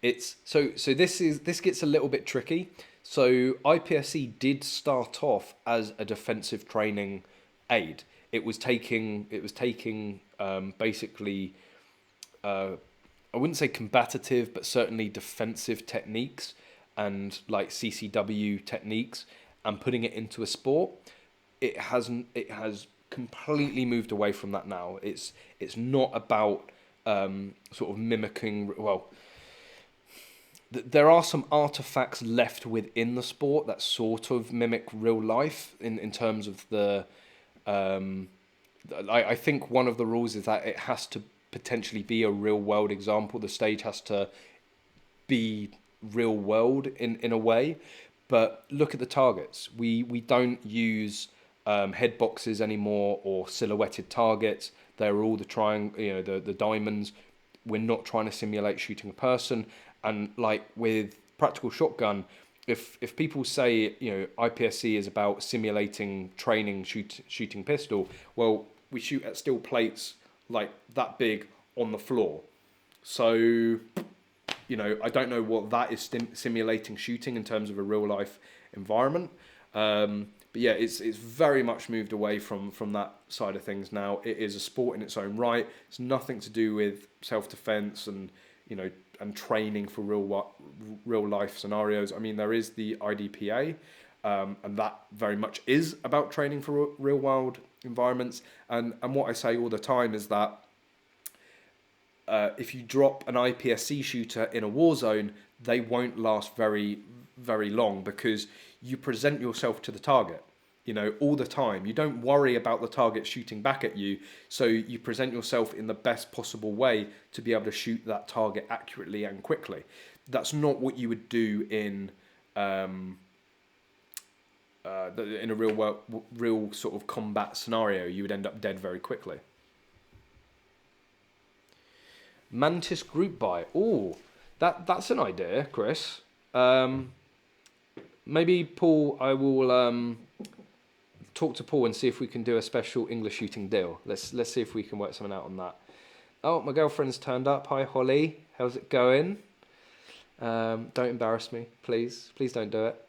Speaker 1: it's so. This gets a little bit tricky. So IPSC did start off as a defensive training aid. It was taking basically, I wouldn't say combative, but certainly defensive techniques and like CCW techniques, and putting it into a sport. It has completely moved away from that now. It's not about sort of mimicking. Well, there are some artifacts left within the sport that sort of mimic real life in terms of the. I think one of the rules is that it has to potentially be a real world example. The stage has to be real world in a way. But look at the targets. We don't use head boxes anymore or silhouetted targets. They're all the diamonds. We're not trying to simulate shooting a person. And like with practical shotgun, if people say IPSC is about simulating training shooting pistol, well, we shoot at steel plates like that big on the floor. So I don't know what that is simulating shooting in terms of a real life environment. But yeah, it's very much moved away from that side of things now. It is a sport in its own right. It's nothing to do with self-defense and and training for real life scenarios. I mean, there is the IDPA, and that very much is about training for real world environments. And what I say all the time is that if you drop an IPSC shooter in a war zone, they won't last very, very long because you present yourself to the target, all the time. You don't worry about the target shooting back at you, so you present yourself in the best possible way to be able to shoot that target accurately and quickly. That's not what you would do in a real sort of combat scenario. You would end up dead very quickly. Mantis group buy. Oh, that's an idea, Chris. Maybe Paul, I will talk to Paul and see if we can do a special English shooting deal. Let's see if we can work something out on that. Oh, my girlfriend's turned up. Hi, Holly. How's it going? Don't embarrass me, please. Please don't do it.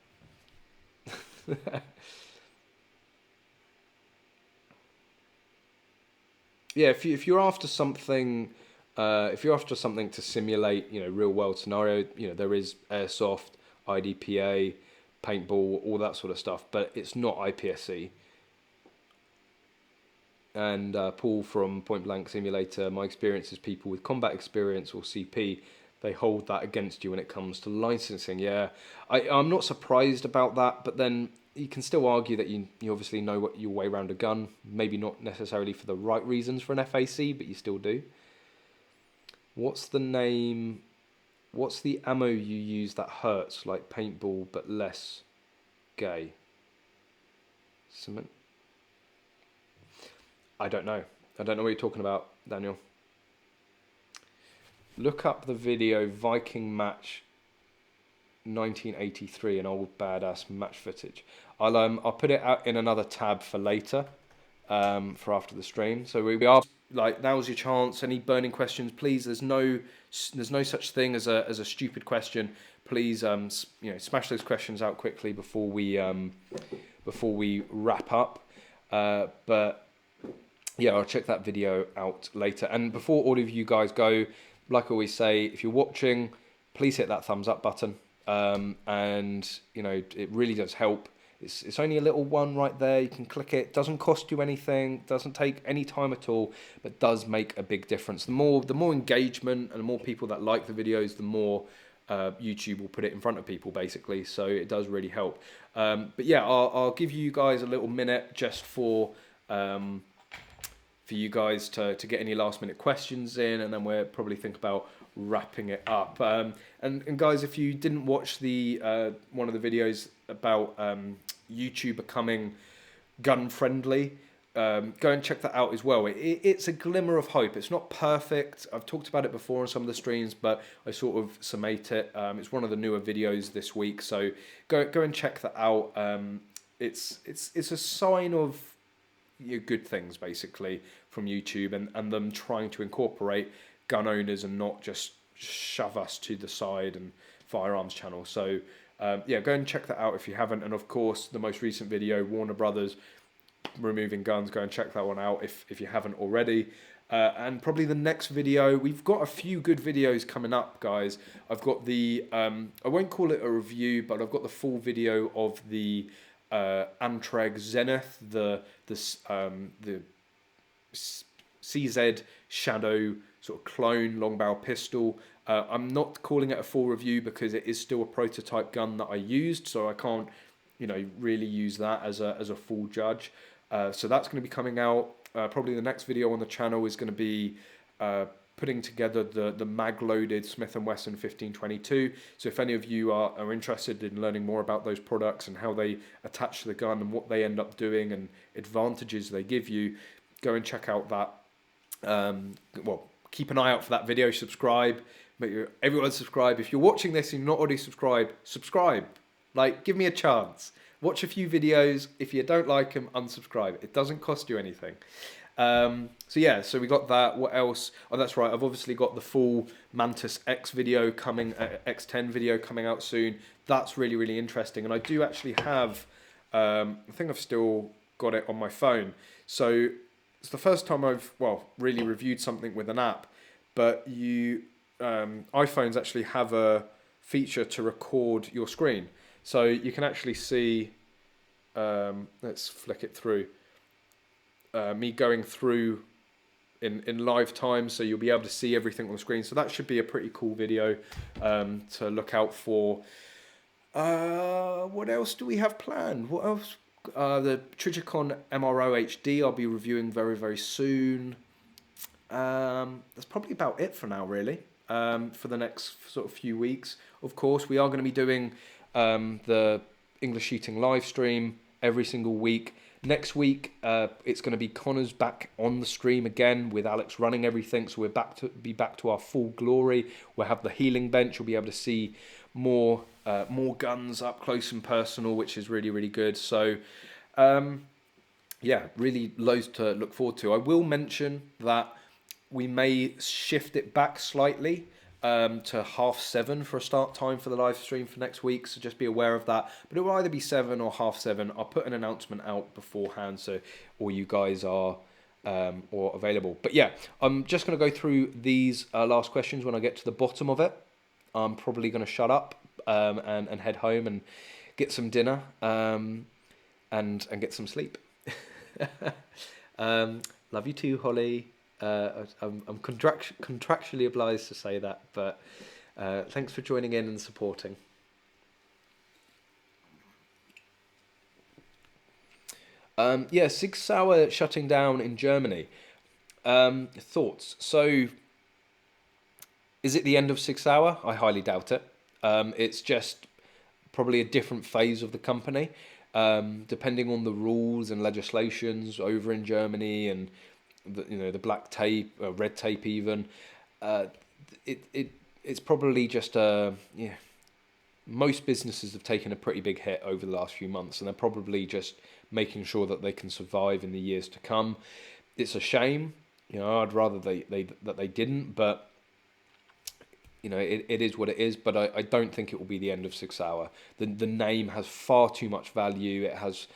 Speaker 1: Yeah, if you're after something. If you're after something to simulate, real world scenario, there is airsoft, IDPA, paintball, all that sort of stuff, but it's not IPSC. And Paul from Point Blank Simulator, my experience is people with combat experience or CP, they hold that against you when it comes to licensing. Yeah, I'm not surprised about that, but then you can still argue that you obviously know what your way around a gun, maybe not necessarily for the right reasons for an FAC, but you still do. What's the name? What's the ammo you use that hurts like paintball but less gay? Cement? I don't know. I don't know what you're talking about, Daniel. Look up the video Viking match 1983, an old badass match footage. I'll put it out in another tab for later, for after the stream. So we are. Like, now's your chance. Any burning questions, please? There's no such thing as a stupid question. Please, smash those questions out quickly before we wrap up. But yeah, I'll check that video out later. And before all of you guys go, like I always say, if you're watching, please hit that thumbs up button. And it really does help. It's only a little one right there. You can click it. Doesn't cost you anything. Doesn't take any time at all, but does make a big difference. The more engagement and the more people that like the videos, the more YouTube will put it in front of people, basically. So it does really help. But yeah, I'll give you guys a little minute just for for you guys to get any last minute questions in, and then we'll probably think about wrapping it up. And guys, if you didn't watch the one of the videos about YouTube becoming gun friendly, go and check that out as well. It's a glimmer of hope. It's not perfect. I've talked about it before on some of the streams, but I sort of summate it. It's one of the newer videos this week, so go and check that out. It's a sign of good things basically from YouTube, and them trying to incorporate gun owners and not just shove us to the side and firearms channel. So yeah, go and check that out if you haven't. And of course, the most recent video, Warner Brothers removing guns, go and check that one out if you haven't already. And probably the next video, we've got a few good videos coming up, guys. I've got the I won't call it a review, but I've got the full video of the Antreg Zenith, the CZ Shadow sort of clone long barrel pistol. I'm not calling it a full review because it is still a prototype gun that I used, so I can't, really use that as a full judge. So that's going to be coming out. Probably the next video on the channel is going to be putting together the mag-loaded Smith & Wesson 1522. So if any of you are interested in learning more about those products and how they attach to the gun and what they end up doing and advantages they give you, go and check out that. Well, keep an eye out for that video. Subscribe. Everyone subscribe. If you're watching this and you're not already subscribed, subscribe. Like, give me a chance. Watch a few videos. If you don't like them, unsubscribe. It doesn't cost you anything. So yeah, so we got that. What else? Oh, that's right. I've obviously got the full Mantis X10 video coming out soon. That's really, really interesting. And I do actually have, I think I've still got it on my phone. So it's the first time I've, really reviewed something with an app. But iPhones actually have a feature to record your screen. So you can actually see, let's flick it through, me going through in live time, so you'll be able to see everything on the screen. So that should be a pretty cool video to look out for. What else do we have planned? What else? The Trijicon MRO HD I'll be reviewing very, very soon. That's probably about it for now, really, for the next sort of few weeks. Of course, we are going to be doing the EnglishShooting live stream every single week. Next week, it's going to be Connor's back on the stream again with Alex running everything, so we're back to our full glory. We'll have the healing bench. You'll be able to see more guns up close and personal, which is really, really good. So, yeah, really loads to look forward to. I will mention that we may shift it back slightly to 7:30 for a start time for the live stream for next week, so just be aware of that. But it will either be 7 or 7:30. I'll put an announcement out beforehand so all you guys are or available. But yeah, I'm just going to go through these last questions. When I get to the bottom of it, I'm probably going to shut up and head home and get some dinner and get some sleep. Love you too, Holly. I'm contractually obliged to say that, but thanks for joining in and supporting. Yeah, Sig Sauer shutting down in Germany. Thoughts? So, is it the end of Sig Sauer? I highly doubt it. It's just probably a different phase of the company, depending on the rules and legislations over in Germany and the black tape, red tape even. It's probably just most businesses have taken a pretty big hit over the last few months, and they're probably just making sure that they can survive in the years to come. It's a shame, I'd rather that they didn't, but it is what it is. But I don't think it will be the end of Sig Sauer. The name has far too much value. It has,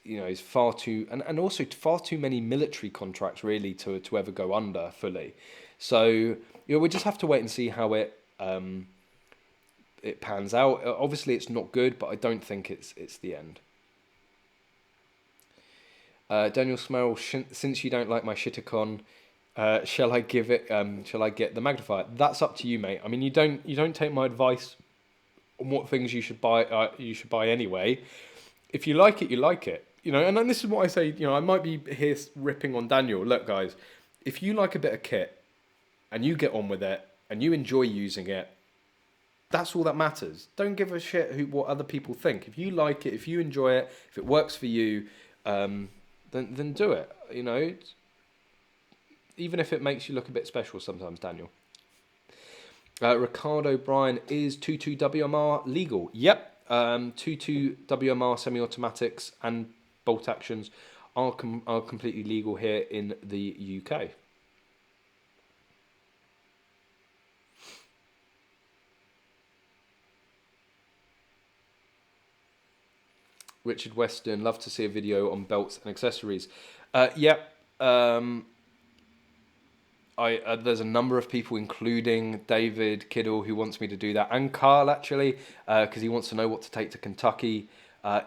Speaker 1: it's far too, and also far too many military contracts really to ever go under fully. So we just have to wait and see how it pans out. Obviously, it's not good, but I don't think it's the end. Daniel Smurl, since you don't like my Shitakon, shall I give it? Shall I get the magnifier? That's up to you, mate. I mean, you don't take my advice on what things you should buy. You should buy anyway. If you like it, you like it. you know, and then this is what I say, you know, I might be here ripping on Daniel. Look, guys, if you like a bit of kit and you get on with it and you enjoy using it, that's all that matters. Don't give a shit what other people think. If you like it, if you enjoy it, if it works for you, then do it. You know, even if it makes you look a bit special sometimes, Daniel. Ricardo Bryan, is 22 WMR legal? Yep. 22 WMR semi-automatics and bolt actions are completely legal here in the UK. Richard Weston, love to see a video on belts and accessories. Yep. There's a number of people, including David Kiddle, who wants me to do that, and Carl actually, because he wants to know what to take to Kentucky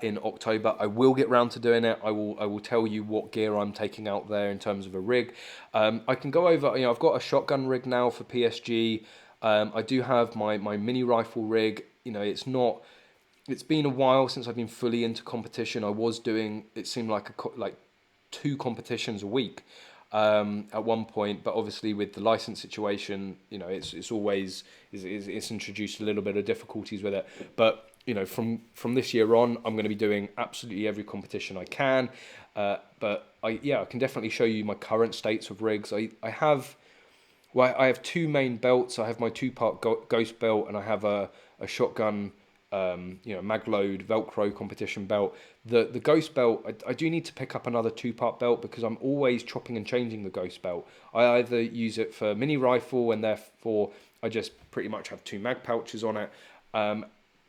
Speaker 1: in October. I will get round to doing it. I will tell you what gear I'm taking out there in terms of a rig. I can go over. You know, I've got a shotgun rig now for PSG. I do have my mini rifle rig. You know, it's been a while since I've been fully into competition. I was doing, it seemed like 2 competitions a week at one point, but obviously with the license situation, you know, it's always it's introduced a little bit of difficulties with it. But you know, from this year on, I'm going to be doing absolutely every competition I can. But I can definitely show you my current states of rigs. I have 2 main belts. I have my 2-part ghost belt, and I have a shotgun, you know, mag load Velcro competition belt. The ghost belt, I do need to pick up another 2-part belt because I'm always chopping and changing the ghost belt. I either use it for mini rifle, and therefore I just pretty much have 2 mag pouches on it,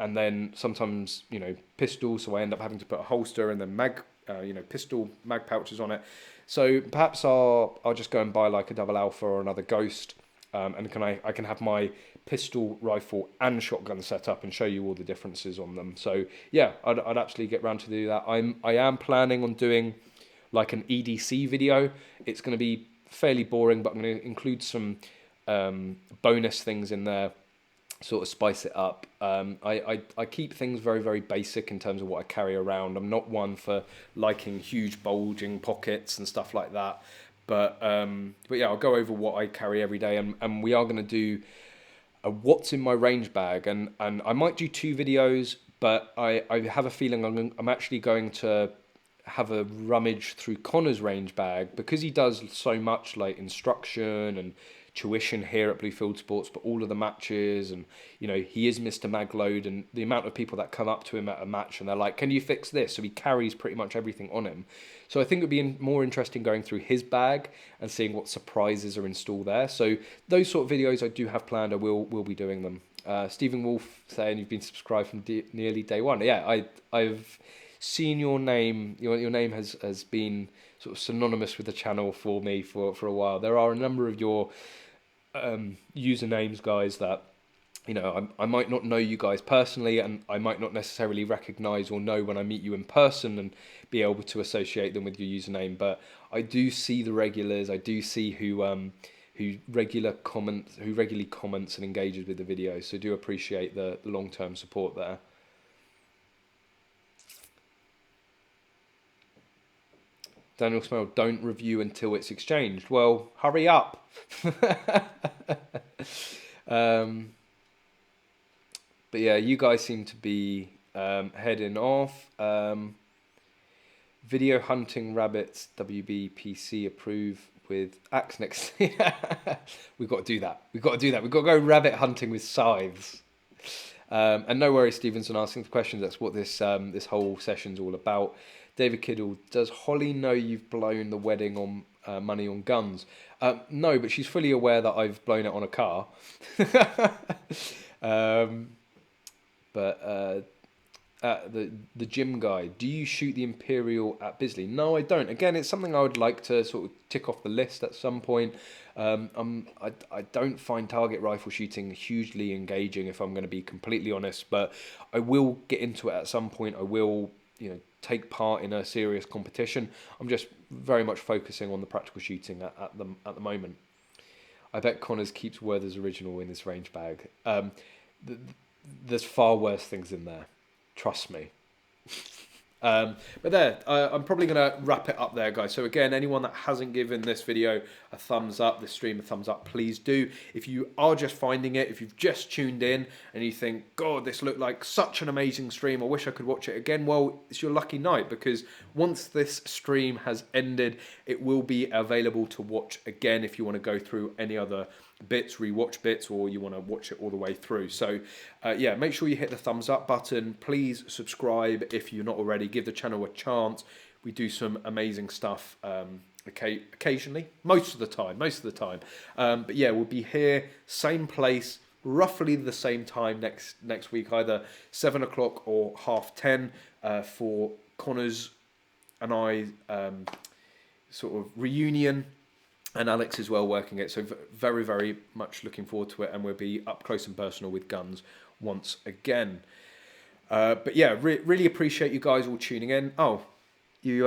Speaker 1: and then sometimes, you know, pistol, so I end up having to put a holster and then pistol mag pouches on it. So perhaps I'll just go and buy like a double alpha or another ghost, and I can have my pistol, rifle and shotgun set up and show you all the differences on them. So yeah, I'd actually get round to do that. I am planning on doing like an EDC video. It's going to be fairly boring, but I'm going to include some bonus things in there, sort of spice it up. I keep things very, very basic in terms of what I carry around. I'm not one for liking huge bulging pockets and stuff like that. But yeah, I'll go over what I carry every day, and we are going to do a what's in my range bag, and I might do 2 videos, but I have a feeling I'm actually going to have a rummage through Connor's range bag, because he does so much like instruction and tuition here at Bluefield Sports, but all of the matches, and you know, he is Mr. Magload, and the amount of people that come up to him at a match and they're like, can you fix this? So he carries pretty much everything on him. So I think it would be more interesting going through his bag and seeing what surprises are installed there. So those sort of videos I do have planned. I will be doing them. Stephen Wolf saying you've been subscribed from nearly day one. Yeah, I've seen your name. Your name has been sort of synonymous with the channel for me for a while. There are a number of your usernames, guys, that, you know, I might not know you guys personally, and I might not necessarily recognize or know when I meet you in person and be able to associate them with your username, but I do see the regulars. I do see who regularly comments and engages with the video, so do appreciate the long-term support there. Daniel Smell, don't review until it's exchanged. Well, hurry up. But yeah, you guys seem to be heading off. Video hunting rabbits, WBPC approve with axe next. We've got to do that. We've got to go rabbit hunting with scythes. And no worries, Stevenson, asking the questions. That's what this whole session's all about. David Kiddle, does Holly know you've blown the wedding on money on guns? No, but she's fully aware that I've blown it on a car. But the gym guy, do you shoot the Imperial at Bisley? No, I don't. Again, it's something I would like to sort of tick off the list at some point. I don't find target rifle shooting hugely engaging, if I'm going to be completely honest, but I will get into it at some point. I will, you know, take part in a serious competition. I'm just very much focusing on the practical shooting at the moment. I bet Connors keeps Werther's original in his range bag. There's far worse things in there. Trust me. But there, I'm probably going to wrap it up there, guys. So again, anyone that hasn't given this video a thumbs up, this stream a thumbs up, please do. If you are just finding it, if you've just tuned in and you think, God, this looked like such an amazing stream, I wish I could watch it again, well, it's your lucky night, because once this stream has ended, it will be available to watch again if you want to go through any other bits, rewatch bits, or you want to watch it all the way through. So yeah, make sure you hit the thumbs up button. Please subscribe if you're not already. Give the channel a chance. We do some amazing stuff occasionally, most of the time. But yeah, we'll be here, same place, roughly the same time next week, either 7 o'clock or 10:30 for Connor's and I sort of reunion. And Alex is well working it, so very, very much looking forward to it, and we'll be up close and personal with guns once again. But yeah, really appreciate you guys all tuning in. Oh, you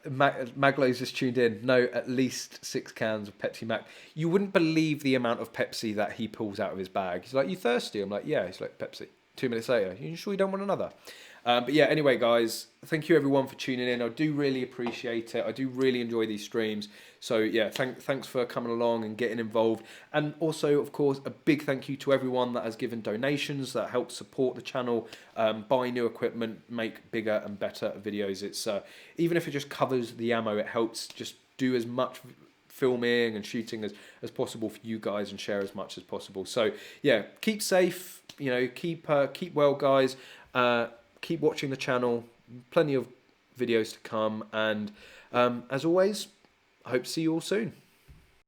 Speaker 1: Maglo's just tuned in. No, at least 6 cans of Pepsi Max. You wouldn't believe the amount of Pepsi that he pulls out of his bag. He's like, "You thirsty?" I'm like, "Yeah." He's like, "Pepsi." 2 minutes later, "You sure you don't want another?" But yeah, anyway, guys, thank you everyone for tuning in. I do really appreciate it. I do really enjoy these streams. So yeah, thanks for coming along and getting involved. And also, of course, a big thank you to everyone that has given donations, that helps support the channel, buy new equipment, make bigger and better videos. It's even if it just covers the ammo, it helps just do as much filming and shooting as possible for you guys, and share as much as possible. So yeah, keep safe, you know, keep well, guys. Keep watching the channel, plenty of videos to come, and as always, I hope to see you all soon.